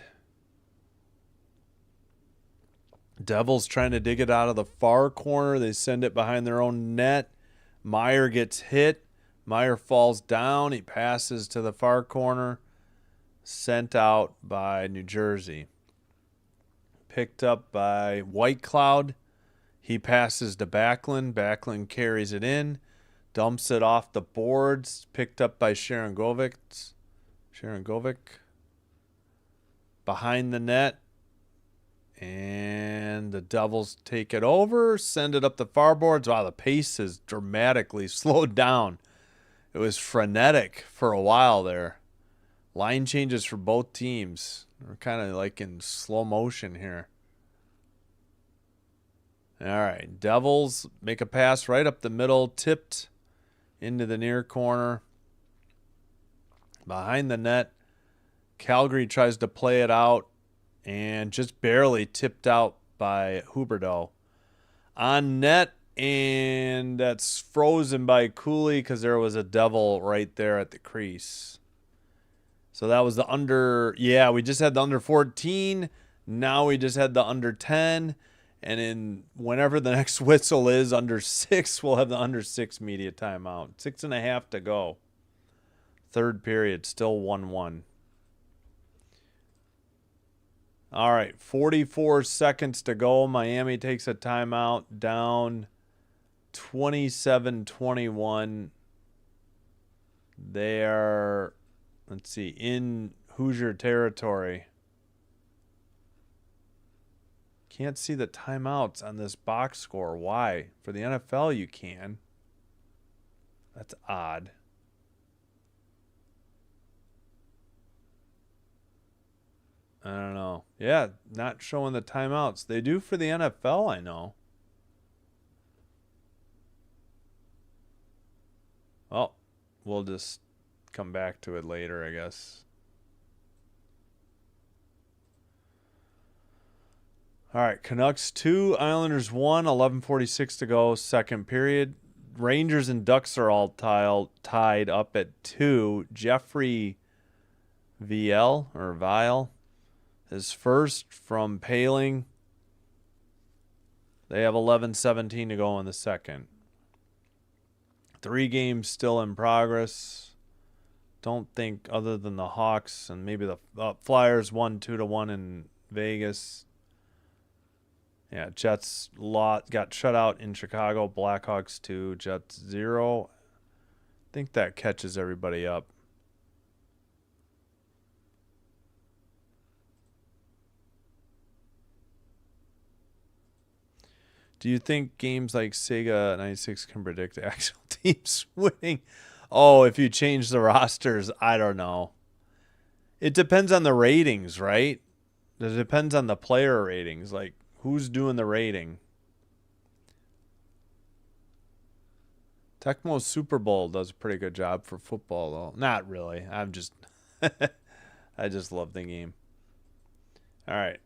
Devils trying to dig it out of the far corner. They send it behind their own net. Meyer gets hit. Meyer falls down. He passes to the far corner. Sent out by New Jersey. Picked up by Whitecloud. He passes to Backlund. Backlund carries it in. Dumps it off the boards. Picked up by Sharangovic. Behind the net. And the Devils take it over. Send it up the far boards. Wow, the pace has dramatically slowed down. It was frenetic for a while there. Line changes for both teams. We're kind of like in slow motion here. All right. Devils make a pass right up the middle. Tipped into the near corner. Behind the net. Calgary tries to play it out. And just barely tipped out by Huberdeau. On net. And that's frozen by Cooley because there was a Devil right there at the crease. So that was the under. Yeah, we just had the under 14. Now we just had the under 10. And in whenever the next whistle is, under 6, we'll have the under 6 media timeout. 6.5 to go. Third period, still 1-1. All right, 44 seconds to go. Miami takes a timeout, down 27-21. They are, let's see, in Hoosier territory. Can't see the timeouts on this box score. Why? For the NFL, you can. That's odd. I don't know. Yeah, not showing the timeouts. They do for the NFL, I know. Well, we'll just come back to it later, I guess. All right, Canucks 2, Islanders 1, 11:46 to go, second period. Rangers and Ducks are all tied up at 2. Jeffrey Vial is first from Paling. They have 11:17 to go in the second. 3 games still in progress. Don't think other than the Hawks and maybe the Flyers won 2-1 in Vegas. Yeah, Jets got shut out in Chicago. Blackhawks 2, Jets 0. I think that catches everybody up. Do you think games like Sega 96 can predict actual teams winning? Oh, if you change the rosters, I don't know. It depends on the ratings, right? It depends on the player ratings. Like, who's doing the rating? Tecmo Super Bowl does a pretty good job for football, though. Not really. I just love the game. All right.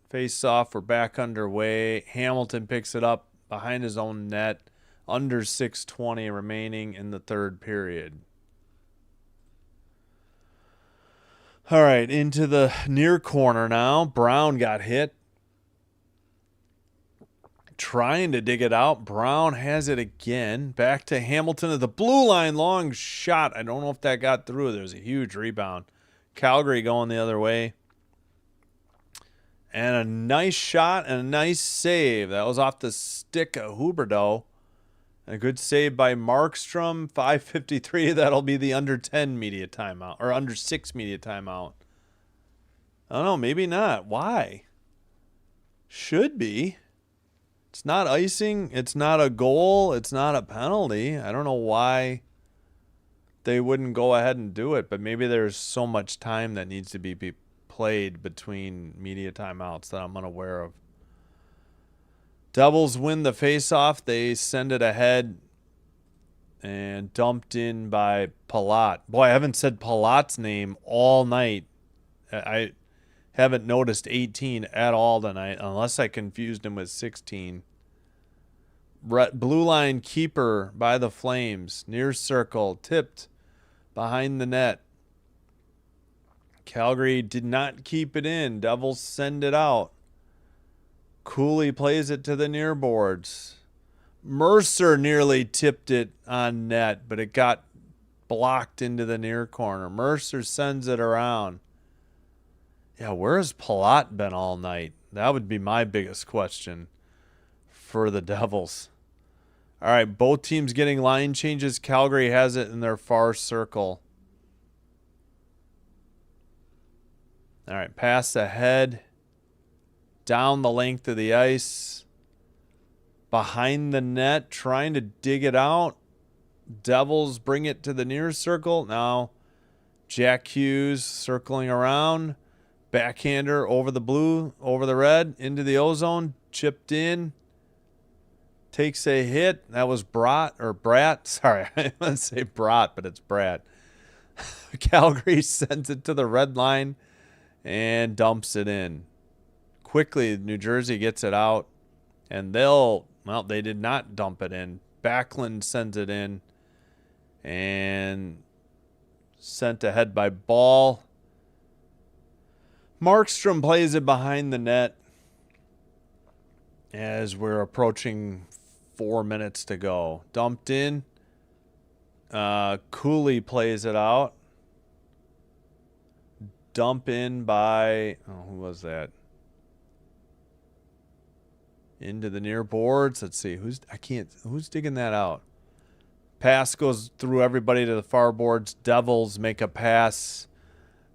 Face off. We're back underway. Hamilton picks it up behind his own net. Under 6:20 remaining in the third period. All right. Into the near corner now. Brown got hit. Trying to dig it out. Brown has it again. Back to Hamilton at the blue line. Long shot. I don't know if that got through. There's a huge rebound. Calgary going the other way. And a nice shot and a nice save. That was off the stick of Huberdeau. A good save by Markstrom. 5:53. That'll be the under 10 media timeout. Or under 6 media timeout. I don't know. Maybe not. Why? Should be. It's not icing. It's not a goal. It's not a penalty. I don't know why they wouldn't go ahead and do it, but maybe there's so much time that needs to be played between media timeouts that I'm unaware of. Devils win the faceoff. They send it ahead and dumped in by Palat. Boy, I haven't said Palat's name all night. I haven't noticed 18 at all tonight, unless I confused him with 16. Blue line keeper by the Flames. Near circle. Tipped behind the net. Calgary did not keep it in. Devils send it out. Cooley plays it to the near boards. Mercer nearly tipped it on net, but it got blocked into the near corner. Mercer sends it around. Yeah, where has Palat been all night? That would be my biggest question for the Devils. All right, both teams getting line changes. Calgary has it in their far circle. All right, pass ahead. Down the length of the ice. Behind the net, trying to dig it out. Devils bring it to the near circle. Now, Jack Hughes circling around. Backhander over the blue, over the red, into the ozone. Chipped in. Takes a hit. That was Bratt. Sorry, I want to say Brott, but it's Bratt. Calgary sends it to the red line and dumps it in. Quickly, New Jersey gets it out, and they did not dump it in. Backlund sends it in and sent ahead by Ball. Markstrom plays it behind the net as we're approaching 4 minutes to go. Dumped in. Cooley plays it out. Dump in by, who was that? Into the near boards. Let's see. Who's digging that out? Pass goes through everybody to the far boards. Devils make a pass.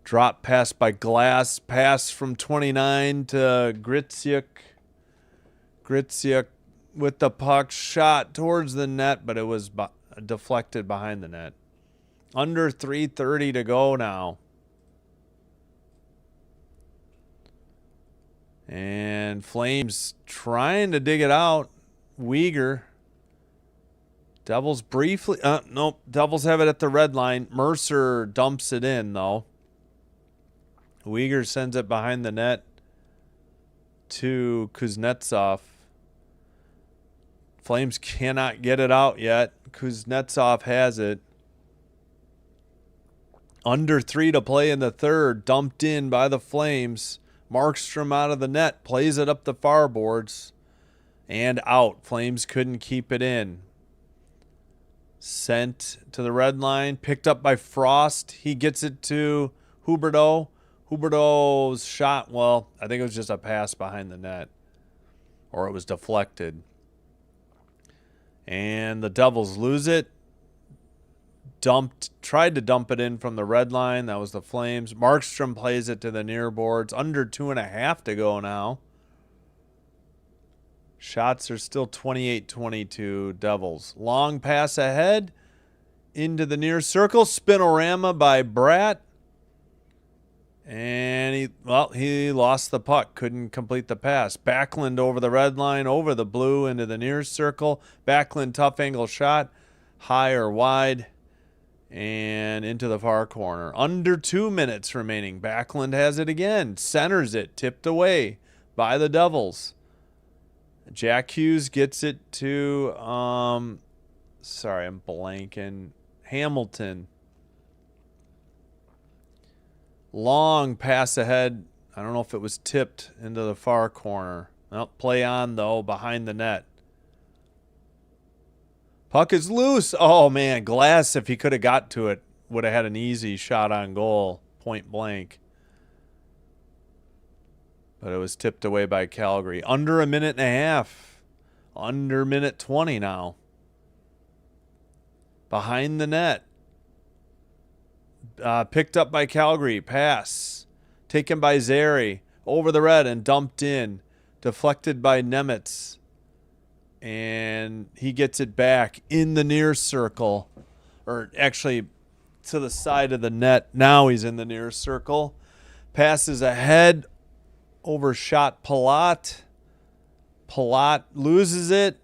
Drop pass by Glass. Pass from 29 to Gritsyuk. Gritsyuk with the puck. Shot towards the net, but it was deflected behind the net. Under 3:30 to go now. And Flames trying to dig it out. Weegar. Devils briefly. Nope. Devils have it at the red line. Mercer dumps it in, though. Weegar sends it behind the net to Kuznetsov. Flames cannot get it out yet. Kuznetsov has it. Under 3 to play in the third. Dumped in by the Flames. Markstrom out of the net, plays it up the far boards, and out. Flames couldn't keep it in. Sent to the red line, picked up by Frost. He gets it to Huberdeau. Huberdeau's shot, well, I think it was just a pass behind the net, or it was deflected. And the Devils lose it. Tried to dump it in from the red line. That was the Flames. Markstrom plays it to the near boards. Under 2.5 to go now. Shots are still 28-22 Devils. Long pass ahead into the near circle. Spinorama by Bratt. And he lost the puck. Couldn't complete the pass. Backlund over the red line, over the blue into the near circle. Backlund tough angle shot. High or wide. And into the far corner. Under 2 minutes remaining. Backlund has it again. Centers it. Tipped away by the Devils. Jack Hughes gets it to, sorry, I'm blanking. Hamilton. Long pass ahead. I don't know if it was tipped into the far corner. Well, play on, though, behind the net. Puck is loose. Oh, man. Glass, if he could have got to it, would have had an easy shot on goal, point blank. But it was tipped away by Calgary. Under 1.5 minutes. Under minute 20 now. Behind the net. Picked up by Calgary. Pass. Taken by Zary. Over the red and dumped in. Deflected by Nemitz. And he gets it back in the near circle. Or actually to the side of the net. Now he's in the near circle. Passes ahead. Overshot Palat. Palat loses it.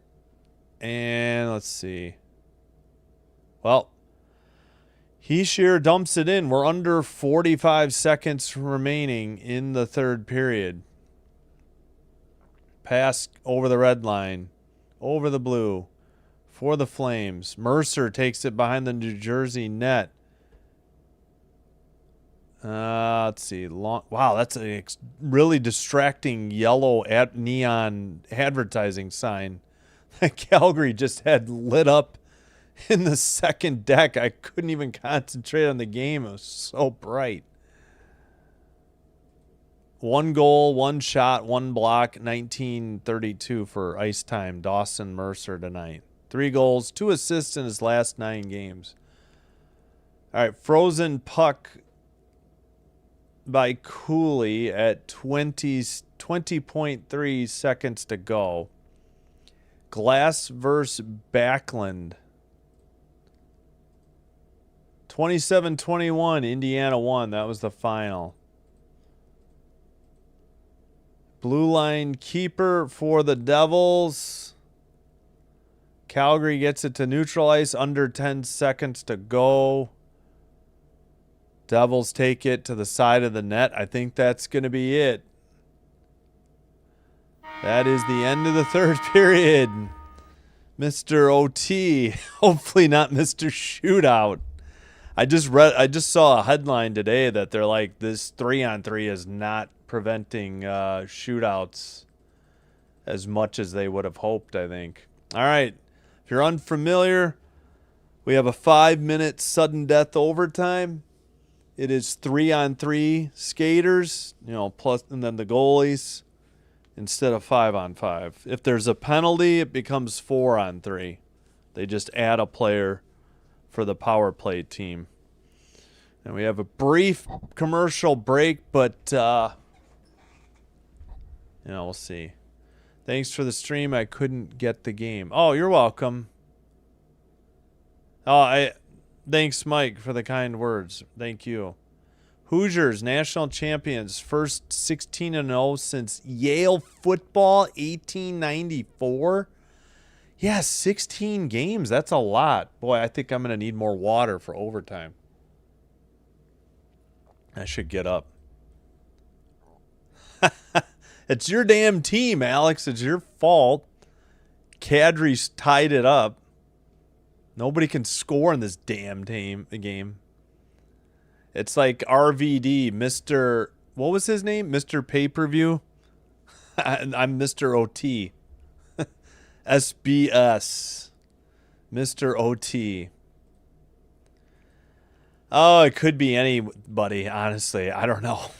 And let's see. Well, Heishier dumps it in. We're under 45 seconds remaining in the third period. Pass over the red line. Over the blue. For the Flames. Mercer takes it behind the New Jersey net. Let's see. Wow, that's a really distracting yellow neon advertising sign that Calgary just had lit up in the second deck. I couldn't even concentrate on the game. It was so bright. 1 goal, 1 shot, 1 block, 1932 for ice time. Dawson Mercer tonight. 3 goals, 2 assists in his last 9 games. All right, frozen puck by Cooley at 20.3 seconds to go. Glass versus Backlund. 27-21, Indiana won. That was the final. Blue line keeper for the Devils. Calgary gets it to neutral ice. Under 10 seconds to go. Devils take it to the side of the net. I think that's going to be it. That is the end of the third period. Mr. OT. Hopefully not Mr. Shootout. I just saw a headline today that they're like, this 3-on-3 is not preventing shootouts as much as they would have hoped, I think. All right. If you're unfamiliar, we have a 5-minute sudden death overtime. It is 3-on-3 skaters, plus, and then the goalies instead of 5-on-5. If there's a penalty, it becomes 4-on-3. They just add a player for the power play team. And we have a brief commercial break, but we'll see. Thanks for the stream. I couldn't get the game. Oh, you're welcome. Thanks, Mike, for the kind words. Thank you. Hoosiers, national champions, first 16-0 since Yale football, 1894. Yeah, 16 games. That's a lot. Boy, I think I'm going to need more water for overtime. I should get up. It's your damn team, Alex. It's your fault. Kadri's tied it up. Nobody can score in this damn game. It's like RVD, Mr. What was his name? Mr. Pay-Per-View? I'm Mr. OT. SBS. Mr. OT. Oh, it could be anybody, honestly. I don't know.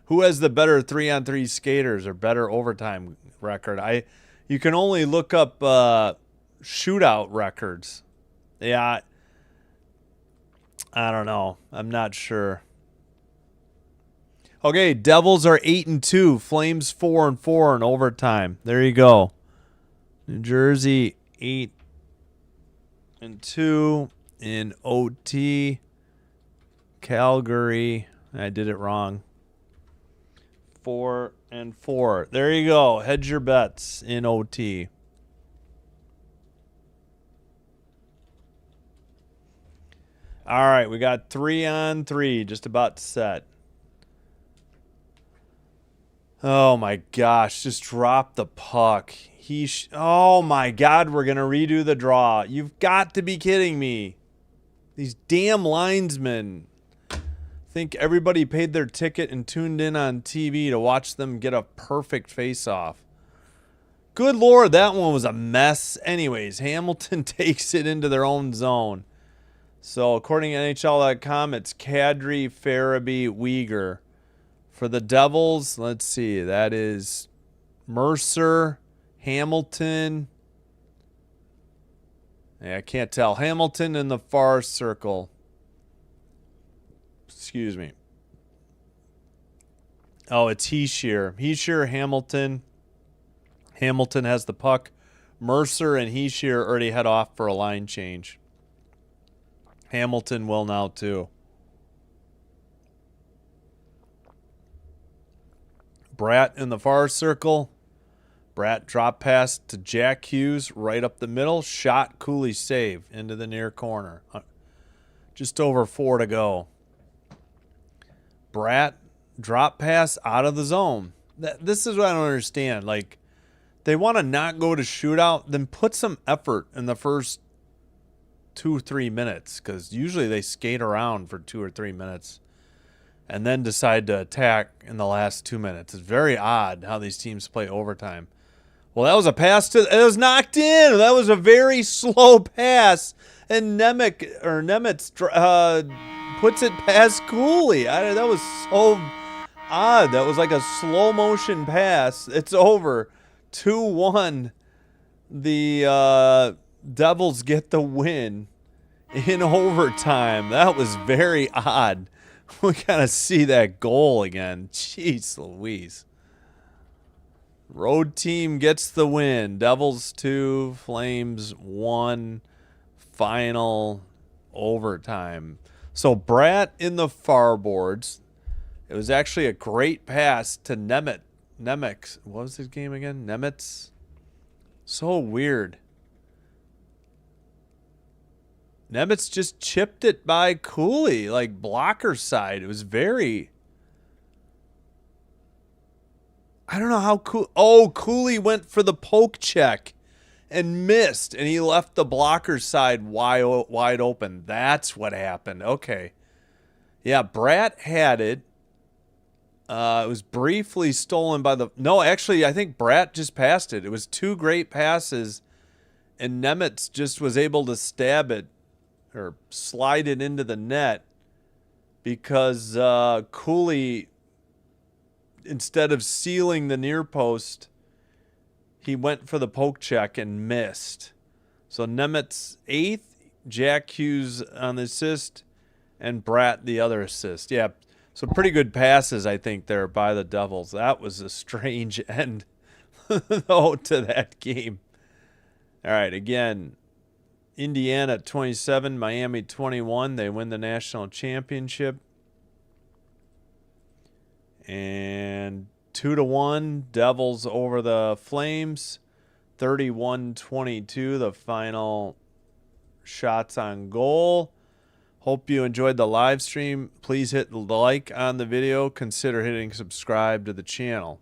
Who has the better 3-on-3 skaters or better overtime record? You can only look up shootout records. Yeah. I don't know. I'm not sure. Okay, Devils are 8-2. Flames 4-4 in overtime. There you go. New Jersey 8-2 in OT. Calgary, I did it wrong. 4-4. There you go. Hedge your bets in OT. All right, we got 3-on-3 just about set. Oh my gosh, just drop the puck. Oh my God, we're going to redo the draw. You've got to be kidding me. These damn linesmen. Think everybody paid their ticket and tuned in on TV to watch them get a perfect face-off. Good Lord, that one was a mess. Anyways, Hamilton takes it into their own zone. So according to NHL.com, it's Kadri, Farabee, Uyghur. For the Devils, let's see, that is Mercer, Hamilton. I can't tell. Hamilton in the far circle. Excuse me. Oh, it's Heeshear, Hamilton. Hamilton has the puck. Mercer and Heeshear already head off for a line change. Hamilton will now too. Bratt in the far circle. Bratt drop pass to Jack Hughes right up the middle. Shot, Cooley save into the near corner. Just over 4 to go. Bratt drop pass out of the zone. This is what I don't understand. Like, they want to not go to shootout, then put some effort in the first 2-3 minutes, because usually they skate around for 2 or 3 minutes and then decide to attack in the last 2 minutes. It's very odd how these teams play overtime. Well, that was a pass it was knocked in. That was a very slow pass, and Nemitz puts it past Cooley. That was so odd. That was like a slow motion pass. It's over. 2-1. The Devils get the win in overtime. That was very odd. We gotta see that goal again. Jeez Louise. Road team gets the win. Devils 2, Flames 1. Final overtime. So Bratt in the far boards. It was actually a great pass to Nemitz. What was his game again? Nemitz. So weird. Nemitz just chipped it by Cooley, like blocker side. It was very... I don't know how cool. Oh, Cooley went for the poke check and missed, and he left the blocker side wide open. That's what happened. Okay. Yeah, Bratt had it. It was briefly stolen by the... No, actually, I think Bratt just passed it. It was 2 great passes, and Nemitz just was able to stab it or slide it into the net because Cooley, instead of sealing the near post, he went for the poke check and missed. So Nemitz 8th, Jack Hughes on the assist, and Bratt the other assist. Yeah, so pretty good passes, I think, there by the Devils. That was a strange end, though, to that game. All right, again, Indiana 27, Miami 21. They win the national championship. And 2-1, Devils over the Flames. 31-22, the final shots on goal. Hope you enjoyed the live stream. Please hit the like on the video. Consider hitting subscribe to the channel.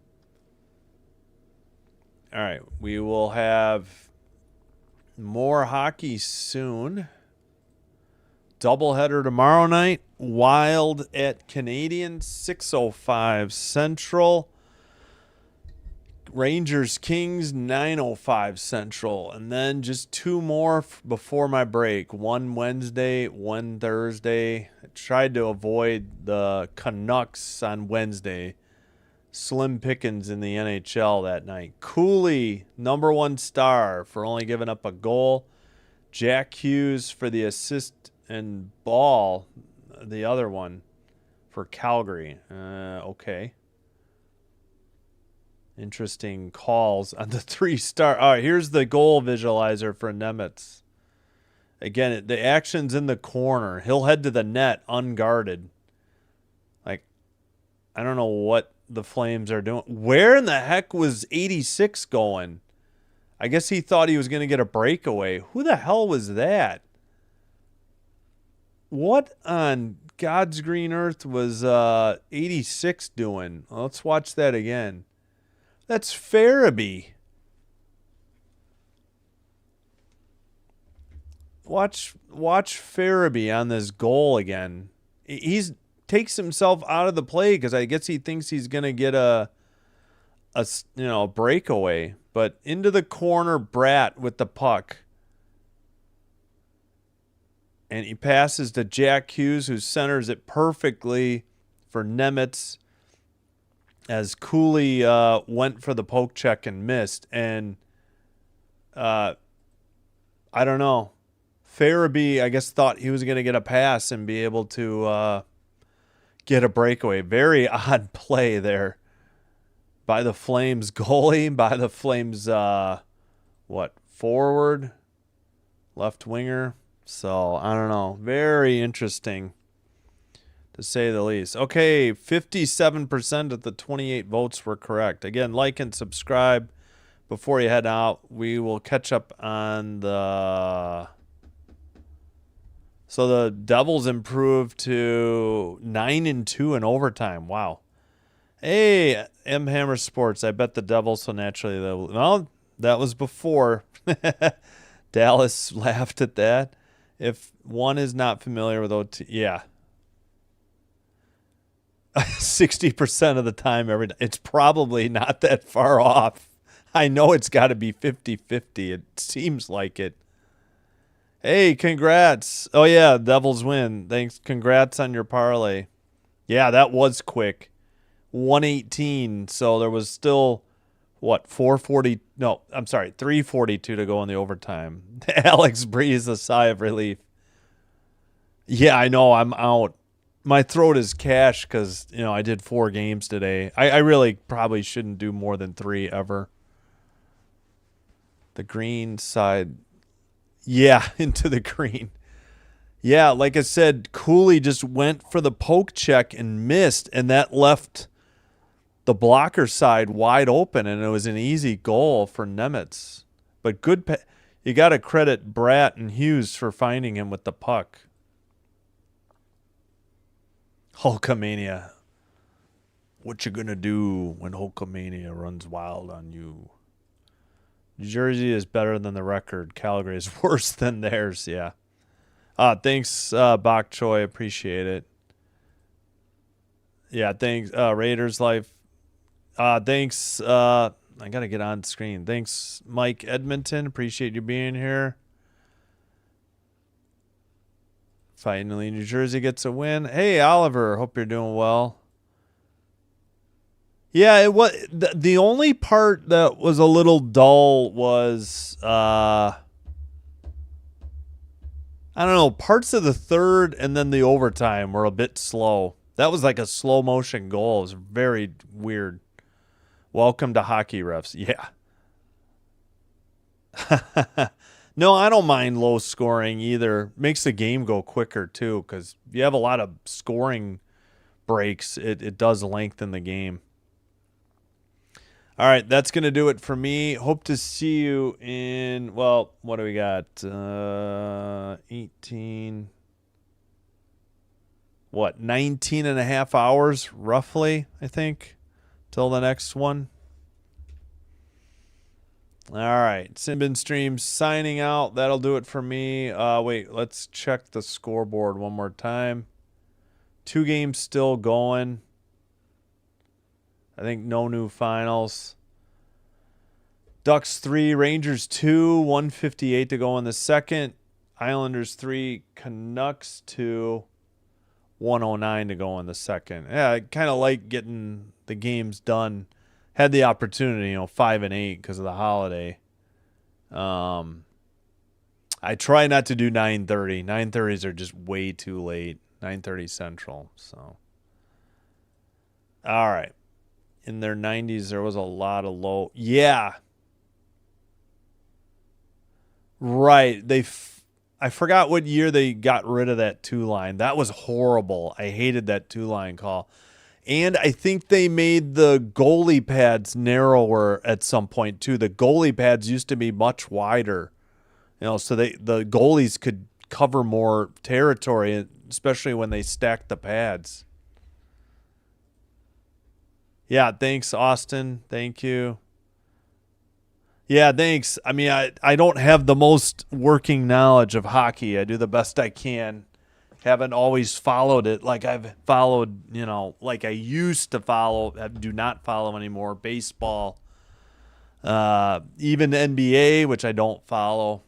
All right, we will have more hockey soon. Doubleheader tomorrow night. Wild at Canadian, 6:05 Central. Rangers Kings, 9:05 Central. And then just 2 more before my break. One Wednesday, one Thursday. I tried to avoid the Canucks on Wednesday. Slim pickings in the NHL that night. Cooley, #1 star for only giving up a goal. Jack Hughes for the assist, and Ball, the other one, for Calgary. Okay. Interesting calls on the 3-star. All right, here's the goal visualizer for Nemitz. Again, the action's in the corner. He'll head to the net unguarded. Like, I don't know what the Flames are doing. Where in the heck was 86 going? I guess he thought he was going to get a breakaway. Who the hell was that? What on God's green earth was 86 doing? Let's watch that again. That's Farabee. Watch Farabee on this goal again. He's takes himself out of the play because I guess he thinks he's gonna get a breakaway. But into the corner, Bratt with the puck, and he passes to Jack Hughes, who centers it perfectly for Nemitz, as Cooley went for the poke check and missed. And I don't know. Farabee, I guess, thought he was going to get a pass and be able to get a breakaway. Very odd play there by the Flames goalie, by the Flames, forward, left winger. So, I don't know. Very interesting, to say the least. Okay, 57% of the 28 votes were correct. Again, like and subscribe before you head out. We will catch up on the... So the Devils improved to 9-2 in overtime. Wow. Hey, M Hammer Sports. I bet the Devils, so naturally they'll... Well, that was before. Dallas laughed at that. If one is not familiar with OT... Yeah. 60% of the time, it's probably not that far off. I know it's got to be 50-50. It seems like it. Hey, congrats. Oh, yeah, Devils win. Thanks. Congrats on your parlay. Yeah, that was quick. 118. So there was still, 440. No, I'm sorry, 342 to go in the overtime. Alex breathes a sigh of relief. Yeah, I know. I'm out. My throat is cash because, I did 4 games today. I really probably shouldn't do more than 3 ever. The green side. Yeah, into the green. Yeah, like I said, Cooley just went for the poke check and missed, and that left the blocker side wide open, and it was an easy goal for Nemitz. But you got to credit Bratt and Hughes for finding him with the puck. Hulkamania. What you gonna do when Hulkamania runs wild on you? New Jersey is better than the record. Calgary is worse than theirs. Yeah. Thanks, Bok Choi. Appreciate it. Yeah, thanks, Raiders Life. Thanks. I got to get on screen. Thanks, Mike Edmonton. Appreciate you being here. Finally, New Jersey gets a win. Hey, Oliver. Hope you're doing well. Yeah, it was the only part that was a little dull was I don't know, parts of the third and then the overtime were a bit slow. That was like a slow motion goal. It was very weird. Welcome to hockey refs. Yeah. No, I don't mind low scoring either. Makes the game go quicker too, because if you have a lot of scoring breaks, it does lengthen the game. All right, that's going to do it for me. Hope to see you in, what do we got? 18, 19 and a half hours, roughly, I think, till the next one. All right, Sinbin Stream signing out. That'll do it for me. Wait, let's check the scoreboard one more time. 2 games still going. I think no new finals. Ducks 3, Rangers 2, 158 to go in the second. Islanders 3, Canucks 2, 109 to go in the second. Yeah, I kind of like getting the games done. Had the opportunity, 5 and 8 because of the holiday. I try not to do 9:30. 9:30s are just way too late. 9:30 Central. So, all right. In their 90s, there was a lot of low. Yeah. Right. I forgot what year they got rid of that 2-line. That was horrible. I hated that 2-line call. And I think they made the goalie pads narrower at some point too. The goalie pads used to be much wider, so the goalies could cover more territory, especially when they stacked the pads. Yeah, thanks, Austin. Thank you. Yeah, thanks. I mean, I don't have the most working knowledge of hockey. I do the best I can. Haven't always followed it like I've followed, like I used to follow. I do not follow anymore. Baseball, even NBA, which I don't follow.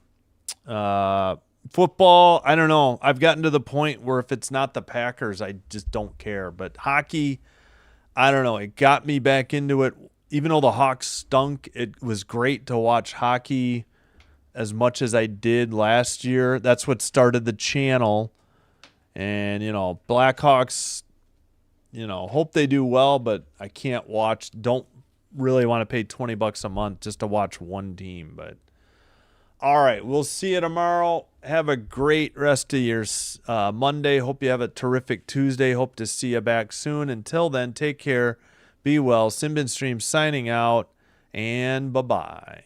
Football, I don't know. I've gotten to the point where if it's not the Packers, I just don't care. But hockey, I don't know. It got me back into it. Even though the Hawks stunk, it was great to watch hockey as much as I did last year. That's what started the channel. And, Blackhawks hope they do well, but I can't watch. Don't really want to pay $20 a month just to watch one team. But all right, we'll see you tomorrow. Have a great rest of your Monday. Hope you have a terrific Tuesday. Hope to see you back soon. Until then, take care. Be well. Simbin Stream signing out, and bye-bye.